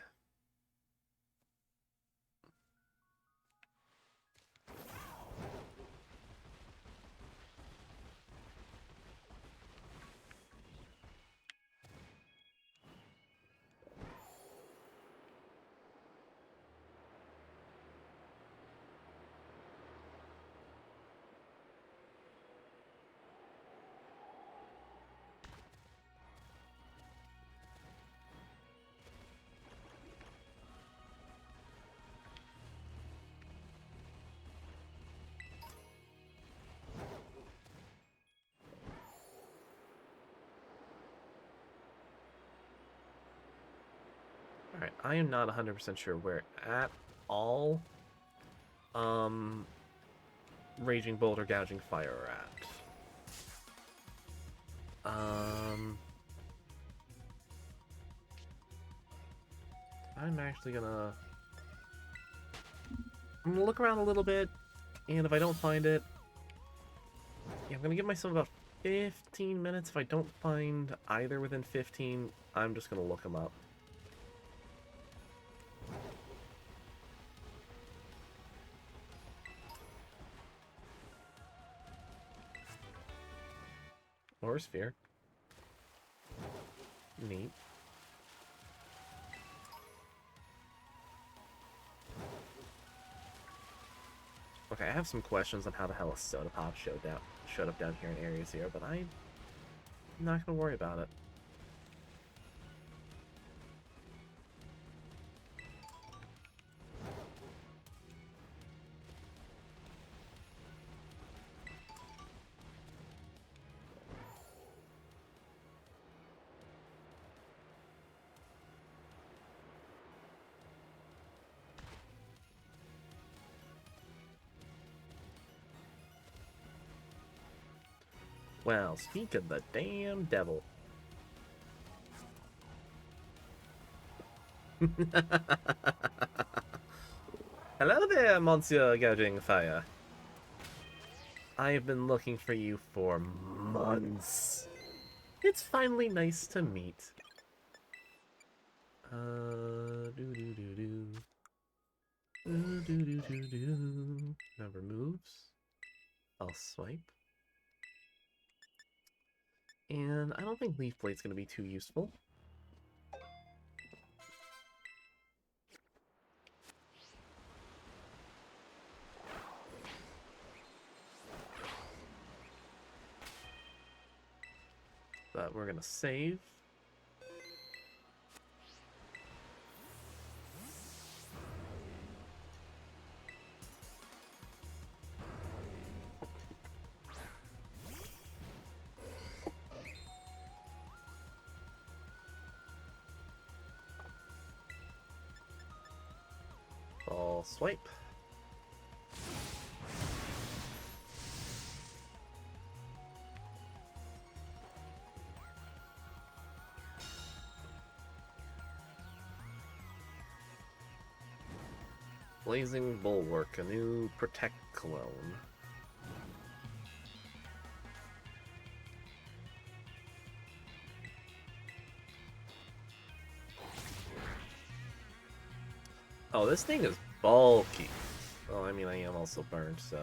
I am not 100% sure where at all Raging Bolt or Gouging Fire are at. I'm actually gonna... I'm gonna look around a little bit, and if I don't find it, yeah, I'm gonna give myself about 15 minutes. If I don't find either within 15, I'm just gonna look them up. Or a sphere. Neat. Okay, I have some questions on how the hell a soda pop showed up down here in Area Zero, but I'm not gonna worry about it. Well, speak of the damn devil. Hello there, Monsieur Gouging Fire. I have been looking for you for months. It's finally nice to meet. Do-do-do-do. Do-do-do-do-do. Number moves. I'll swipe. And I don't think Leaf Blade's going to be too useful. But we're going to save. I'll swipe. Blazing Bulwark, a new Protect clone. Oh, this thing is bulky. Well, I mean, I am also burned, so...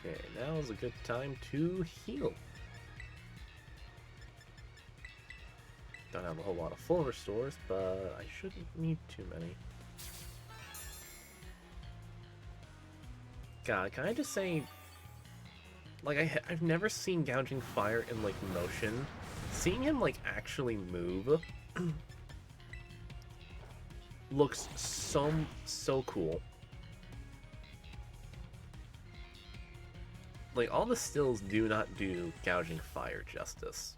Okay, now is a good time to heal. Don't have a whole lot of full restores, but I shouldn't need too many. God, can I just say, like, I've never seen Gouging Fire in, like, motion. Seeing him, like, actually move looks so cool. Like, all the stills do not do Gouging Fire justice.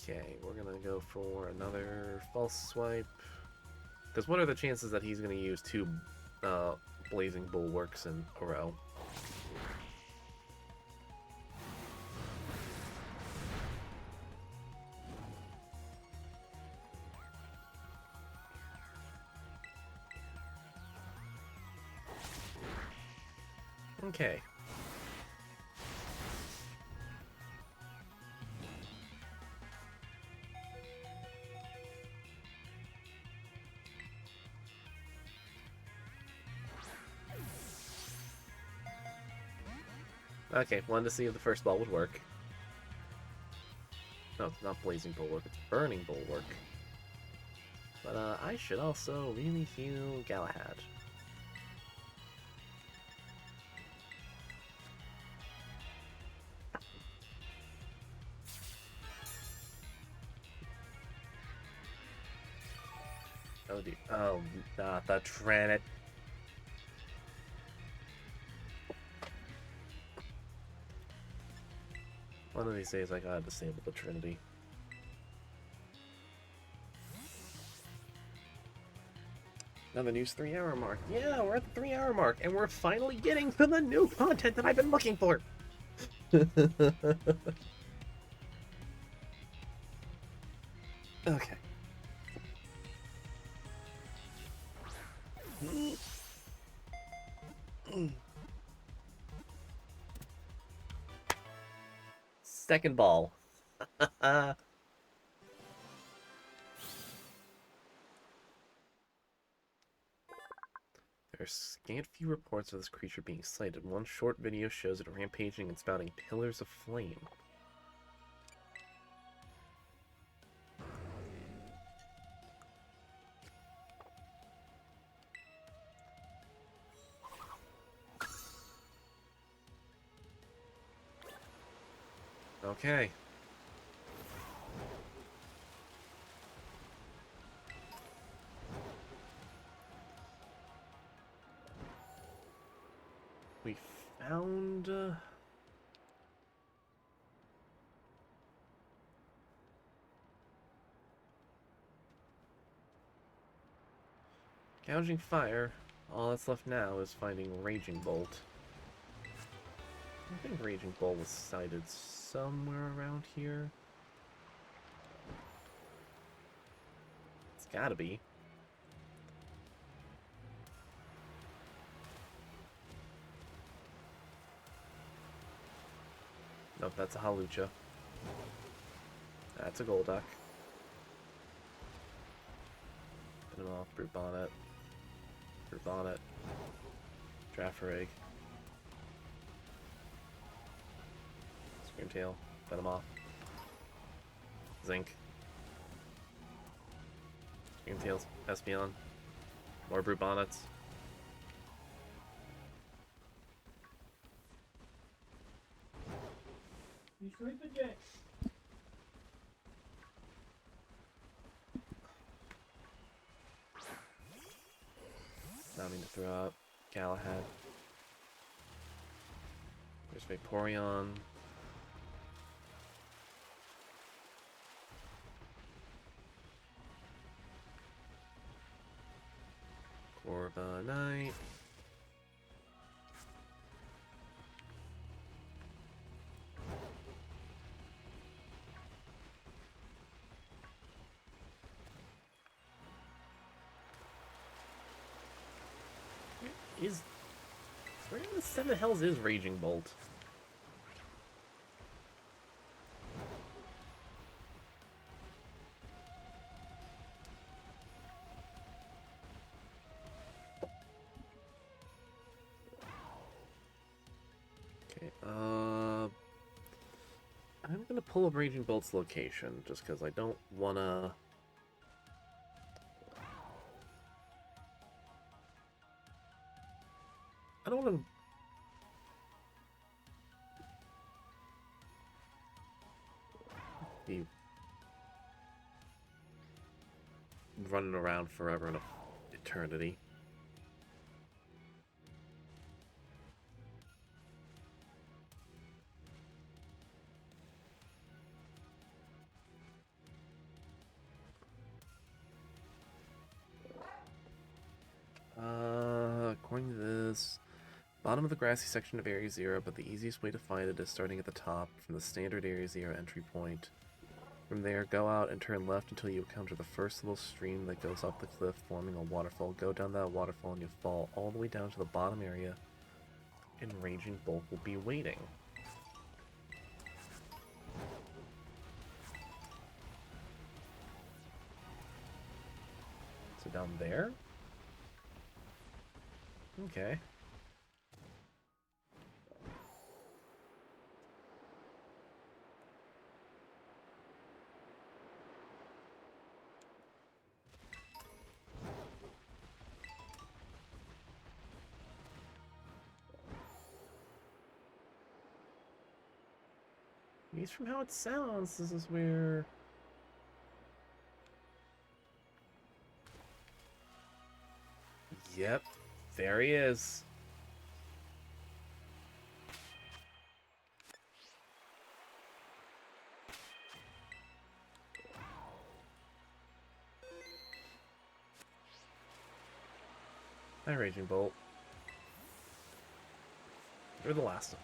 Okay, we're gonna go for another false swipe. Because what are the chances that he's gonna use two Blazing Bulwarks in a row? Okay. Okay, wanted to see if the first ball would work. No, it's not Blazing Bulwark, it's Burning Bulwark. But I should also really heal Galahad. Oh, dude. Oh, not the Trinit. One of these days I gotta disable the Trinity. Now the news 3-hour mark. Yeah, we're at the 3-hour mark, and we're finally getting to the new content that I've been looking for. Okay. Second ball. There are scant few reports of this creature being sighted. One short video shows it rampaging and spouting pillars of flame. Okay. We found... Gouging Fire. All that's left now is finding Raging Bolt. I think Raging Bolt was sighted somewhere around here. It's gotta be. Nope, that's a Halucha. That's a Golduck. Put him off, Brute Bonnet. Brute Bonnet. Drafferegg. Screamtail. Put him off. Zinc. Screamtails. Espeon. More Brute Bonnets. You sleeping yet? Not mean to throw out Galahad. There's Vaporeon. Corviknight. Where in the seven hells is Raging Bolt? Okay, I'm gonna pull up Raging Bolt's location just because I don't wanna. I don't want to. Be running around forever in eternity. According to this, bottom of the grassy section of Area 0, but the easiest way to find it is starting at the top from the standard Area 0 entry point. From there, go out and turn left until you encounter the first little stream that goes up the cliff, forming a waterfall. Go down that waterfall and you'll fall all the way down to the bottom area, and Raging Bolt will be waiting. So down there? Okay. At least from how it sounds, this is where... Yep, there he is. Hi, Raging Bolt. You're the last one.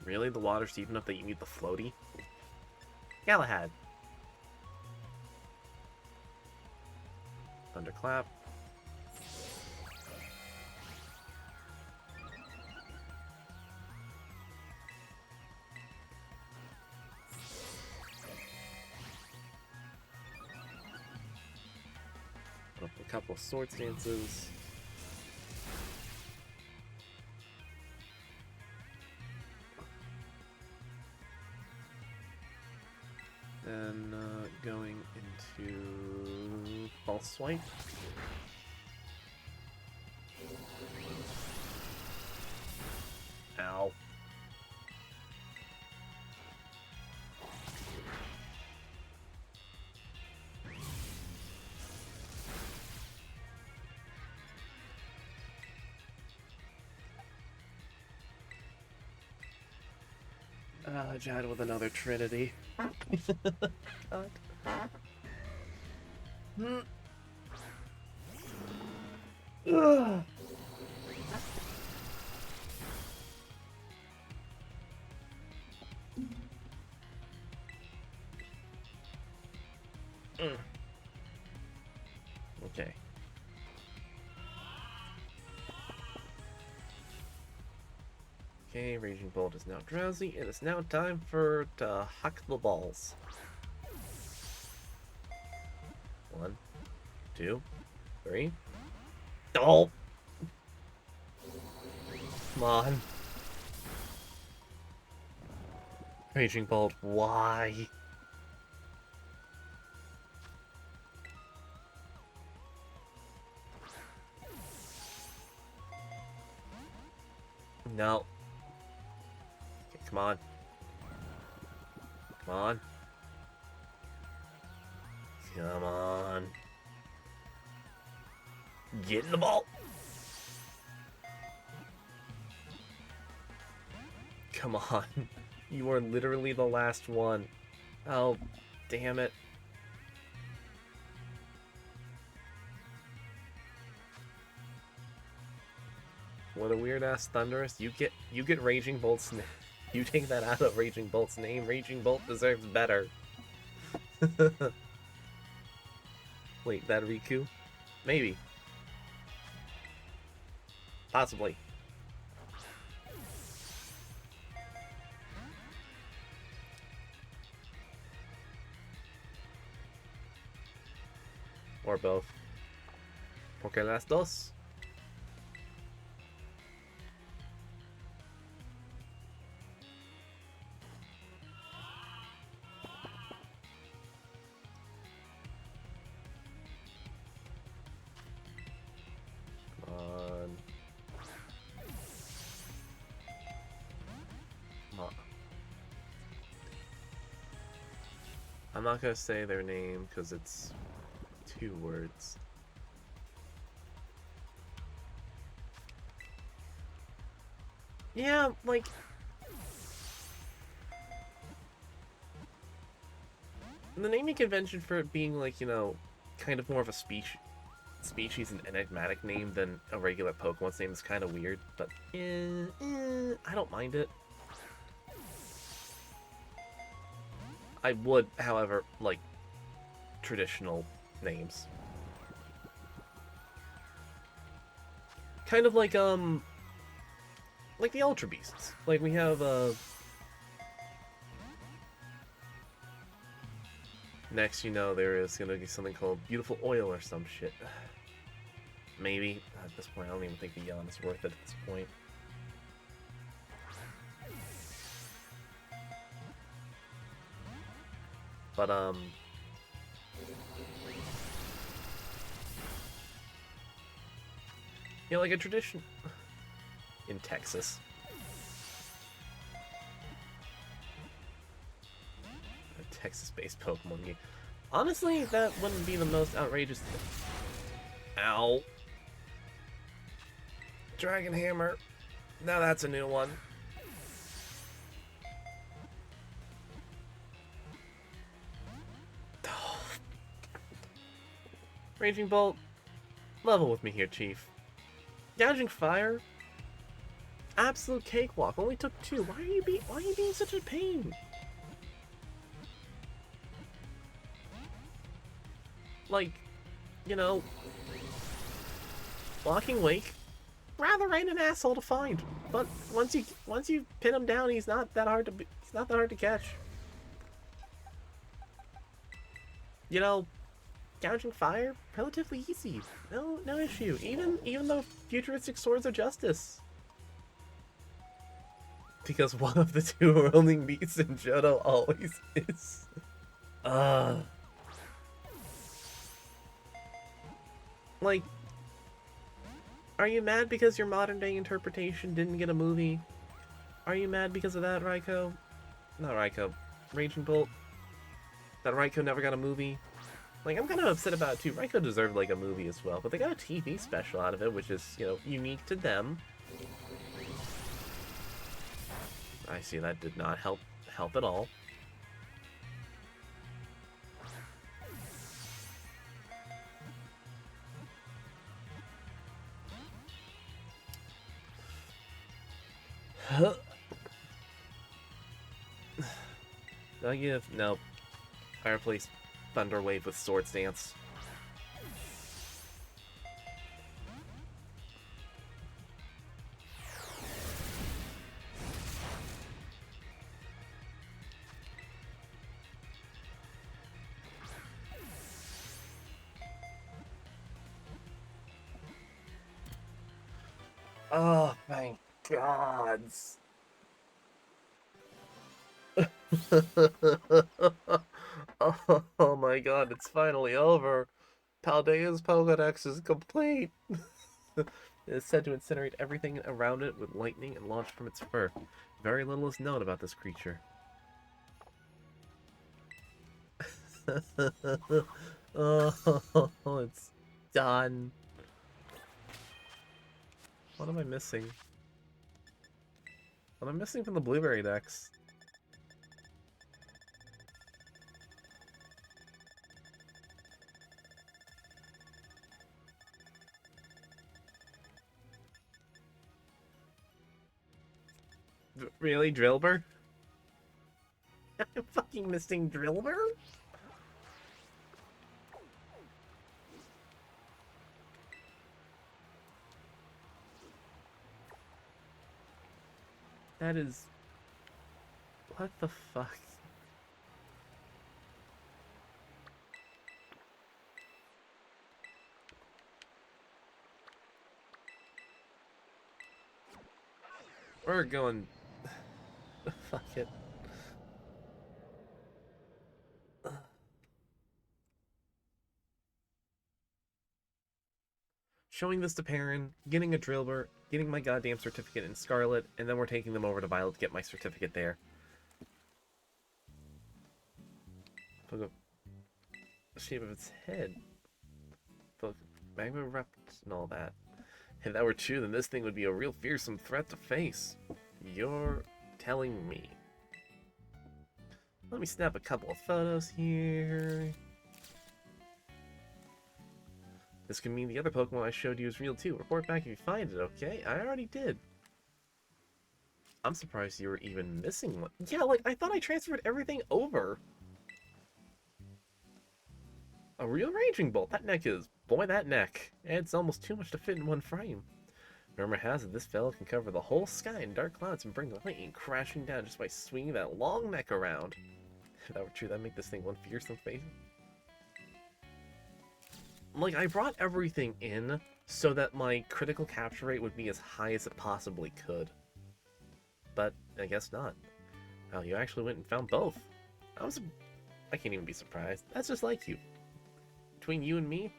Really? The water's deep enough that you need the floaty? Galahad. Thunderclap. Up a couple of sword stances. Then going into false swipe. Ow. Jad with another Trinity. God. Ugh. Okay. Okay, Raging Bolt is now drowsy. It is now time to huck the balls. 1, 2, 3. Oh! Come on. Raging Bolt, why? No. Okay, come on. Come on. Come on. Get in the ball. Come on. You are literally the last one. Oh, damn it. What a weird ass Thunderous. You get Raging Bolt's name. You take that out of Raging Bolt's name. Raging Bolt deserves better. Wait, that Riku? Maybe. Possibly. Or both. Porque las dos. I'm not gonna say their name because it's 2 words. Yeah, like... the naming convention for it being, like, you know, kind of more of a species and enigmatic name than a regular Pokemon's name is kind of weird, but I don't mind it. I would, however, like traditional names. Kind of like the Ultra Beasts. Like we have Next, you know, there is going to be something called Beautiful Oil or some shit. Maybe. At this point, I don't even think the yawn is worth it at this point. But, you know, like a tradition in Texas. A Texas-based Pokemon game. Honestly, that wouldn't be the most outrageous thing. Ow. Dragon Hammer. Now that's a new one. Raging Bolt. Level with me here, Chief. Gouging Fire. Absolute cakewalk. Only took 2. Why are you being such a pain? Like, you know, Walking Wake, rather ain't an asshole to find. But once you pin him down, he's not that hard to catch. You know, Gouging Fire, relatively easy. No issue. Even though futuristic swords of justice. Because one of the 2 rolling beats in Johto always is. Like, are you mad because your modern day interpretation didn't get a movie? Are you mad because of that, Raikou? Not Raikou. Raging Bolt. That Raikou never got a movie. Like, I'm kind of upset about it too. Raikou deserved like a movie as well, but they got a TV special out of it, which is, you know, unique to them. I see that did not help at all. Did I give? Nope. Fireplace, Thunder Wave with Swords Dance. Oh, thank gods. Oh my god, it's finally over. Paldean's Pokedex is complete. It is said to incinerate everything around it with lightning and launch from its fur. Very little is known about this creature. Oh, it's done. What am I missing? What am I missing from the Blueberry decks? Really, Drillbur? I'm fucking missing Drillbur? That is... What the fuck? We're going... Fuck it. Showing this to Perrin, getting a Drillbur, getting my goddamn certificate in Scarlet, and then we're taking them over to Violet to get my certificate there. Look at the shape of its head. Look, Magma Erupt and all that. If that were true, then this thing would be a real fearsome threat to face. You're telling me. Let me snap a couple of photos here. This could mean the other Pokemon I showed you is real too. Report back if you find it, okay? I already did. I'm surprised you were even missing one. Yeah, like, I thought I transferred everything over. A real Raging Bolt. That neck is... Boy, that neck. It's almost too much to fit in one frame. Rumor has it this fellow can cover the whole sky in dark clouds and bring lightning crashing down just by swinging that long neck around. If that were true, that'd make this thing one fearsome face. Like, I brought everything in so that my critical capture rate would be as high as it possibly could. But I guess not. Oh, you actually went and found both. I can't even be surprised. That's just like you. Between you and me,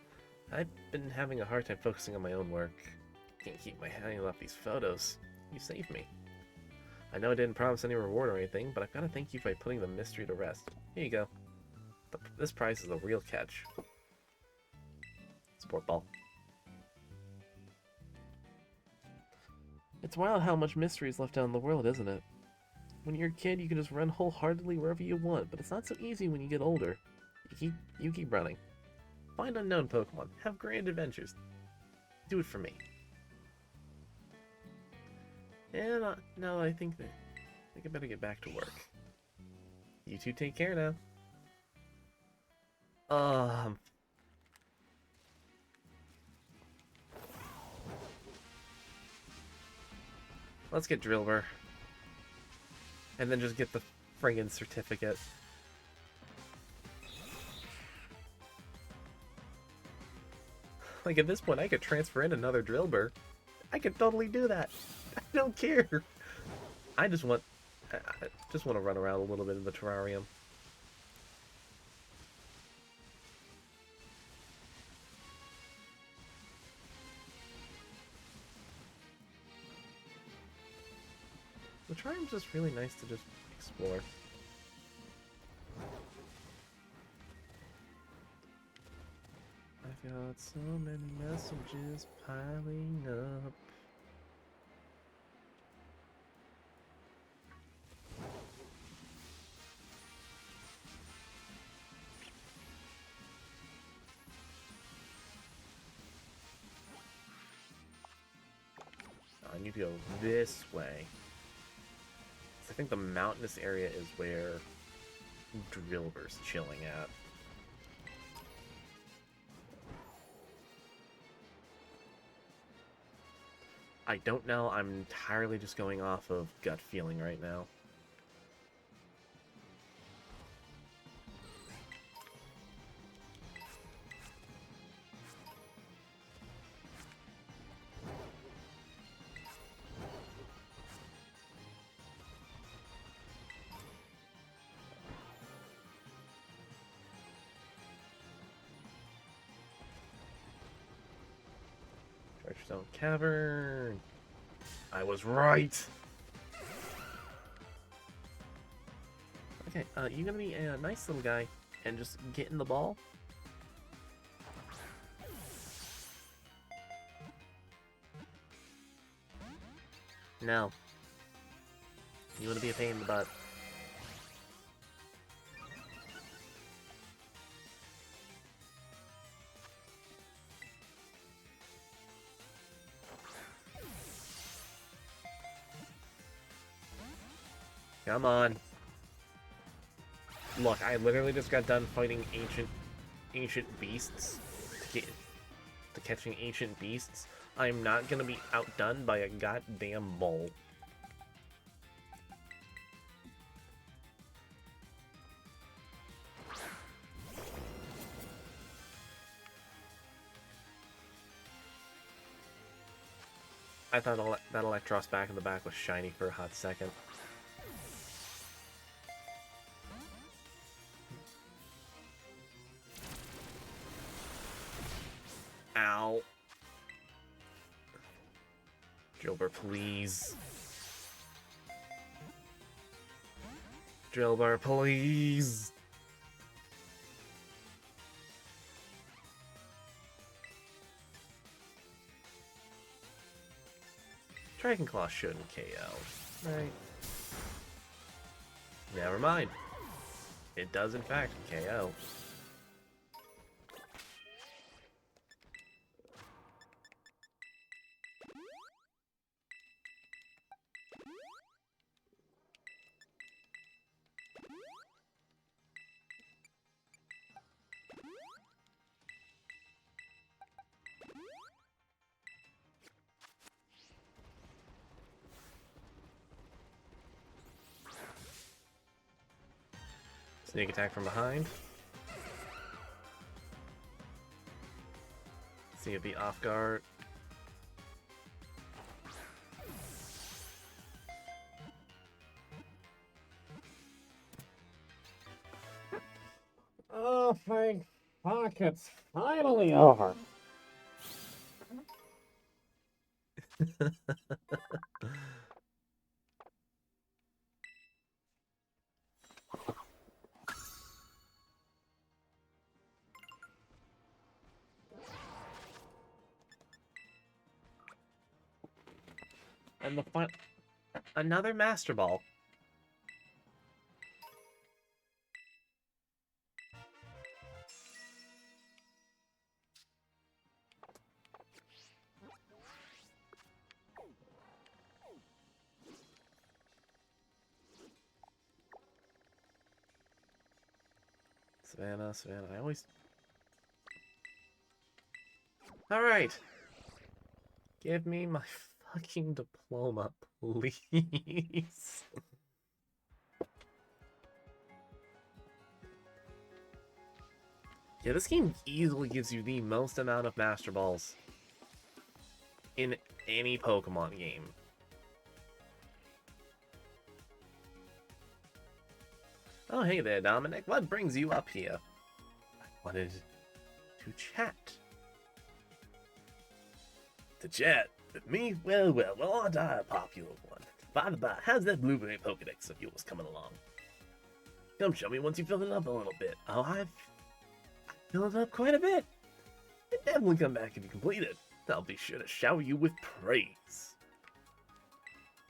I've been having a hard time focusing on my own work. Can't keep my hands off these photos. You saved me. I know I didn't promise any reward or anything, but I've got to thank you by putting the mystery to rest. Here you go. This prize is a real catch. Sport ball. It's wild how much mystery is left out in the world, isn't it? When you're a kid, you can just run wholeheartedly wherever you want, but it's not so easy when you get older. You keep running. Find unknown Pokemon. Have grand adventures. Do it for me. And now I think I better get back to work. You two take care now. Let's get Drillbur. And then just get the friggin' certificate. Like, at this point, I could transfer in another Drillbur. I could totally do that. I don't care. I just want to run around a little bit in the terrarium. The terrarium's just really nice to just explore. I've got so many messages piling up. I need to go this way. I think the mountainous area is where Drillbur's chilling at. I don't know. I'm entirely just going off of gut feeling right now. Treasure Cavern. I was right. Okay, you gonna be a nice little guy and just get in the ball? No. You wanna be a pain in the butt. Come on. Look, I literally just got done fighting ancient beasts to catching ancient beasts. I'm not gonna be outdone by a goddamn mole. I thought that Electros back in the back was shiny for a hot second. Ow. Drillbur, please. Drillbur, please. Dragon Claw shouldn't KO. Right. Never mind. It does in fact KO. Sneak attack from behind. See it be off guard. Oh, thank fuck, it's finally over. And the final... Another Master Ball. Savannah, I always... Alright. Give me my fucking diploma, please. Yeah, this game easily gives you the most amount of Master Balls in any Pokemon game. Oh, hey there, Dominic. What brings you up here? I wanted to chat. To chat with me? Well, aren't I a popular one? By the by, how's that blueberry Pokedex of yours coming along? Come show me once you fill it up a little bit. Oh, I've filled it up quite a bit. And definitely come back if you complete it. I'll be sure to shower you with praise.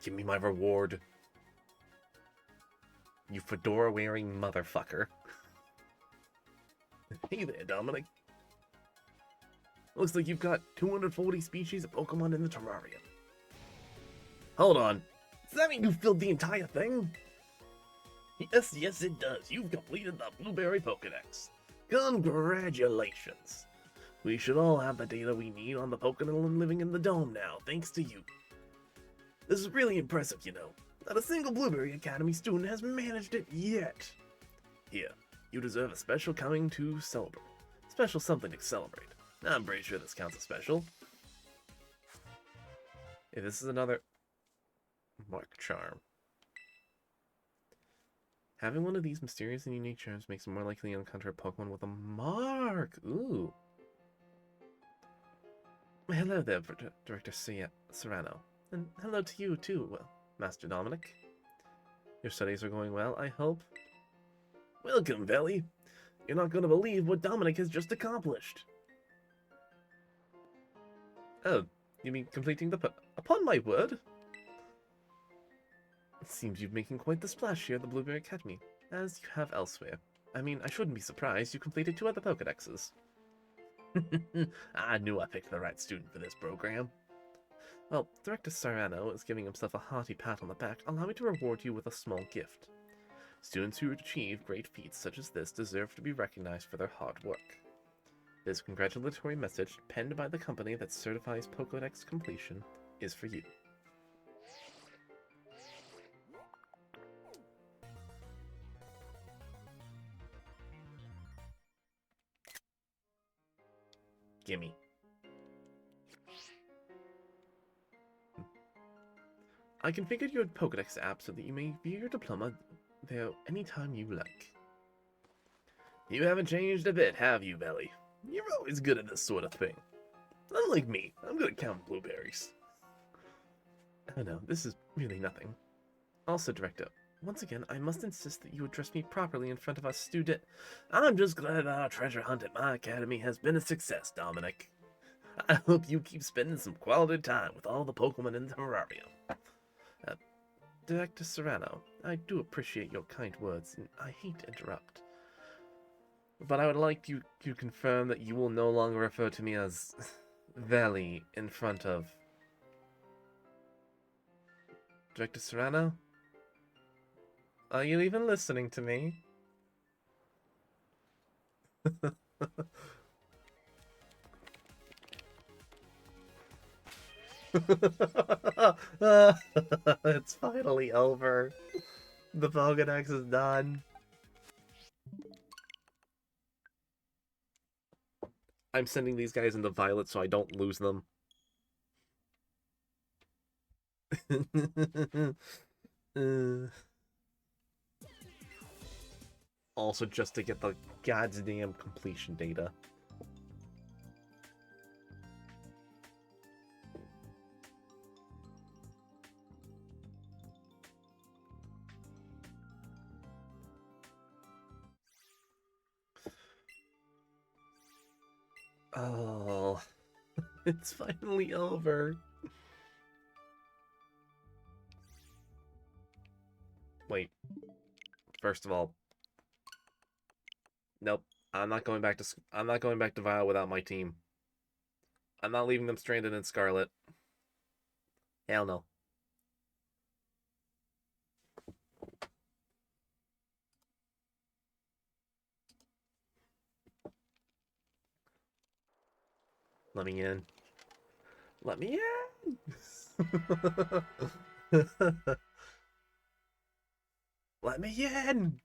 Give me my reward. You fedora-wearing motherfucker. Hey there, Dominic. Looks like you've got 240 species of Pokemon in the terrarium. Hold on. Does that mean you filled the entire thing? Yes, it does. You've completed the Blueberry Pokedex. Congratulations. We should all have the data we need on the Pokemon living in the dome now, thanks to you. This is really impressive, you know. Not a single Blueberry Academy student has managed it yet. Here, you deserve a special coming to celebrate. Special something to celebrate. I'm pretty sure this counts as special. Hey, this is another Mark Charm. Having one of these mysterious and unique charms makes it more likely to encounter a Pokemon with a mark. Ooh. Hello there, Director Serrano. And hello to you too, Master Dominic. Your studies are going well, I hope? Welcome, Valley. You're not going to believe what Dominic has just accomplished. Oh, you mean completing the upon my word? It seems you're making quite the splash here at the Blueberry Academy, as you have elsewhere. I mean, I shouldn't be surprised you completed 2 other Pokedexes. I knew I picked the right student for this program. Well, Director Serrano is giving himself a hearty pat on the back. Allow me to reward you with a small gift. Students who achieve great feats such as this deserve to be recognized for their hard work. This congratulatory message, penned by the company that certifies Pokédex completion, is for you. Gimme. I configured your Pokédex app so that you may view your diploma there anytime you like. You haven't changed a bit, have you, Belly? You're always good at this sort of thing. Unlike me, I'm good at counting blueberries. Oh no, this is really nothing. Also, Director, once again, I must insist that you address me properly in front of our student. I'm just glad our treasure hunt at my academy has been a success, Dominic. I hope you keep spending some quality time with all the Pokemon in the terrarium. Director Serrano, I do appreciate your kind words, and I hate to interrupt. But I would like you to confirm that you will no longer refer to me as Valley in front of Director Serrano? Are you even listening to me? It's finally over. The Pokédex is done. I'm sending these guys into Violet so I don't lose them. Also, just to get the goddamn completion data. Oh, it's finally over. Wait. First of all, nope. I'm not going back to Vile without my team. I'm not leaving them stranded in Scarlet. Hell no. Let me in. Let me in. Let me in.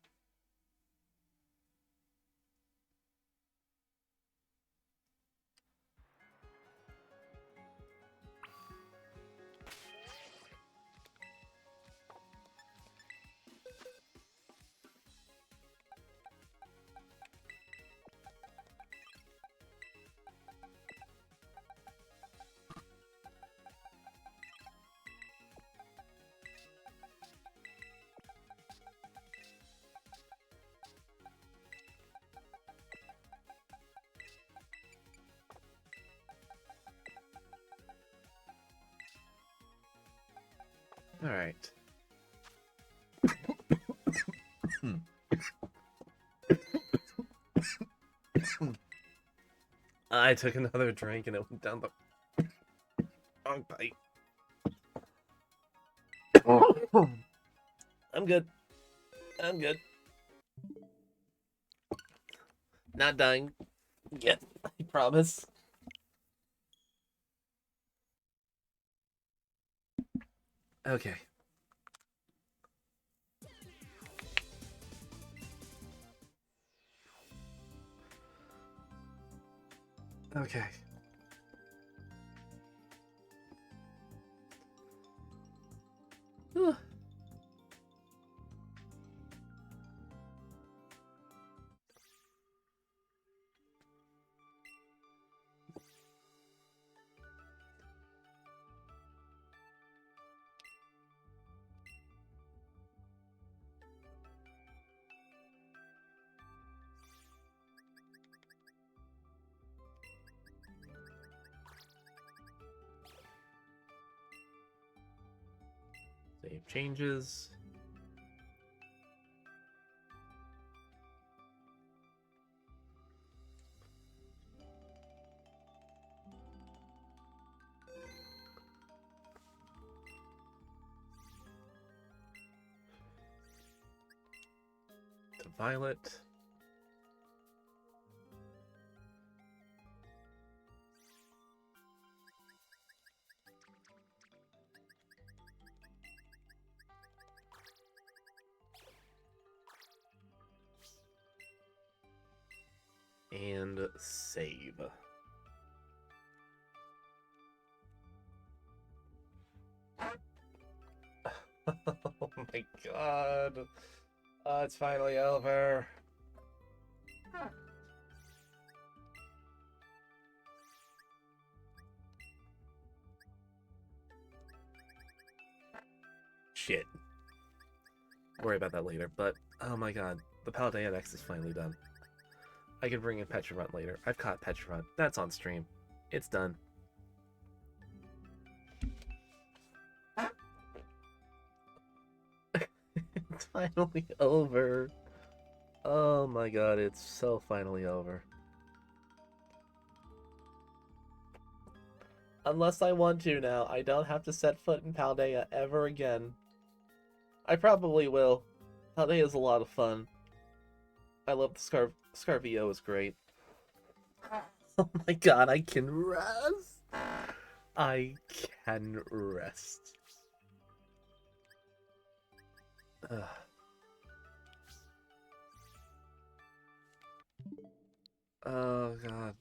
All right. I took another drink and it went down the wrong pipe. I'm good. I'm good. Not dying yet, I promise. Okay. Okay. Whew. Save changes. To Violet. And save. Oh my god. It's finally over. Shit. Worry about that later, but oh my god. The Paldean X is finally done. I can bring in Petrifront later. I've caught Petrifront. That's on stream. It's done. It's finally over. Oh my god, it's so finally over. Unless I want to now, I don't have to set foot in Paldea ever again. I probably will. Paldea is a lot of fun. I love the Scarvio is great. Oh my god, I can rest. I can rest. Ugh. Oh god.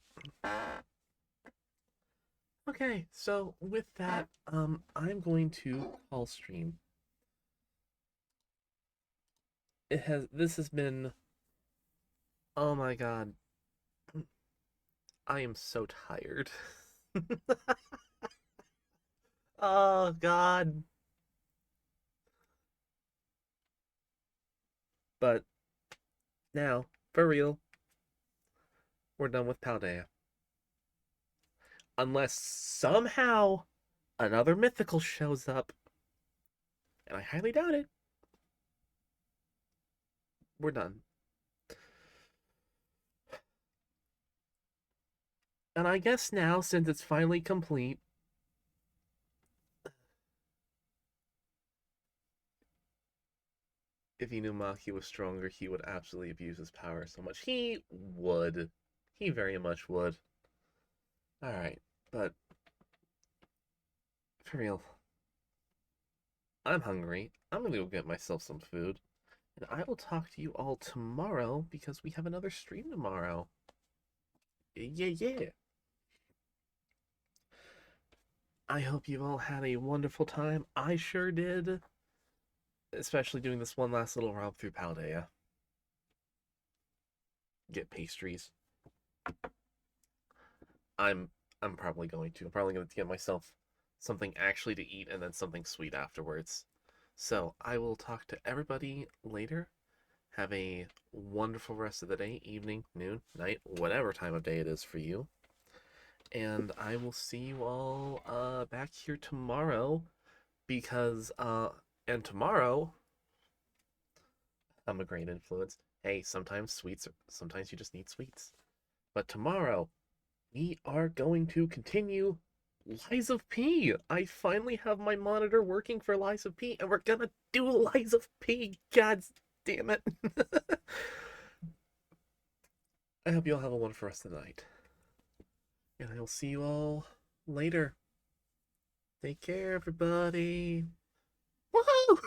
Okay, so with that, I'm going to call stream. This has been, oh my god, I am so tired. Oh god. But now, for real, we're done with Paldea. Unless somehow another mythical shows up, and I highly doubt it, we're done. And I guess now, since it's finally complete, if he knew Maki was stronger, he would absolutely abuse his power so much. He would. He very much would. Alright, but for real, I'm hungry. I'm gonna go get myself some food. And I will talk to you all tomorrow because we have another stream tomorrow. Yeah, yeah. I hope you all had a wonderful time. I sure did. Especially doing this one last little romp through Paldea. Get pastries. I'm I'm probably going to. I'm probably going to get myself something actually to eat and then something sweet afterwards. So I will talk to everybody later. Have a wonderful rest of the day, evening, noon, night, whatever time of day it is for you. And I will see you all back here tomorrow because and tomorrow I'm a great influence. Hey, sometimes you just need sweets. But tomorrow we are going to continue Lies of P. I finally have my monitor working for Lies of P, and we're gonna do Lies of P. God damn it. I hope you all have a wonderful rest of the night. And I will see you all later. Take care, everybody. Woohoo!